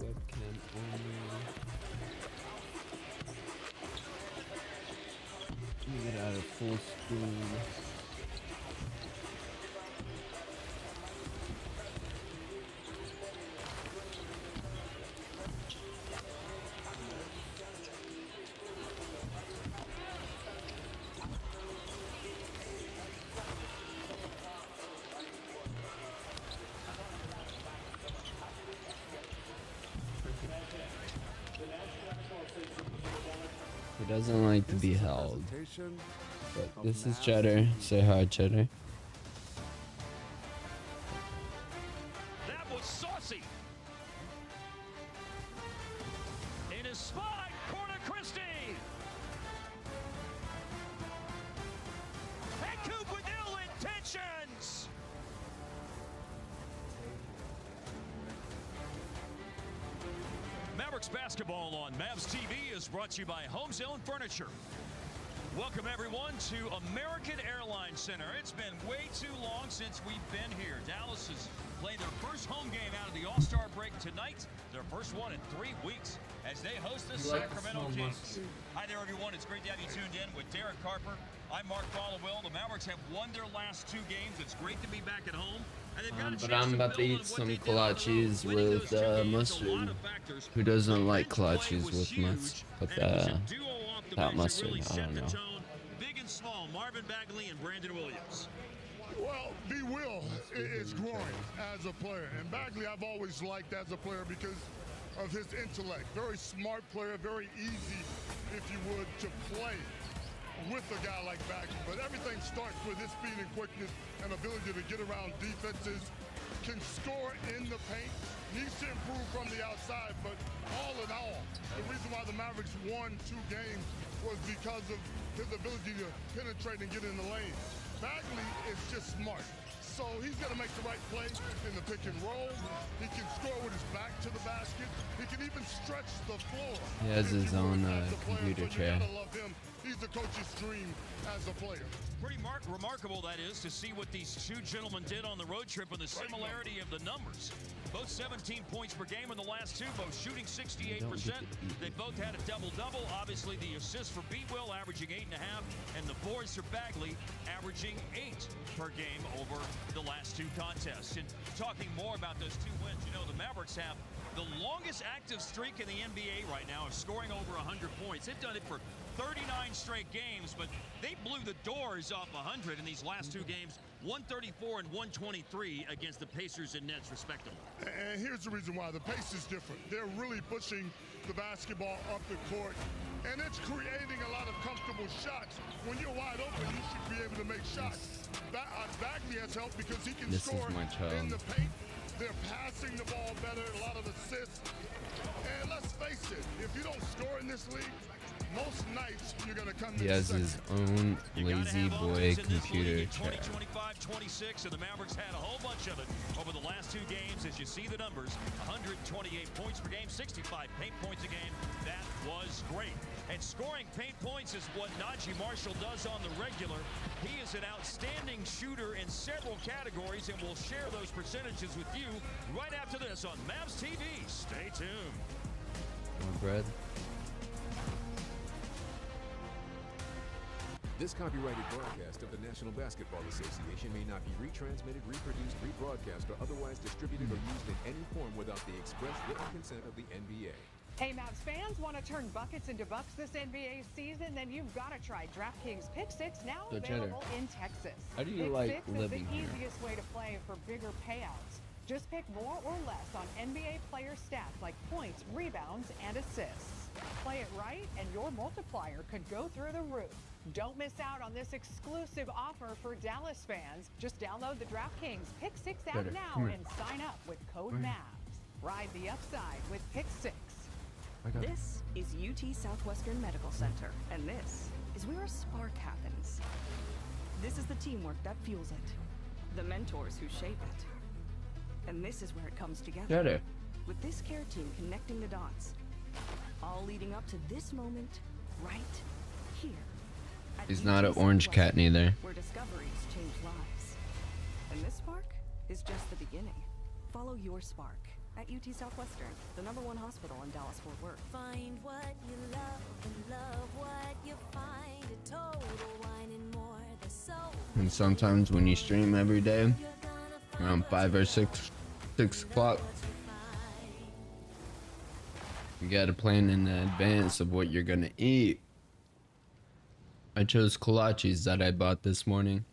Webcam only. Let me get out of full screen. He doesn't like to be held. But this is Cheddar. Say hi, Cheddar. That was saucy. In his spot, Corner Christie. And Coop with ill intentions. Mavericks basketball on Mavs TV is brought to you by Home Zone Furniture. Welcome everyone to American Airlines Center. It's been way too long since we've been here. Dallas is playing their first home game out of the All-Star break tonight. Their first one in 3 weeks as they host the Sacramento Kings. Hi there everyone, it's great to have you tuned in with Derek Carper. I'm Mark Followill. The Mavericks have won their last 2 games. It's great to be back at home. But I'm about to eat some kolaches with mustard. Who doesn't like kolaches with mustard? Without mustard, I don't know. Big and small, Marvin Bagley and Brandon Williams. Well, B. Will is growing as a player, and Bagley I've always liked as a player because of his intellect. Very smart player, very easy, if you would, to play with a guy like Bagley. But everything starts with his speed and quickness and ability to get around defenses, can score in the paint, needs to improve from the outside, but all in all, the reason why the Mavericks won 2 games was because of his ability to penetrate and get in the lane. Bagley is just smart. So he's going to make the right play in the pick and roll. He can score with his back to the basket. He can even stretch the floor. He has his own computer chair. Love him. he's a coach's dream as a player. Pretty remarkable, that is, to see what these two gentlemen did on the road trip and the similarity of the numbers. Both 17 points per game in the last two, both shooting 68%. They both had a double-double. Obviously, the assists for Will averaging 8.5, and the boards for Bagley averaging 8 per game over the last two contests. And talking more about those two wins, you know, the Mavericks have the longest active streak in the NBA right now of scoring over 100 points. They've done it for 39 straight games, but they blew the doors off 100 in these last two games, 134 and 123 against the Pacers and Nets, respectively. And here's the reason why. The pace is different. They're really pushing the basketball up the court, and it's creating a lot of comfortable shots. When you're wide open, you should be able to make shots. Bagley has helped because he can score in the paint. They're passing the ball better, a lot of assists. And let's face it, if you don't score in this league, most nights you're going to come in. He has his own lazy boy computer chat. 25-26, and the Mavericks had a whole bunch of it over the last two games. As you see the numbers, 128 points per game, 65 paint points a game. That was great. And scoring paint points is what Najee Marshall does on the regular. He is an outstanding shooter in several categories, and we'll share those percentages with you right after this on Mavs TV. Stay tuned. More bread. This copyrighted broadcast of the National Basketball Association may not be retransmitted, reproduced, rebroadcast, or otherwise distributed or used in any form without the express written consent of the NBA. Hey, Mavs fans, want to turn buckets into bucks this NBA season? Then you've got to try DraftKings Pick 6, now available in Texas. How do you Pick like 6 living is the here? easiest way to play for bigger payouts. Just pick more or less on NBA player stats like points, rebounds, and assists. Play it right, and your multiplier could go through the roof. Don't miss out on this exclusive offer for Dallas fans. Just download the DraftKings Pick 6 app now and sign up with code MAVS. Ride the upside with Pick 6. This is UT Southwestern Medical Center, and this is where a spark happens. This is the teamwork that fuels it, the mentors who shape it, and this is where it comes together. With this care team connecting the dots, all leading up to this moment right here. He's not an orange cat neither. Where discoveries change lives. And this spark is just the beginning. Follow your spark at UT Southwestern, the #1 hospital in Dallas-Fort Worth. Find what you love and love what you find. A total wine and more. The soul. And sometimes when you stream every day, around 5 or 6 o'clock, you gotta plan in advance of what you're gonna eat. I chose kolaches that I bought this morning.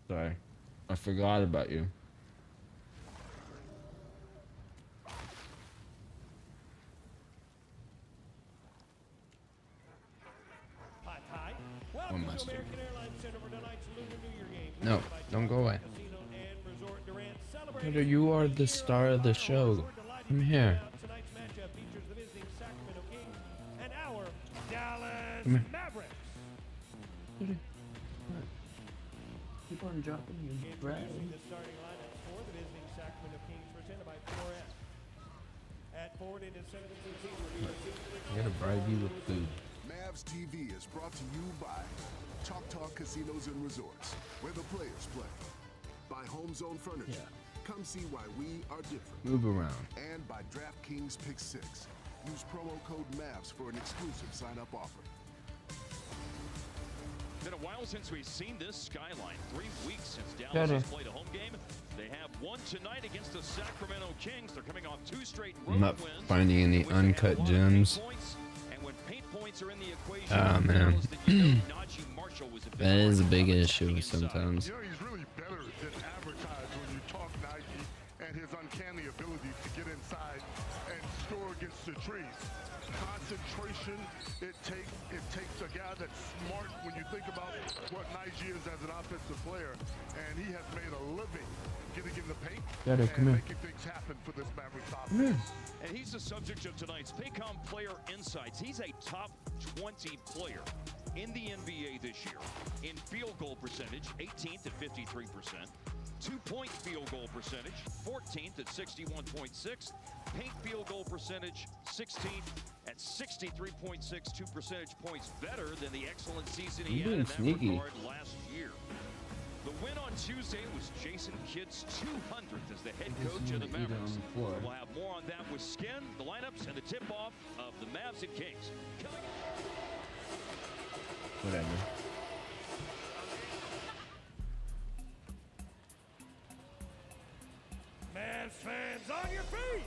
Sorry, I forgot about you. Welcome to American Airlines Center for tonight's Lunar New Year game. No, don't go away. Peter, you are the star of the show. Come here. Tonight's matchup features the visiting Sacramento Kings and our Dallas Mavericks. Keep on dropping your bread. Introducing the starting lineups for the visiting Sacramento Kings, presented by 4S. At forward, it is 17-16. I gotta bribe you with food. Mavs TV is brought to you by Choctaw Casinos and Resorts, where the players play. By Home Zone Furniture. Come see why we are different. Move around. And by DraftKings Pick 6. Use promo code MAVS for an exclusive sign-up offer. Been a while since we've seen this skyline. 3 weeks since Dallas has played a home game. They have one tonight against the Sacramento Kings. They're coming off 2 straight road I'm not wins. finding any uncut gems. And when paint points are in the equation, Ah, man. Najee Marshall was a bit That is a big issue sometimes. You know, he's really better than advertised when you talk Najee and his uncanny ability to get inside and score against the trees. Concentration, it takes a guy that's smart when you think about what Najee is as an offensive player, and he has made a living getting in the paint and come here. making things happen for this Mavericks offense. And he's the subject of tonight's Paycom Player Insights. He's a top 20 player in the NBA this year. In field goal percentage, 18th at 53%. 2-point field goal percentage, 14th at 61.6. Paint field goal percentage, 16th at 63.6, 2 percentage points better than the excellent season he had in that regard last year. The win on Tuesday was Jason Kidd's 200th as the head coach of the Mavericks. We'll have more on that with Skin, the lineups, and the tip-off of the Mavs and Kings. Whatever. Mavs fans, on your feet!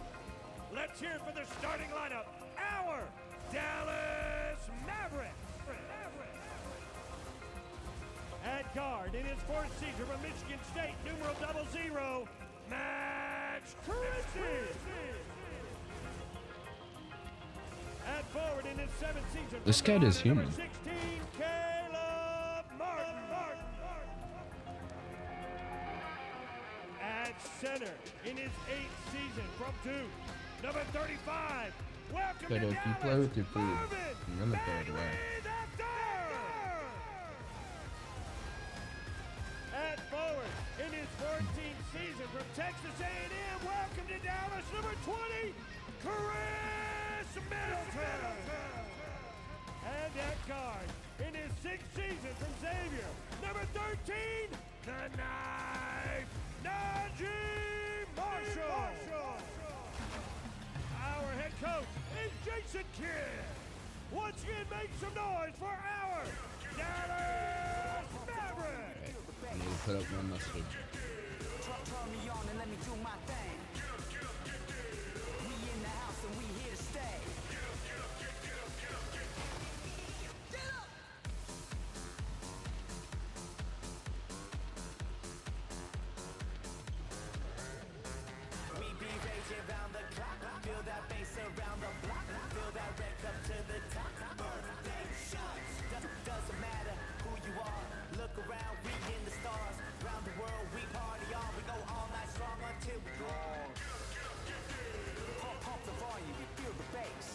Let's hear for the starting lineup, our Dallas Mavericks. At guard, in his fourth season from Michigan State, numeral 00, Max Christie. At forward, in his seventh season, This guy is human. 16, Caleb Martin. At center, in his eighth season from Duke, number 35. Welcome But to if you Dallas, play with your food, Marvin you're gonna throw it away. At forward, in his 14th season from Texas A&M, welcome to Dallas, number 20, Chris Middleton. And at guard, in his sixth season from Xavier, number 13, the Knife, Najee Marshall. Our head coach is Jason Kidd. Once again, make some noise for our Dallas Mavericks. I need to put up my mustard. Turn me on and let me do my thing. We in the house and we here to stay. Get up! We be raging round the clock. Feel that bass around the block. Feel that red cup to the top. Birthday shots. Doesn't matter who you are. Look around, we in the stars. Round the world, we party on. We go all night strong until we draw. Pump the volume, we feel the bass.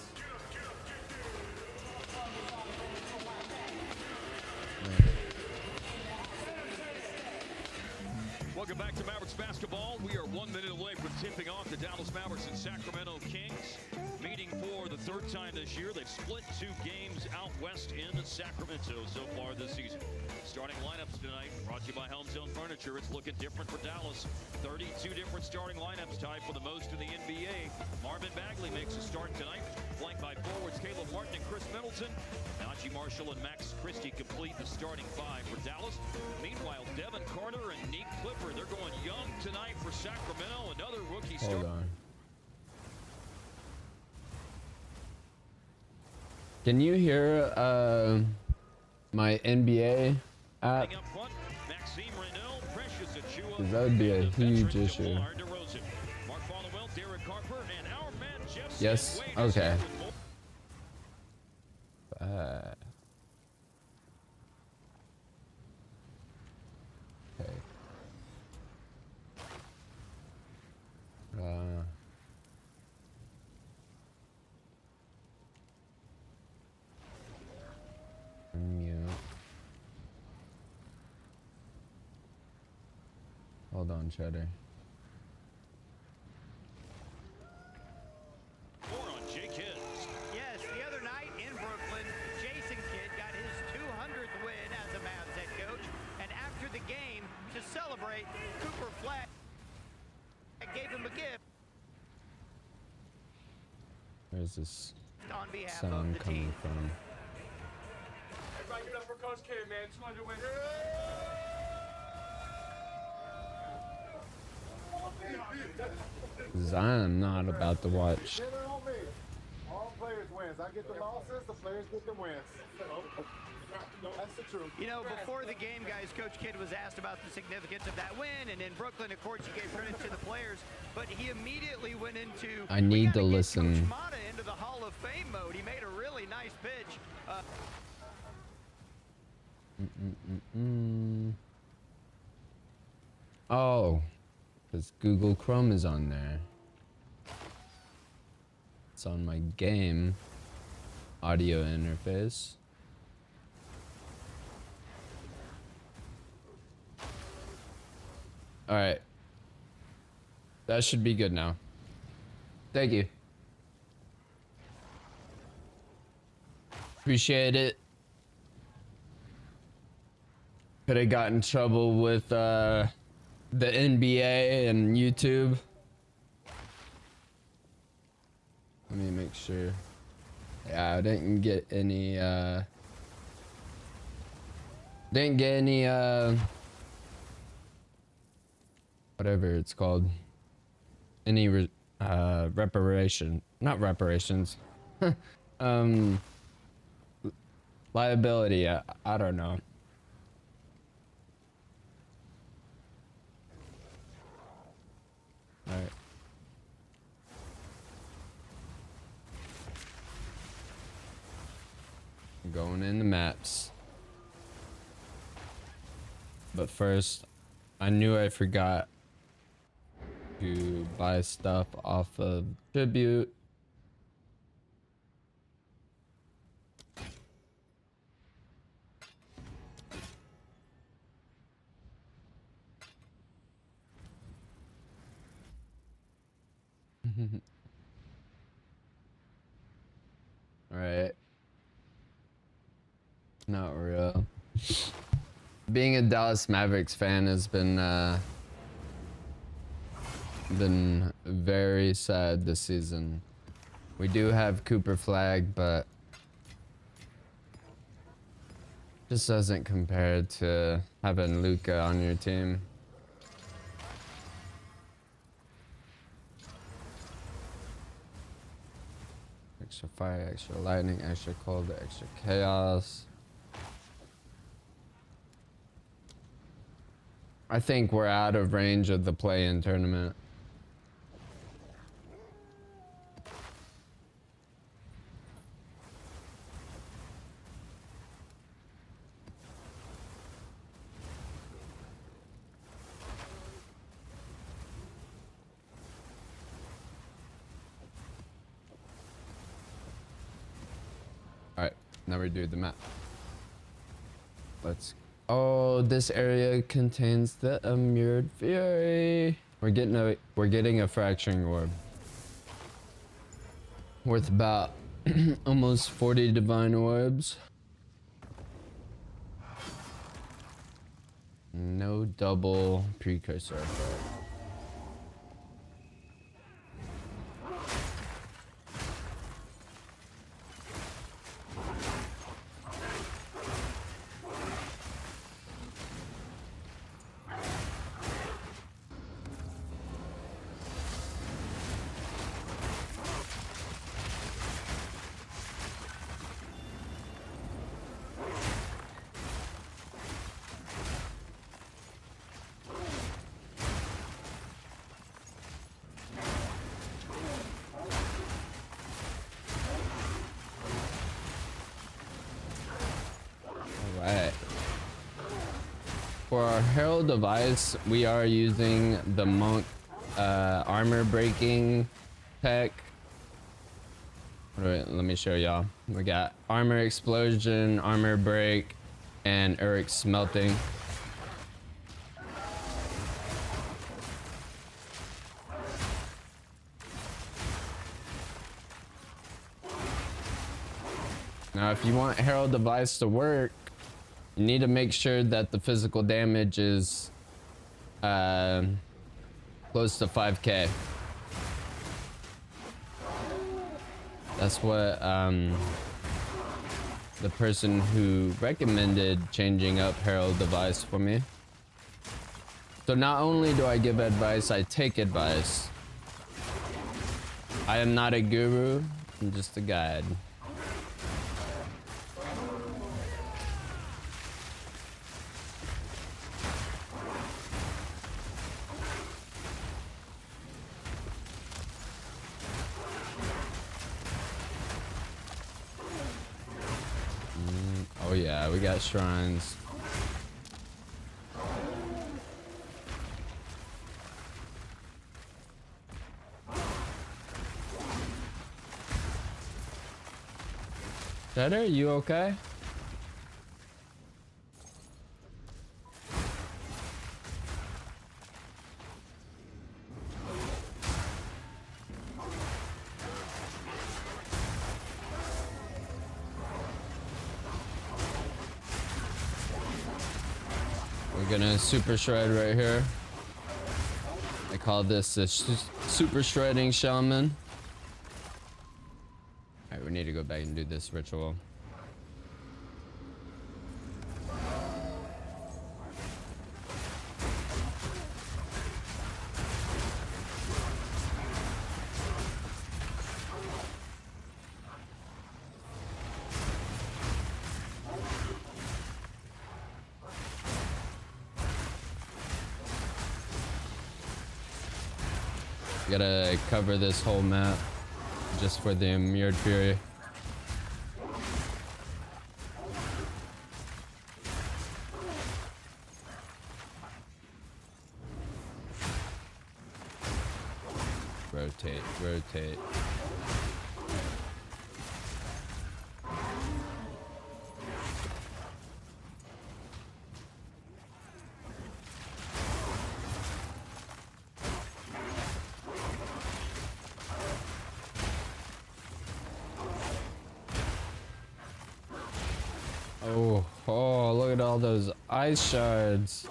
Welcome back to Mavericks basketball. We are 1 minute away from tipping off the Dallas Mavericks and Sacramento Kings. Meeting for the third time this year. They've split 2 games out west in Sacramento so far this season. Starting lineups tonight, brought to you by Home Zone Furniture. It's looking different for Dallas. 32 different starting lineups, tied for the most in the NBA. Marvin Bagley makes a start tonight, flanked by forwards Caleb Martin and Chris Middleton. Najee Marshall and Max Christie complete the starting 5 for Dallas. Meanwhile, Devin Carter and Nick Clifford, they're going young tonight for Sacramento. Another rookie start. Hold on. Can you hear my NBA app? Because that would be a huge issue. Yes? Okay. Okay. Mute. Hold on, Cheddar. More on Jake Kidd. Yes, the other night in Brooklyn, Jason Kidd got his 200th win as a Mavs head coach, and after the game, to celebrate, Cooper Flag gave him a gift. Where's this on behalf sound of the coming team. from? Everybody give it up for Coach Kidd, man. 200 wins. Because I'm not about to watch. All players wins. I get the losses, the players get the wins. That's the truth. You know, before the game, guys, Coach Kidd was asked about the significance of that win, and in Brooklyn, of course, he gave credit to the players, but he immediately went into I need to listen. Mata into the Hall of Fame mode. He made a really nice pitch. Oh, because Google Chrome is on there. It's on my game audio interface. All right. That should be good now. Thank you. Appreciate it. Could have got in trouble with the NBA and YouTube. Let me make sure. Yeah, I didn't get any whatever it's called. Any reparation, not reparations. Liability, I don't know. All right. Going in the maps. But first, I knew I forgot to buy stuff off of Tribute. All right. Not real. Being a Dallas Mavericks fan has been very sad this season. We do have Cooper Flag, but just doesn't compare to having Luka on your team. Extra fire, extra lightning, extra cold, extra chaos. I think we're out of range of the play-in tournament. Alright, now we do the map. Let's. Oh, this area contains the Immured Fury. We're getting a fracturing orb. Worth about almost 40 divine orbs. No double precursor effect. For our Herald of Ice, we are using the Monk armor breaking tech. Wait, let me show y'all. We got armor explosion, armor break, and Urix smelting. Now, if you want Herald of Ice to work, you need to make sure that the physical damage is close to 5k. That's what the person who recommended changing up Herald of Ice for me. So not only do I give advice, I take advice. I am not a guru, I'm just a guide. Oh yeah, we got shrines. Shatter, you okay? We're gonna super shred right here. I call this a super shredding shaman. Alright, we need to go back and do this ritual. Gotta cover this whole map just for the Immured Fury. Rotate, rotate. Oh, look at all those ice shards.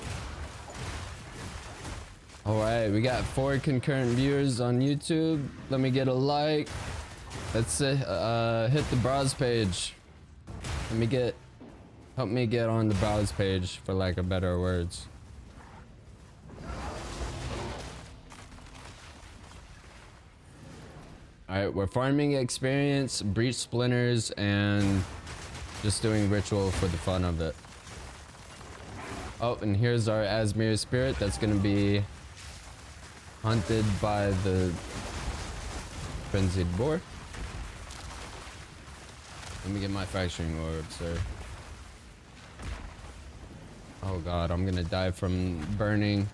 All right, we got 4 concurrent viewers on YouTube. Let me get a like. Let's hit the browse page. Help me get on the browse page, for lack of better words. All right, we're farming experience, breach splinters, and just doing ritual for the fun of it. Oh, and here's our Asmir spirit that's gonna be hunted by the frenzied boar. Let me get my fracturing orb, sir. Oh god, I'm gonna die from burning.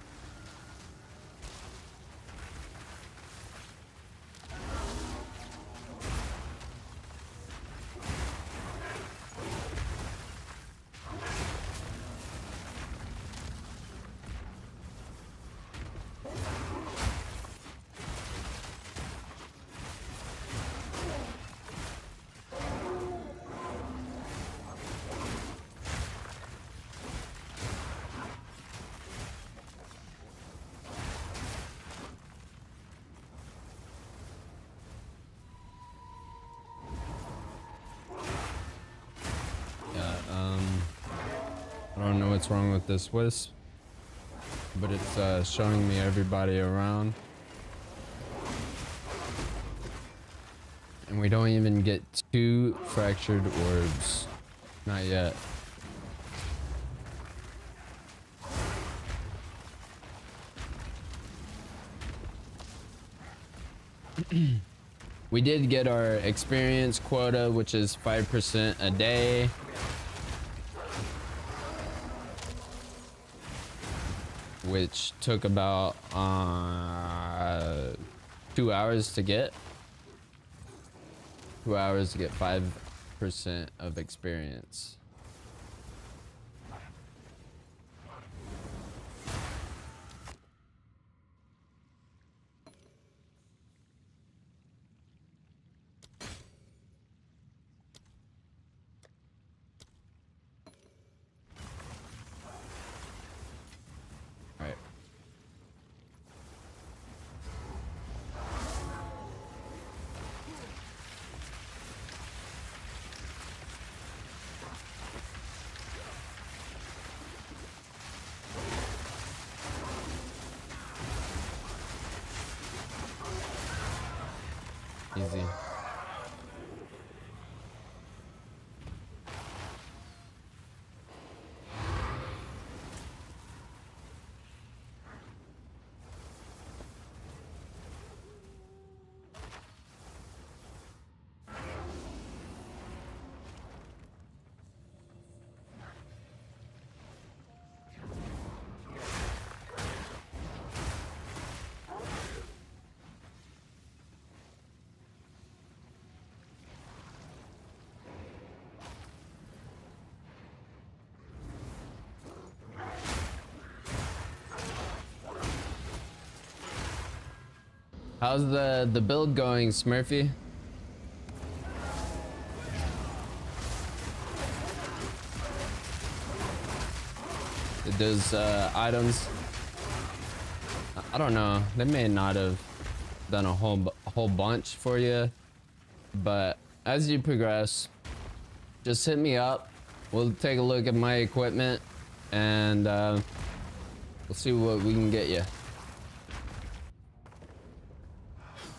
I don't know what's wrong with this wisp, but it's showing me everybody around. And we don't even get 2 fractured orbs. Not yet. We did get our experience quota, which is 5% a day. Which took about 2 hours to get. 2 hours to get 5% of experience. Easy. How's the build going, Smurfy? Did those items? I don't know. They may not have done a whole bunch for you, but as you progress, just hit me up. We'll take a look at my equipment and we'll see what we can get you.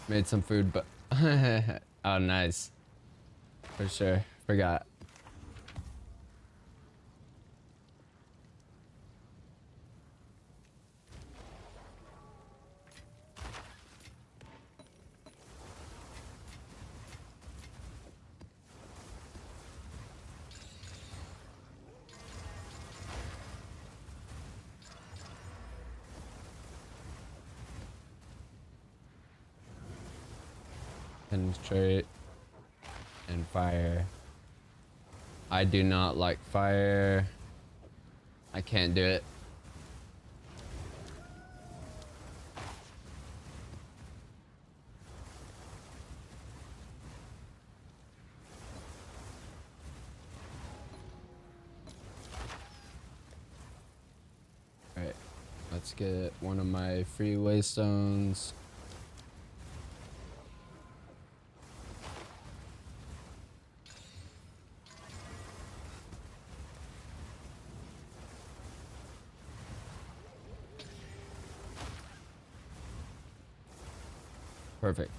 Made some food, but oh, nice. For sure. Forgot. Penetrate and fire. I do not like fire. I can't do it. Alright, let's get one of my freeway stones. Perfect.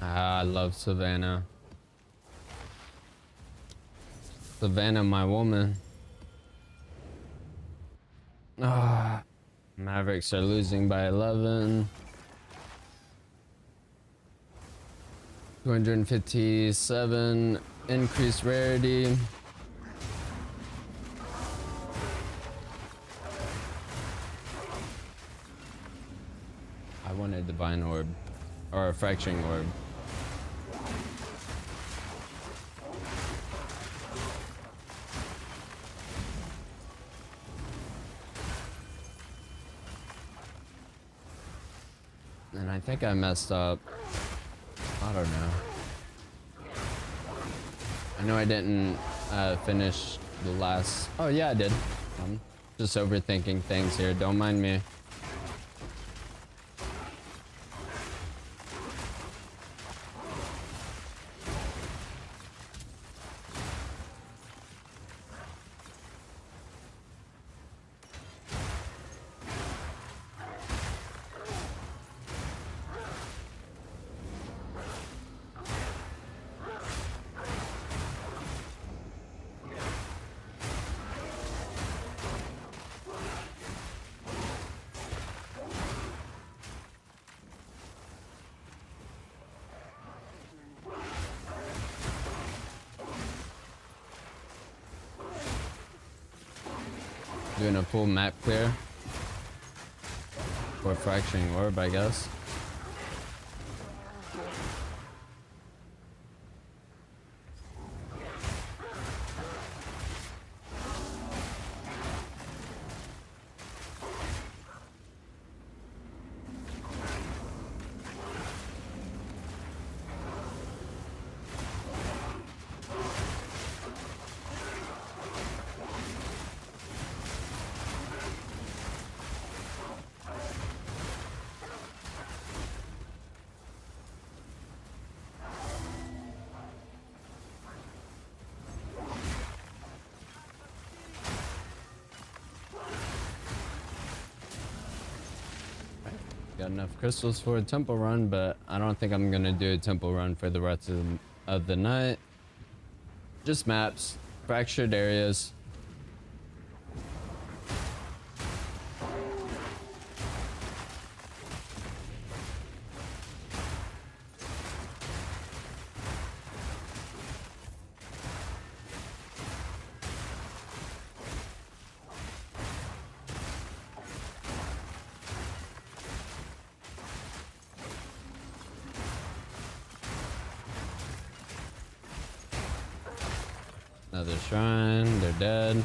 Ah, I love Savannah. Savannah, my woman. Ah, Mavericks are losing by 11. 257 increased rarity. I want a divine orb or a fracturing orb. And I think I messed up. I don't know. I know I didn't finish the last... Oh yeah, I did. I'm just overthinking things here. Don't mind me. Doing a full map clear. Or fracturing orb, I guess. Got enough crystals for a temple run, but I don't think I'm gonna do a temple run for the rest of the night. Just maps, fractured areas. Another shrine. They're dead.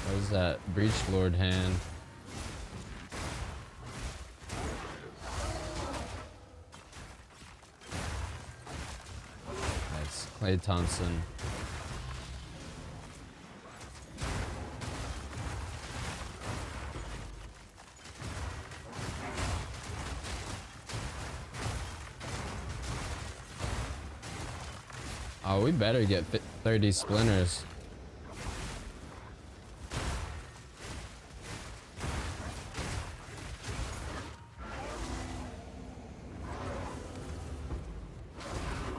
What is that? Breach Lord hand. That's Clay Thompson. Oh, we better get 30 splinters.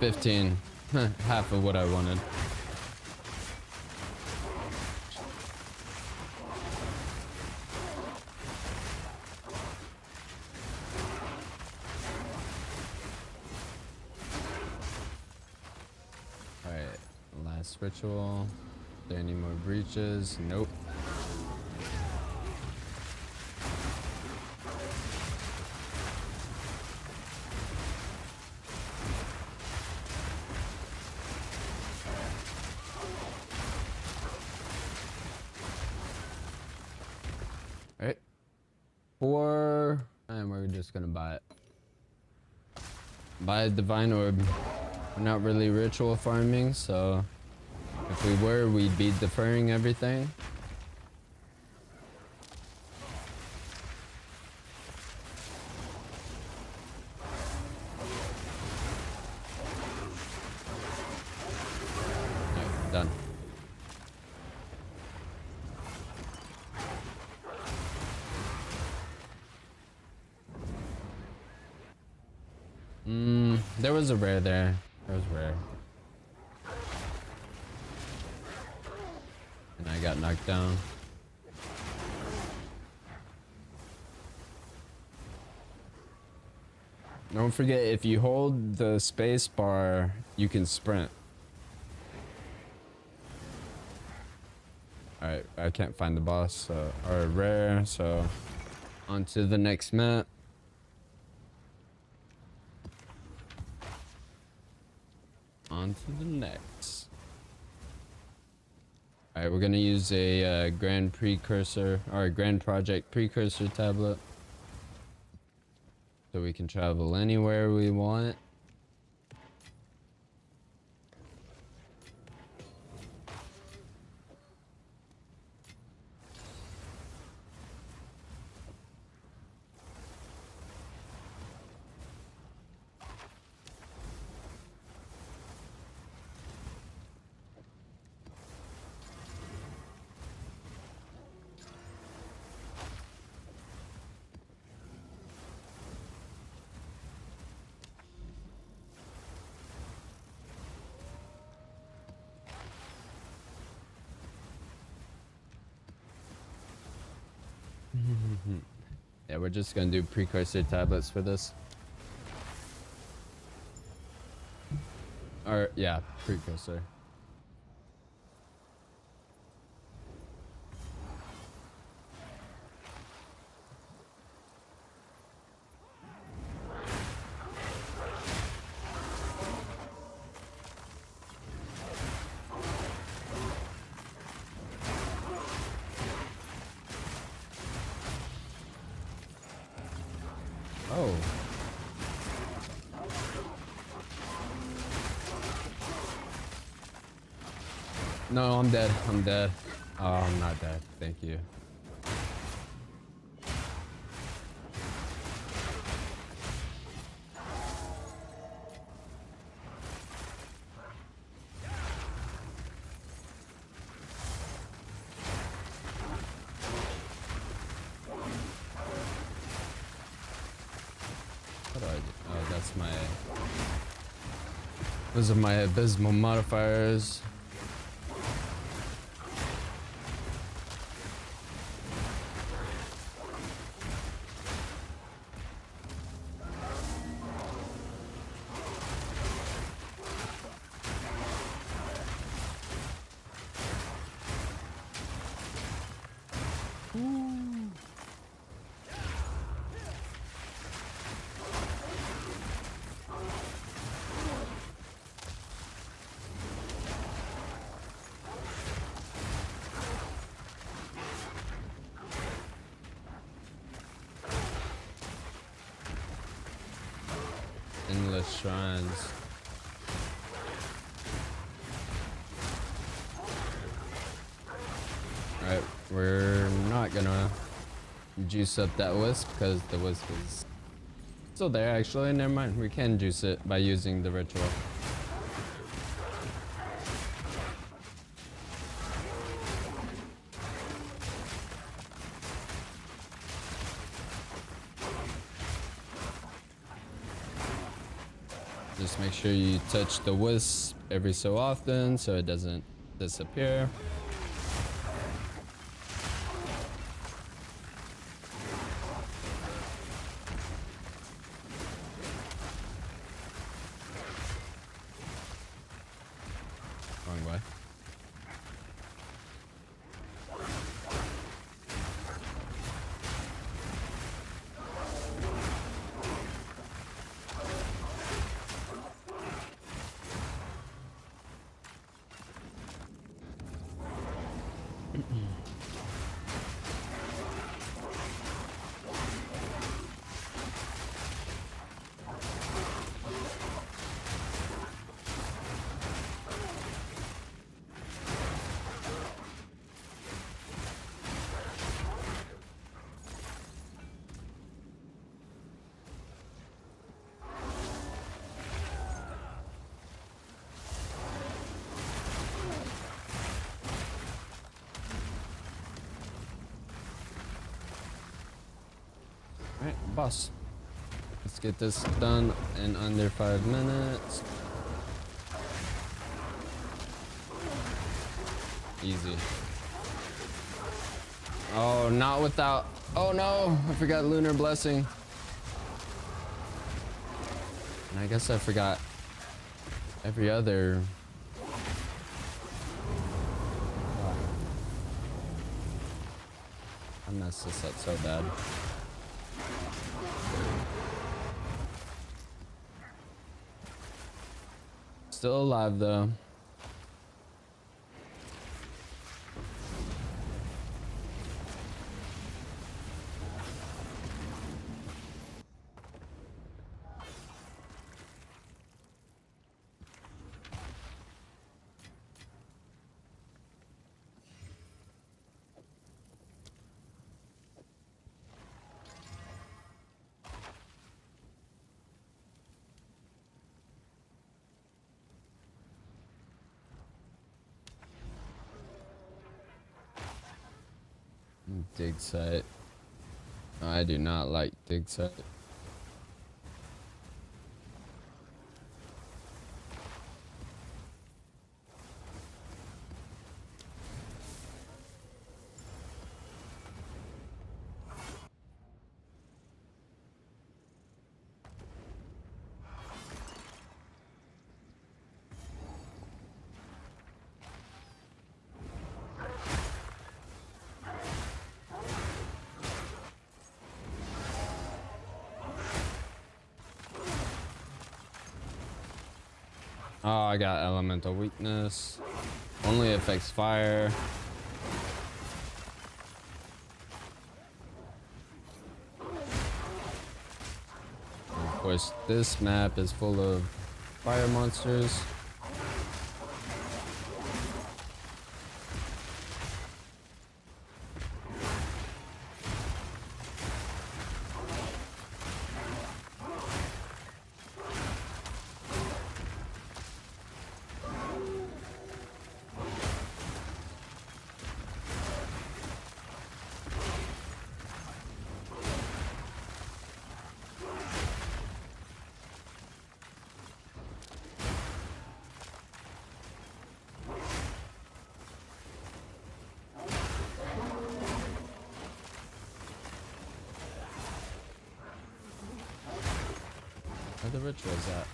$15. Half of what I wanted. Alright, last ritual. Are there any more breaches? Nope. Alright. 4, and we're just gonna buy it. Buy a Divine Orb. We're not really ritual farming, so if we were, we'd be deferring everything. Alright, done. There was a rare there. There was rare. And I got knocked down. Don't forget, if you hold the space bar, you can sprint. Alright, I can't find the boss, so, or rare, so on to the next map. On to the next. Alright, we're gonna use a Grand Precursor, or Grand Project Precursor tablet. So we can travel anywhere we want. Yeah, we're just gonna do precursor tablets for this. Or, yeah, precursor. Oh. No, I'm dead. I'm dead. Oh, I'm not dead. Thank you. What do I do? Oh, that's my... Those are my abysmal modifiers. West Shrines. Alright, we're not gonna juice up that wisp because the wisp is still there actually. Never mind, we can juice it by using the ritual. Just make sure you touch the wisp every so often so it doesn't disappear. Wrong way. Alright, boss. Let's get this done in under 5 minutes. Easy. Oh, not without... Oh no! I forgot Lunar Blessing. And I guess I forgot every other... I messed this up so bad. Still alive though. Dig site. I do not like dig site. Oh, I got elemental weakness. Only affects fire. And of course, this map is full of fire monsters. Where the rituals at?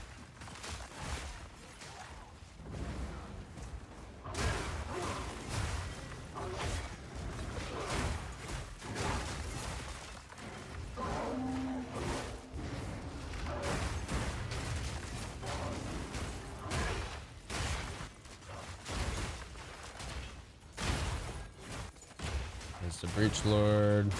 There's the Breach Lord.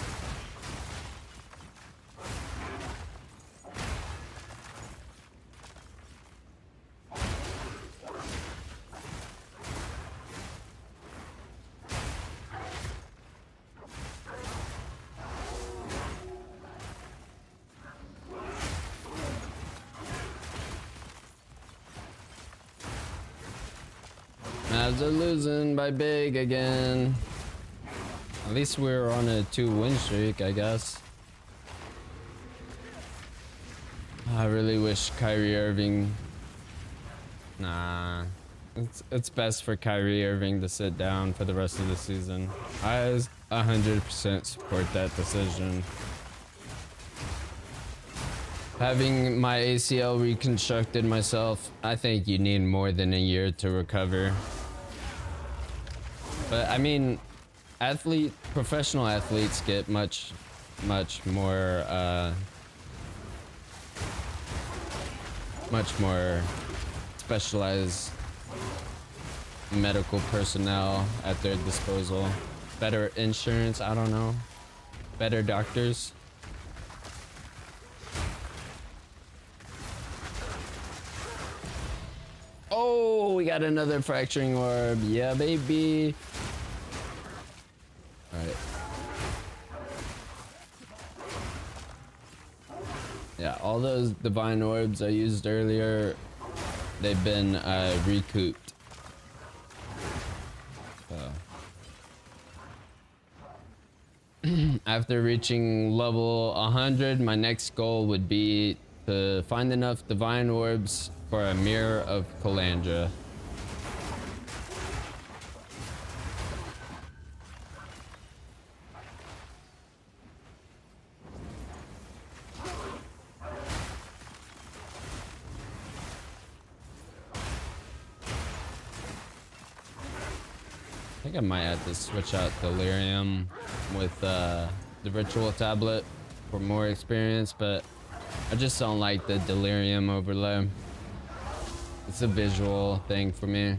Mavs are losing by big again. At least we're on a 2-win streak, I guess. I really wish Kyrie Irving... Nah. It's best for Kyrie Irving to sit down for the rest of the season. I 100% support that decision. Having my ACL reconstructed myself, I think you need more than a year to recover. But I mean, professional athletes get much more specialized medical personnel at their disposal. Better insurance, I don't know. Better doctors. Oh, we got another fracturing orb. Yeah, baby. All right. Yeah, all those divine orbs I used earlier, they've been recouped. After reaching level 100, my next goal would be to find enough divine orbs for a mirror of Calandra. I think I might have to switch out Delirium with the Ritual Tablet for more experience, but I just don't like the Delirium overlay. It's a visual thing for me.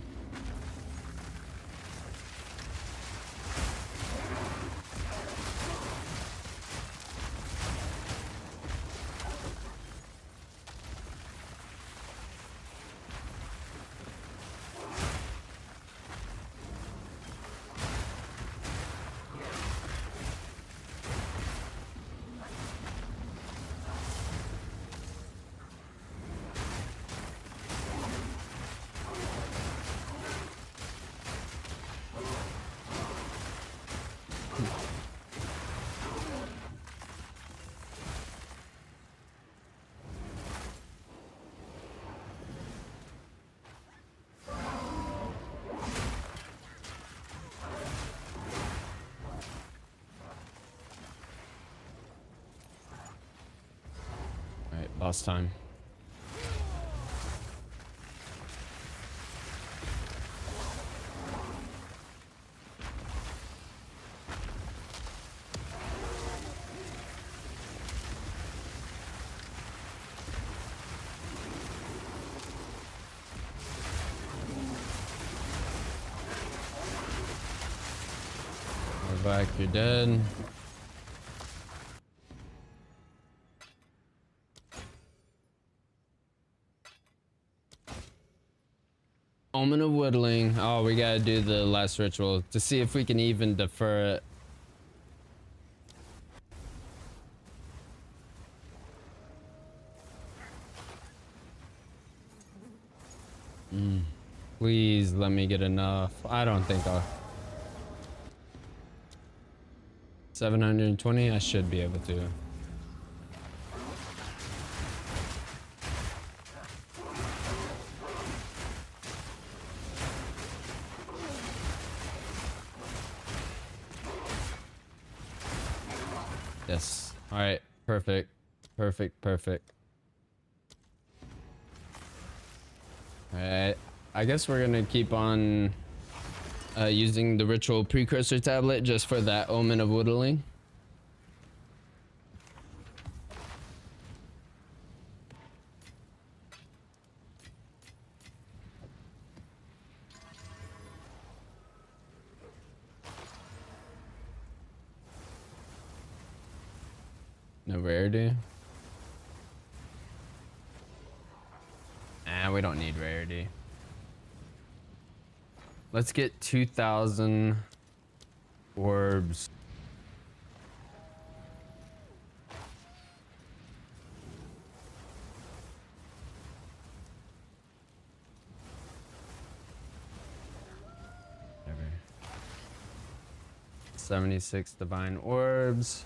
Boss time. We're back, you're dead. Omen of Whittling. Oh, we gotta do the last ritual to see if we can even defer it. Please let me get enough. I don't think I'll... 720? I should be able to. Yes. All right. Perfect. Perfect. Perfect. All right. I guess we're gonna keep on using the ritual precursor tablet just for that Omen of Whittling. No rarity. We don't need rarity. Let's get 2,000 orbs. 76 divine orbs.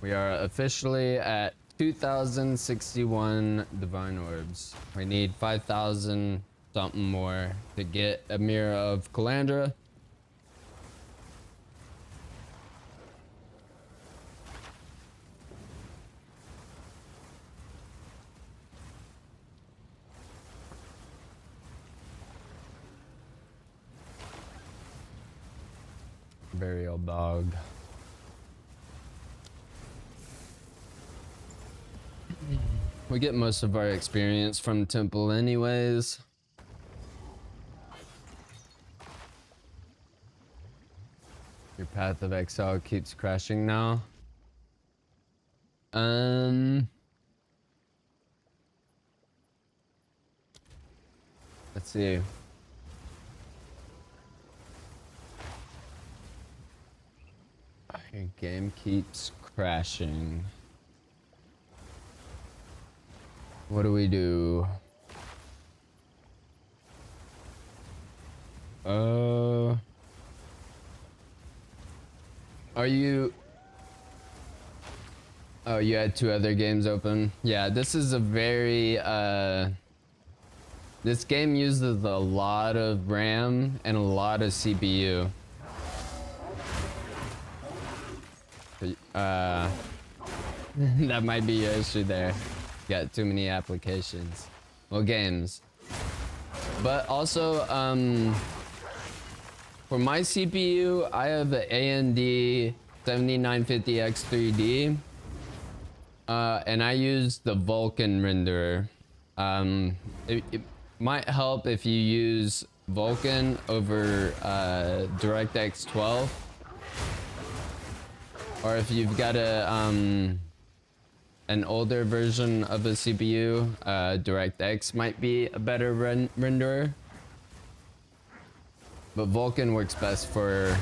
We are officially at 2,061 divine orbs. We need 5,000 something more to get a mirror of Calandra. Burial dog. We get most of our experience from temple anyways. Your Path of Exile keeps crashing now. Let's see. Your game keeps crashing. What do we do? Are you... Oh, you had 2 other games open? Yeah, this is a very, this game uses a lot of RAM and a lot of CPU. That might be your issue there. Got too many applications. Well, games. But also, for my CPU, I have the AMD 7950X3D. And I use the Vulkan renderer. It might help if you use Vulkan over DirectX 12. Or if you've got an older version of a CPU, DirectX might be a better renderer. But Vulkan works best for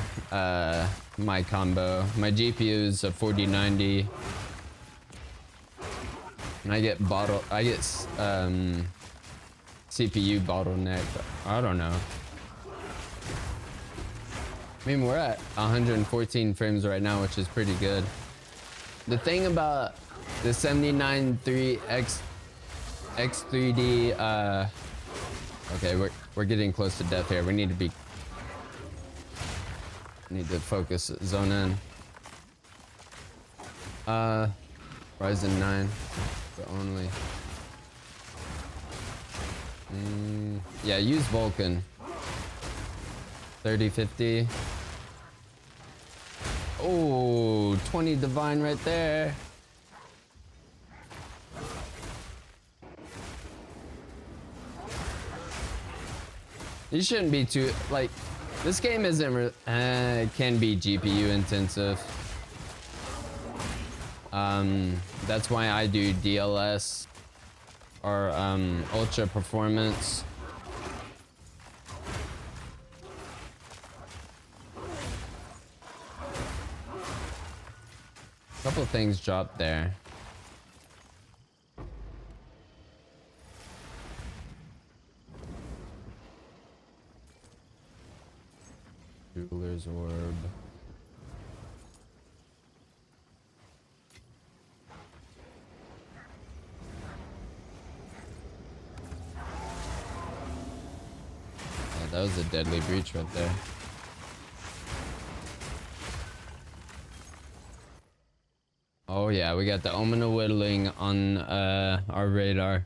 my combo. My GPU is a 4090. And I get CPU bottleneck. I don't know. I mean, we're at 114 frames right now, which is pretty good. The thing about the 7930X3D, okay, we're getting close to death here. We need to focus, zone in. Ryzen 9, but only. Yeah, use Vulkan. 3050. Oh, 20 divine right there. You shouldn't be too, like, this game isn't, it can be GPU intensive. That's why I do DLS or ultra performance. A couple things dropped there. Jeweler's orb. Yeah, that was a deadly breach right there. Oh yeah, we got the Omen of Whittling on our radar.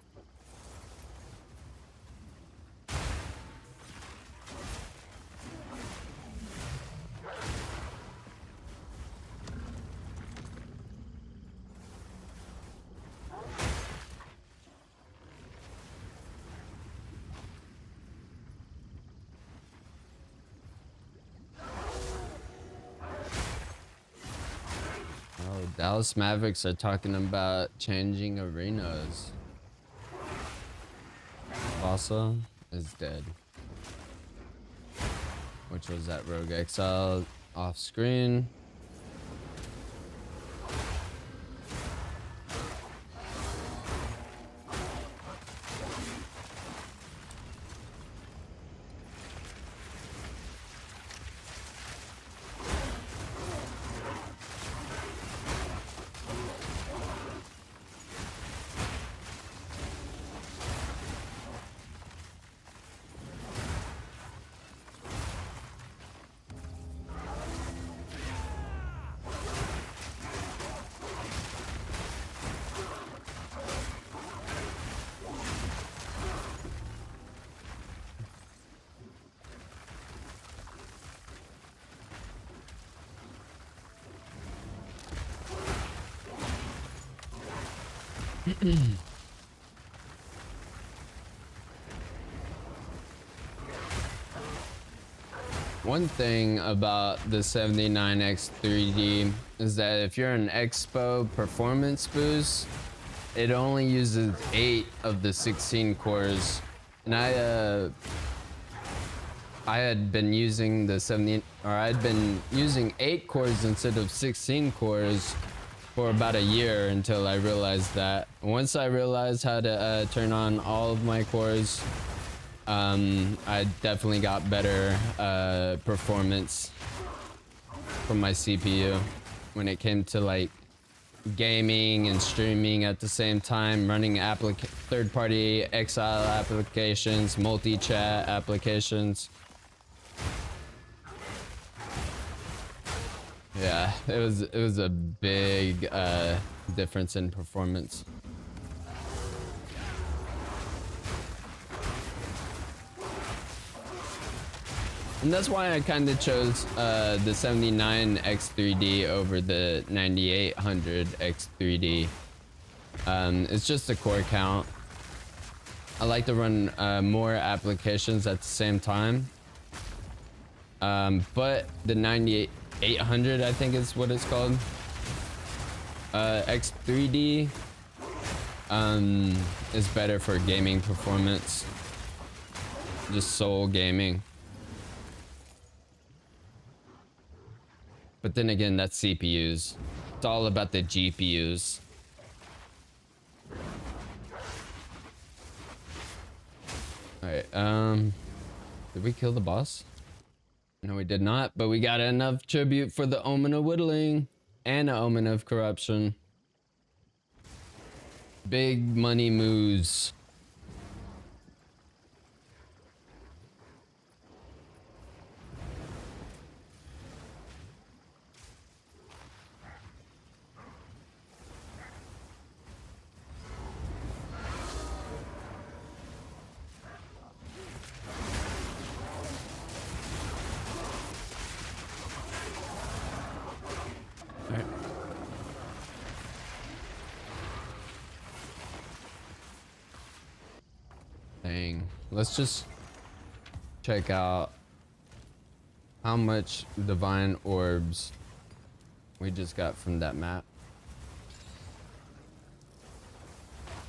Dallas Mavericks are talking about changing arenas. Vasa is dead. Which was that Rogue Exile off screen. One thing about the 79X3D is that if you're an Expo performance boost, it only uses 8 of the 16 cores. And I had been using I'd been using 8 cores instead of 16 cores for about a year until I realized that. Once I realized how to turn on all of my cores, I definitely got better performance from my CPU when it came to like gaming and streaming at the same time, running third-party Exile applications, multi-chat applications. Yeah, it was a big difference in performance. And that's why I kind of chose the 79X3D over the 9800X3D. It's just a core count. I like to run more applications at the same time. But the 9800, I think is what it's called, X3D, is better for gaming performance. Just soul gaming. But then again, that's CPUs. It's all about the GPUs. Alright, did we kill the boss? No, we did not, but we got enough tribute for the Omen of Whittling and an Omen of Corruption. Big money moves. Let's just check out how much divine orbs we just got from that map.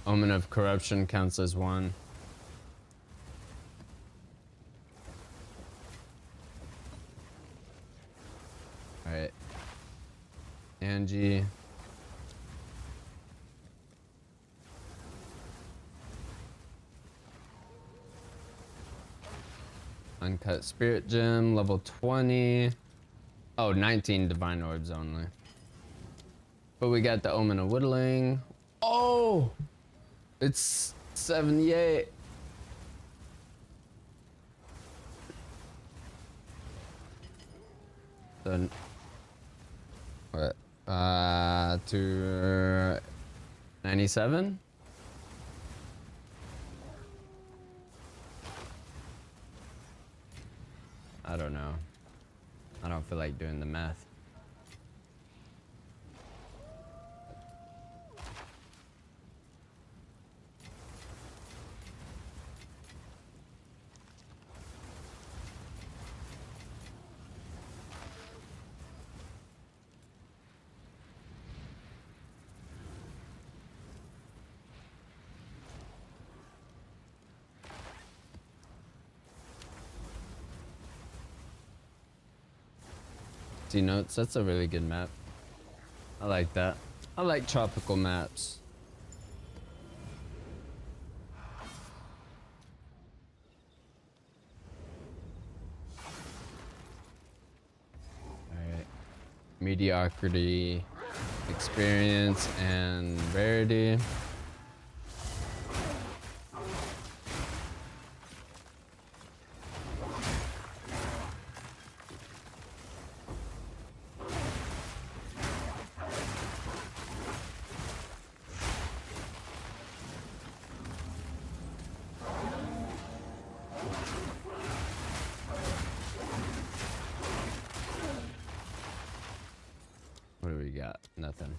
Omen of Corruption counts as 1. Alright. Angie. Uncut Spirit Gem, level 20. Oh, 19 Divine Orbs only. But we got the Omen of Whittling. Oh! It's 78. Then what? To 97? I don't know. I don't feel like doing the math. See notes, that's a really good map. I like that. I like tropical maps. Alright. Mediocrity, experience, and rarity. What do we got? Nothing.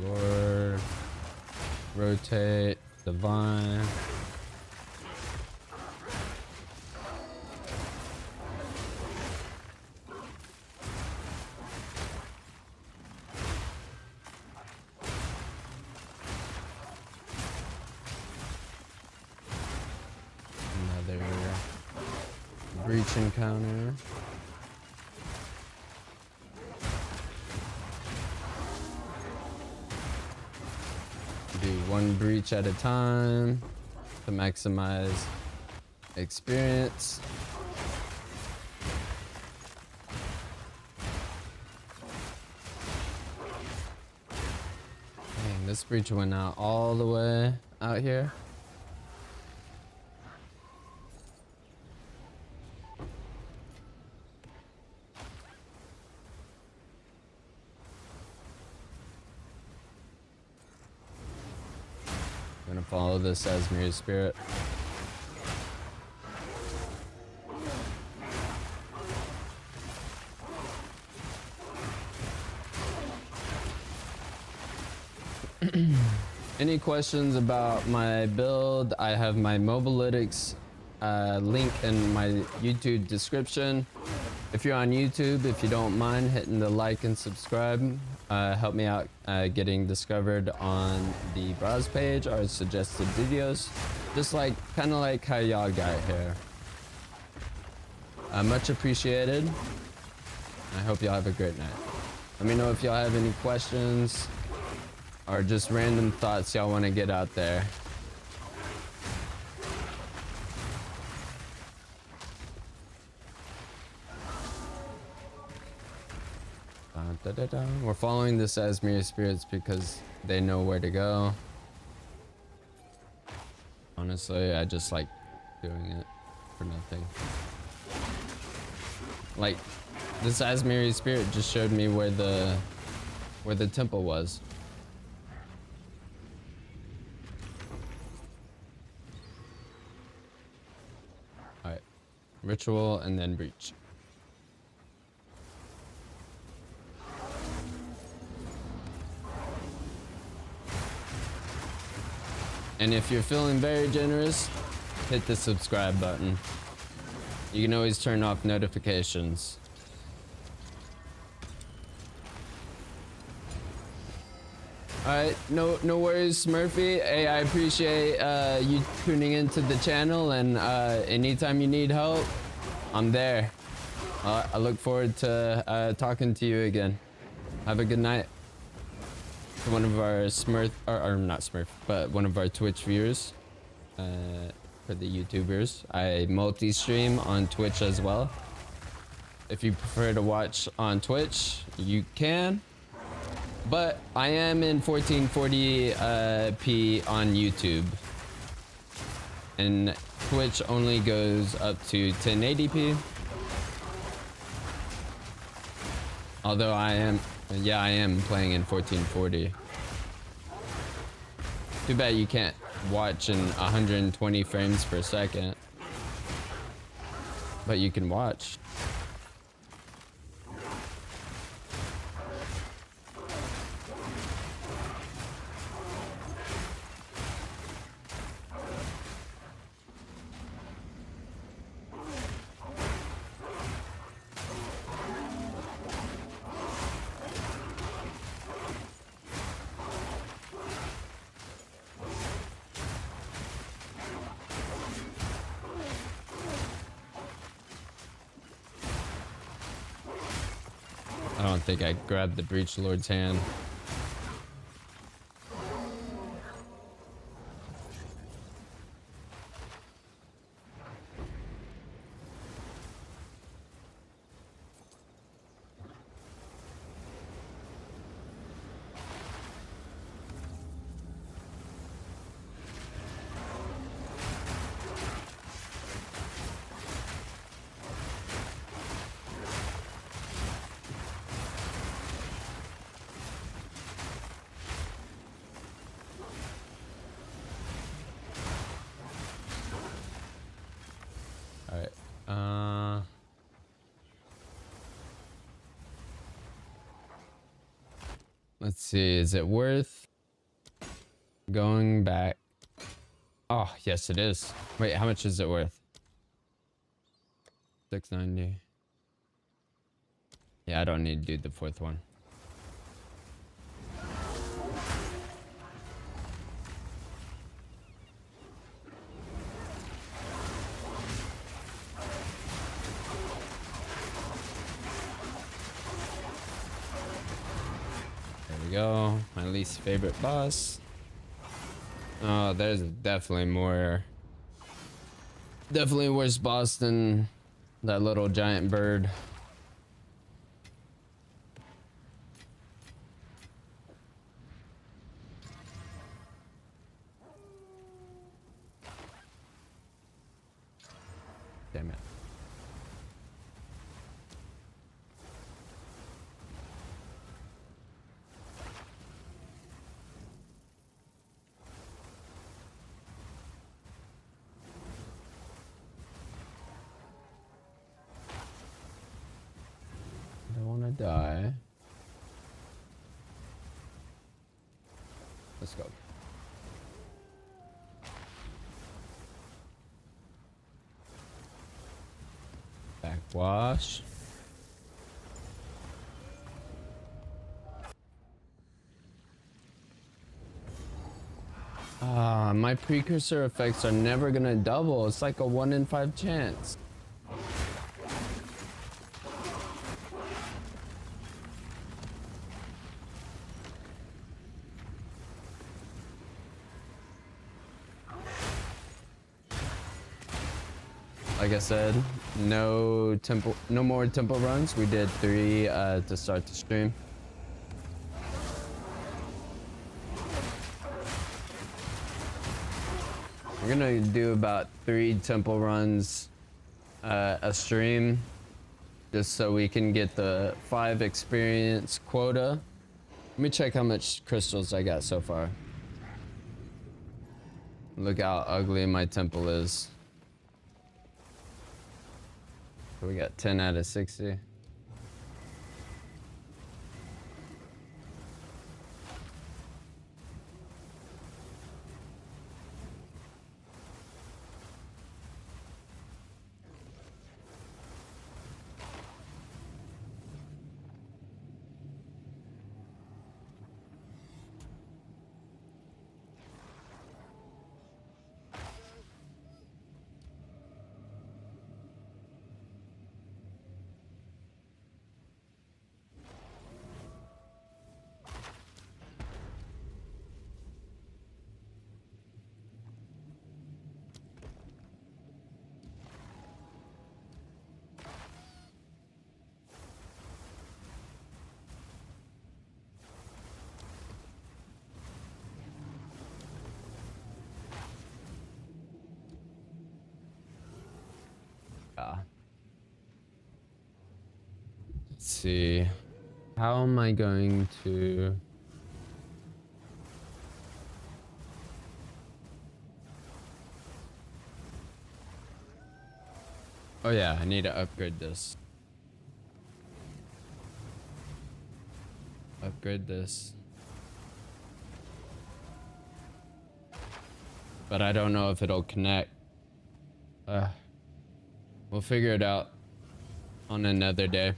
Lord. Rotate. Divine. Another breach encounter. Do one breach at a time to maximize experience. Dang, this breach went out all the way out here. Gonna follow this Asmir spirit. Any questions about my build? I have my Mobalytics link in my YouTube description. If you're on YouTube, if you don't mind hitting the like and subscribe, help me out getting discovered on the browse page or suggested videos, just like kind of like how y'all got here. Much appreciated. I hope y'all have a great night. Let me know if y'all have any questions or just random thoughts y'all want to get out there. We're following this Asmir spirits because they know where to go. Honestly, I just like doing it for nothing. Like, this Asmir spirit just showed me where the temple was. Alright. Ritual and then breach. And if you're feeling very generous, hit the subscribe button. You can always turn off notifications. Alright, no worries, Smurfy. Hey, I appreciate you tuning into the channel, and anytime you need help, I'm there. I look forward to talking to you again. Have a good night. To one of our Smurf, or not Smurf, but one of our Twitch viewers, for the YouTubers. I multi-stream on Twitch as well. If you prefer to watch on Twitch, you can. But I am in 1440p on YouTube. And Twitch only goes up to 1080p. Although I am playing in 1440. Too bad you can't watch in 120 frames per second. But you can watch. I don't think I grabbed the Breach Lord's hand. Let's see, is it worth going back? Oh, yes, it is. Wait, how much is it worth? 690. Yeah, I don't need to do the fourth one. There we go. My least favorite boss. Oh, there's definitely more. Definitely worse boss than that little giant bird. Damn it. I don't want to die. Let's go. Backwash. Ah, my precursor effects are never gonna double. It's like a 1 in 5 chance. Like I said, no more temple runs. We did 3 to start the stream. We're gonna do about 3 temple runs a stream, just so we can get the 5 experience quota. Let me check how much crystals I got so far. Look how ugly my temple is. We got 10 out of 60. Let's see. How am I going to... Oh yeah, I need to upgrade this. Upgrade this. But I don't know if it'll connect. We'll figure it out on another day.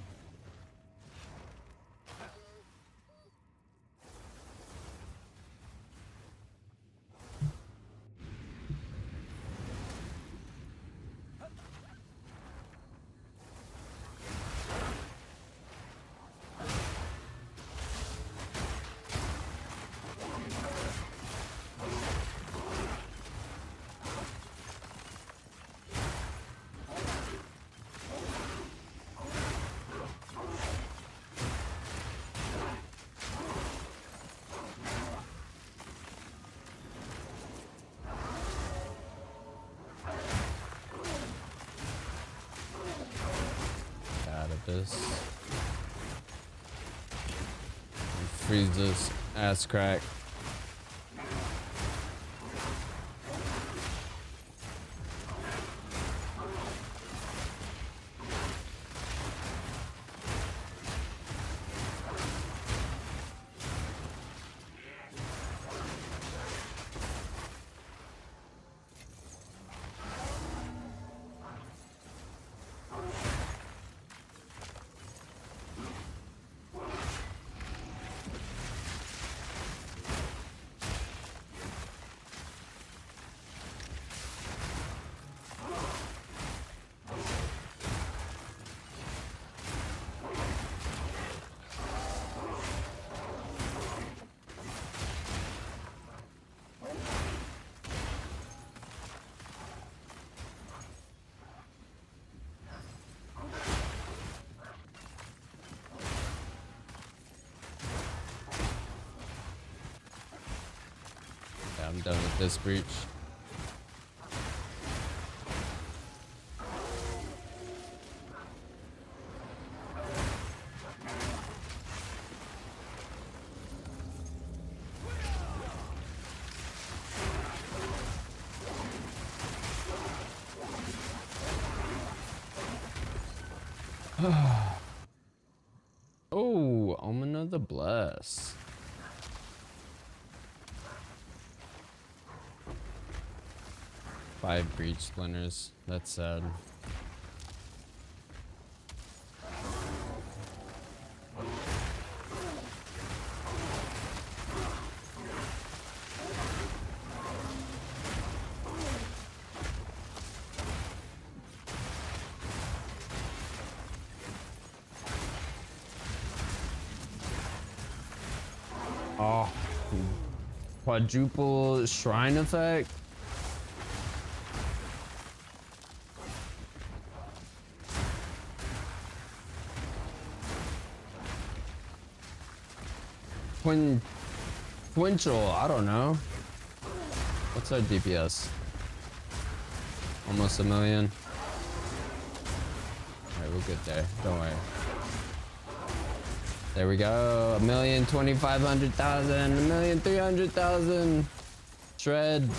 This. Freeze this ass crack. I'm done with this breach. Oh, Omen of the Bless. Five breach splinters. That's sad. Oh, quadruple shrine effect. Quinchel, I don't know. What's our DPS? Almost 1 million. Alright, we'll get there. Don't worry. There we go. 1,250,000. 1,300,000. Shred.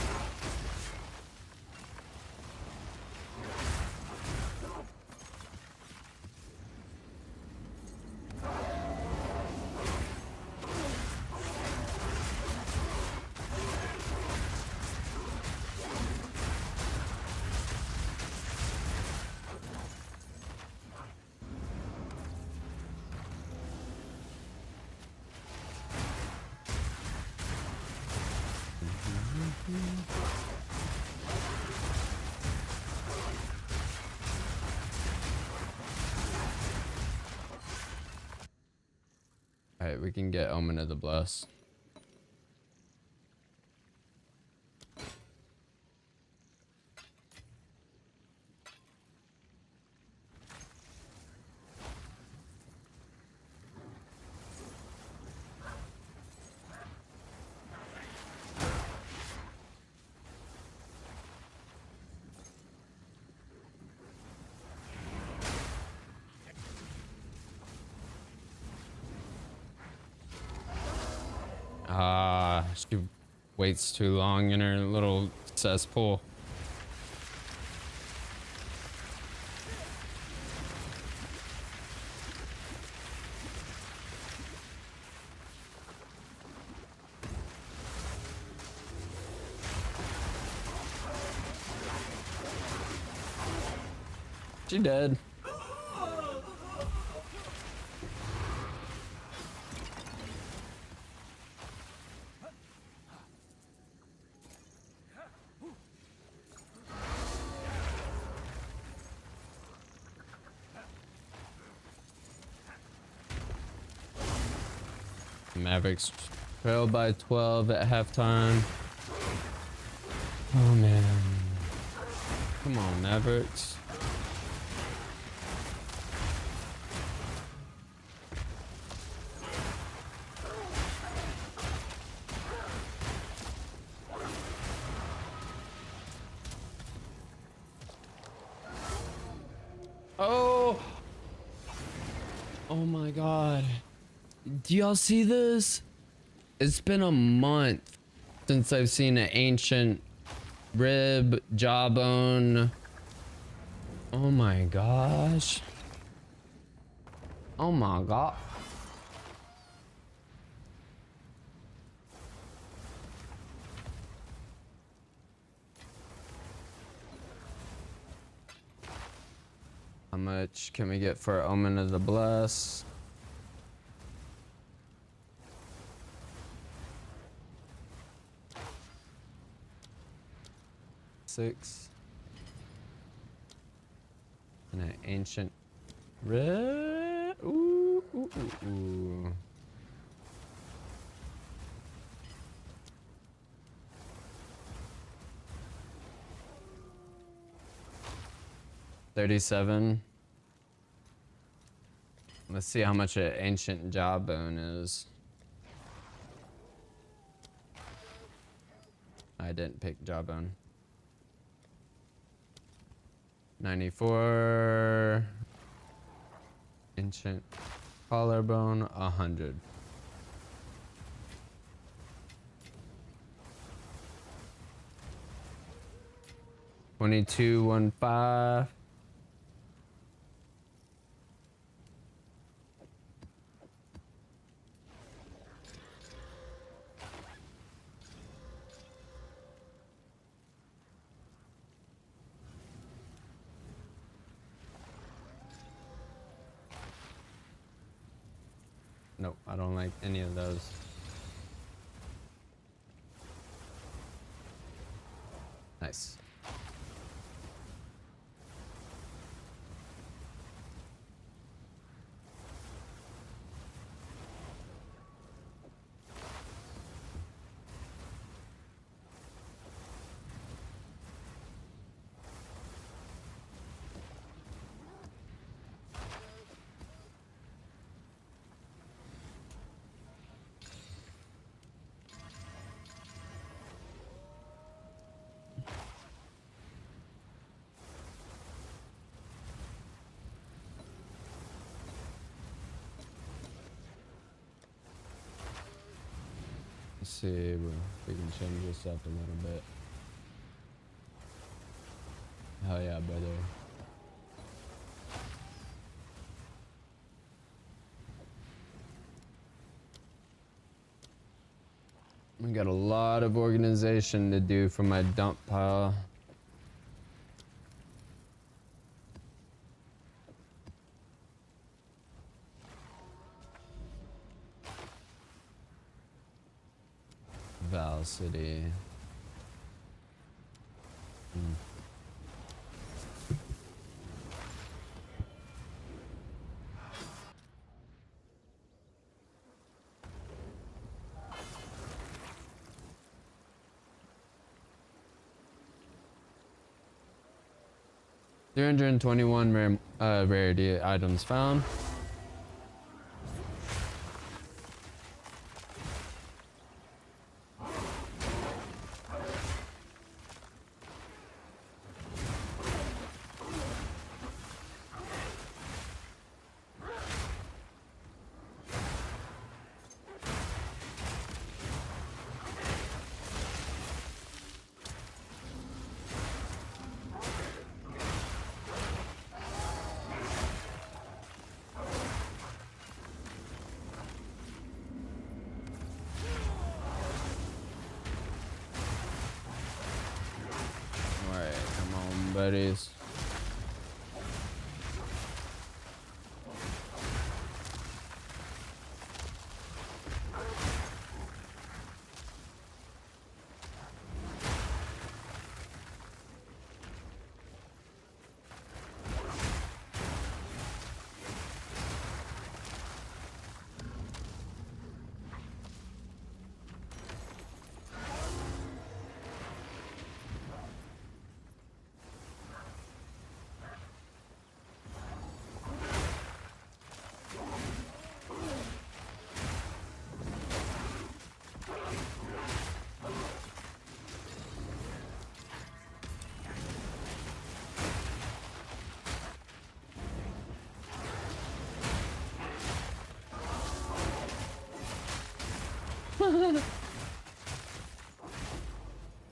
Alright, we can get Omen of the Bless. She waits too long in her little cesspool. She dead. Mavericks trail by 12 at halftime. Oh man. Come on, Mavericks. Oh! Oh my god. Do y'all see this? It's been a month since I've seen an ancient rib jawbone. Oh my gosh. Oh my god. How much can we get for Omen of the Bless? Six. And an ancient red. Ooh, ooh, ooh, ooh. $37. Let's see how much an ancient jawbone is. I didn't pick Jawbone. 94. Ancient Collarbone, 100. $22.15. Nope, I don't like any of those. Nice. Let's see if we can change this up a little bit. Hell yeah, brother. We got a lot of organization to do for my dump pile. Vaal City. Hmm. $321 rarity items found. Buddies.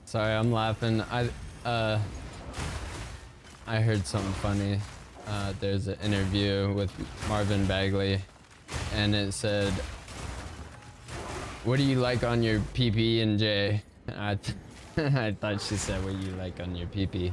Sorry, I'm laughing. I heard something funny. There's an interview with Marvin Bagley, and it said, "What do you like on your PP and J?" I thought she said, "What do you like on your PP?"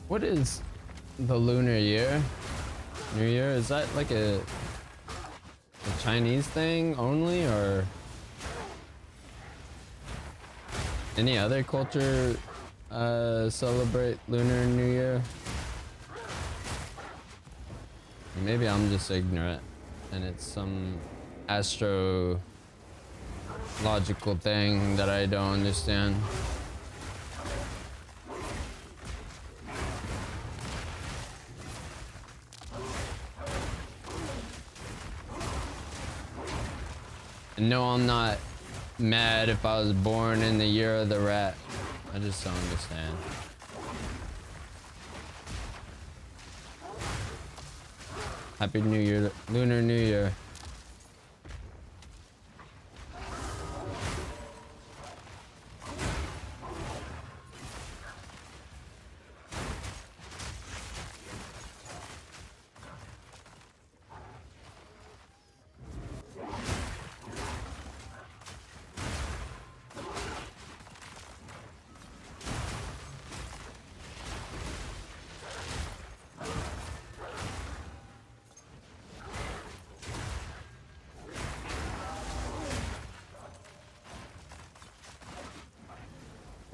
What is the lunar year? New Year? Is that like a Chinese thing only, or any other culture celebrate Lunar New Year? Maybe I'm just ignorant and it's some astrological thing that I don't understand. And no, I'm not mad if I was born in the year of the rat. I just don't understand. Happy New Year, Lunar New Year.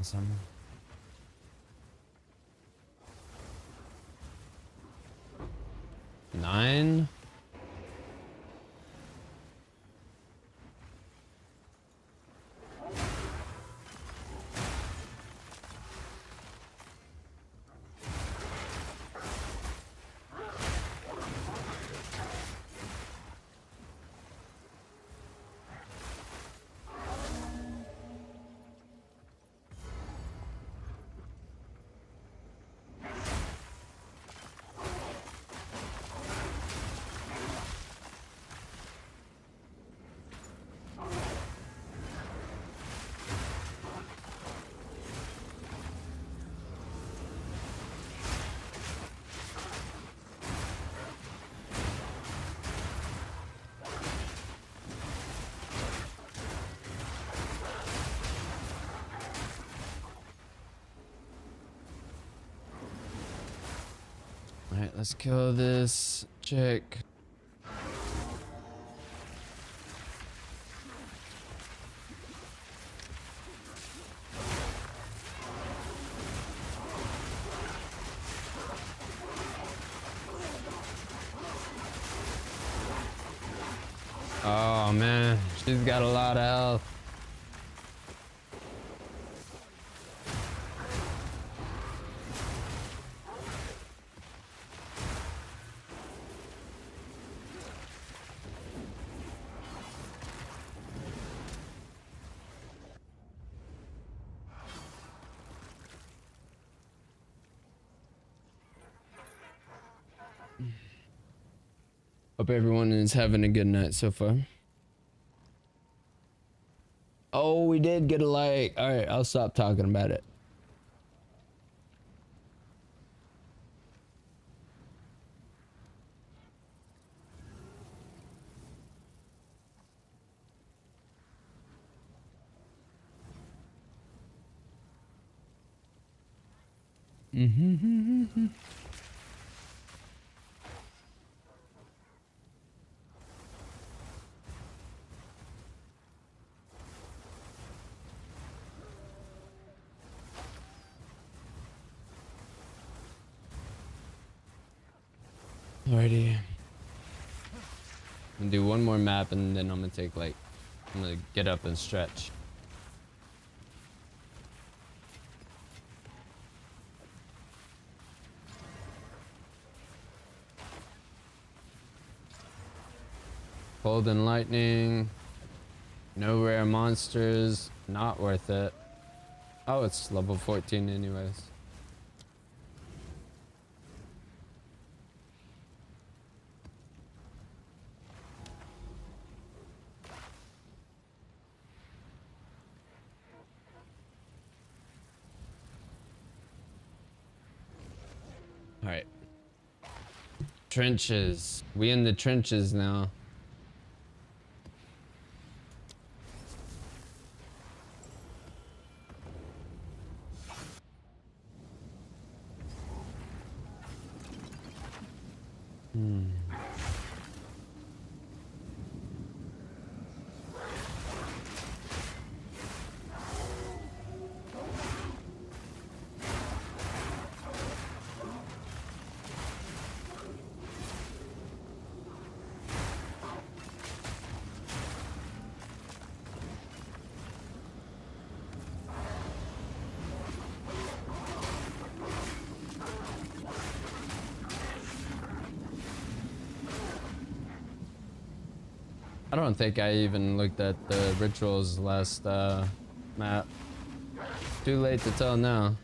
Awesome. Nine. Alright, let's kill this chick. Oh man, she's got a lot of health. Hope everyone is having a good night so far. Oh, we did get a like. All right, I'll stop talking about it. Alrighty. I'm gonna do one more map and then I'm gonna take like, I'm gonna get up and stretch. Cold and lightning. No rare monsters. Not worth it. Oh, it's level 14 anyways. All right. Trenches. We in the trenches now. I don't think I even looked at the rituals last map. Too late to tell now.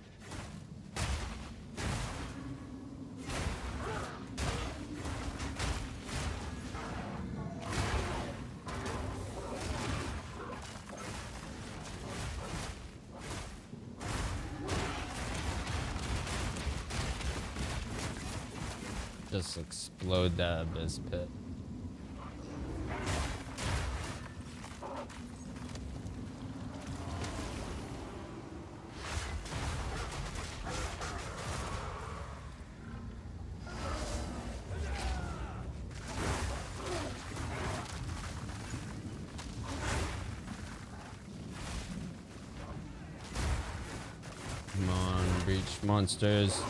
Just explode that abyss pit. Come on, breach monsters.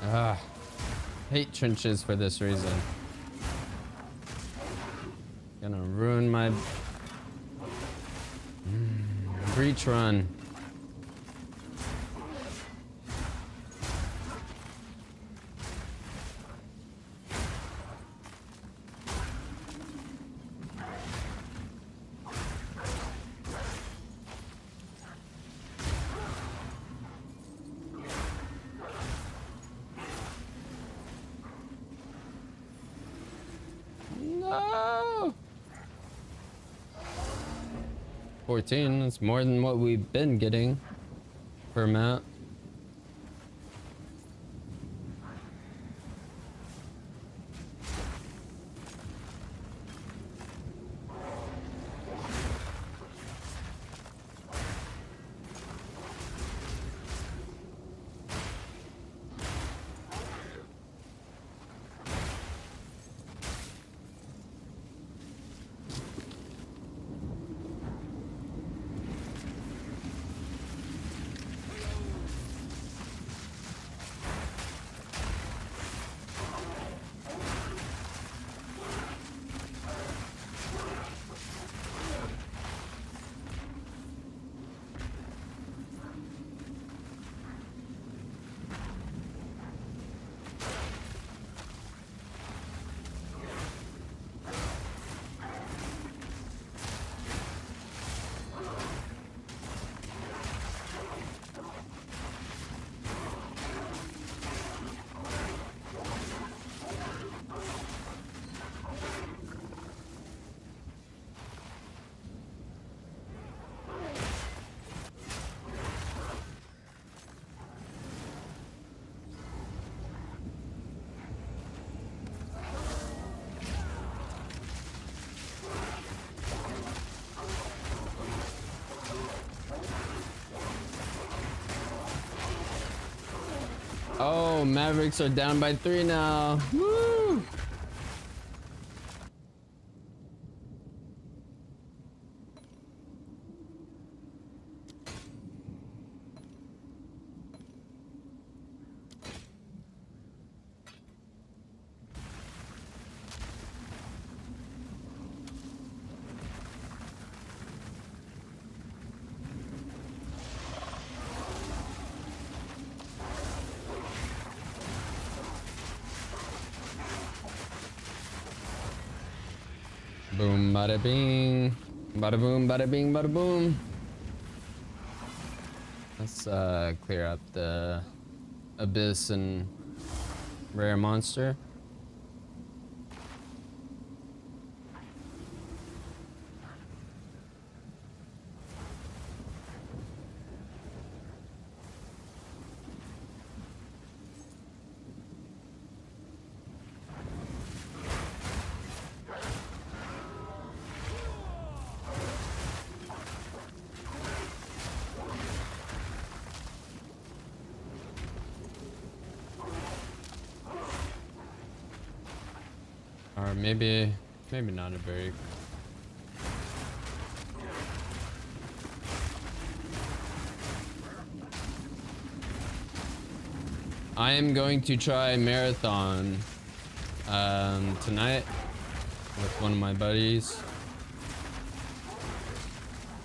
Ah, hate trenches for this reason. Gonna ruin my breach run. No! 14, that's more than what we've been getting per map. Oh, Mavericks are down by 3 now. Woo! Boom, bada bing. Bada boom, bada bing, bada boom. Let's clear up the abyss and rare monster. Or maybe not a berry. I am going to try marathon tonight with one of my buddies.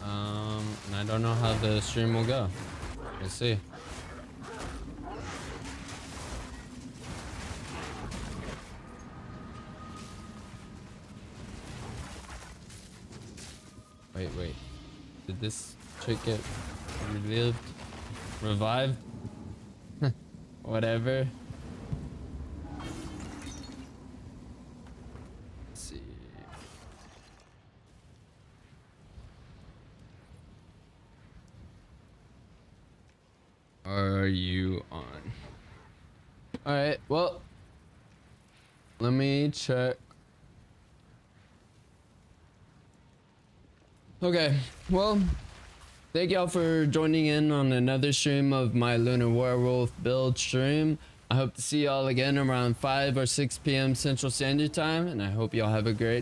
And I don't know how the stream will go. We'll see. Wait. Did this chick get revived? Whatever. Let's see. Are you on? Alright, well, let me check. Okay, well, thank y'all for joining in on another stream of my Lunar Werewolf build stream. I hope to see y'all again around 5 or 6 p.m. Central Standard Time, and I hope y'all have a great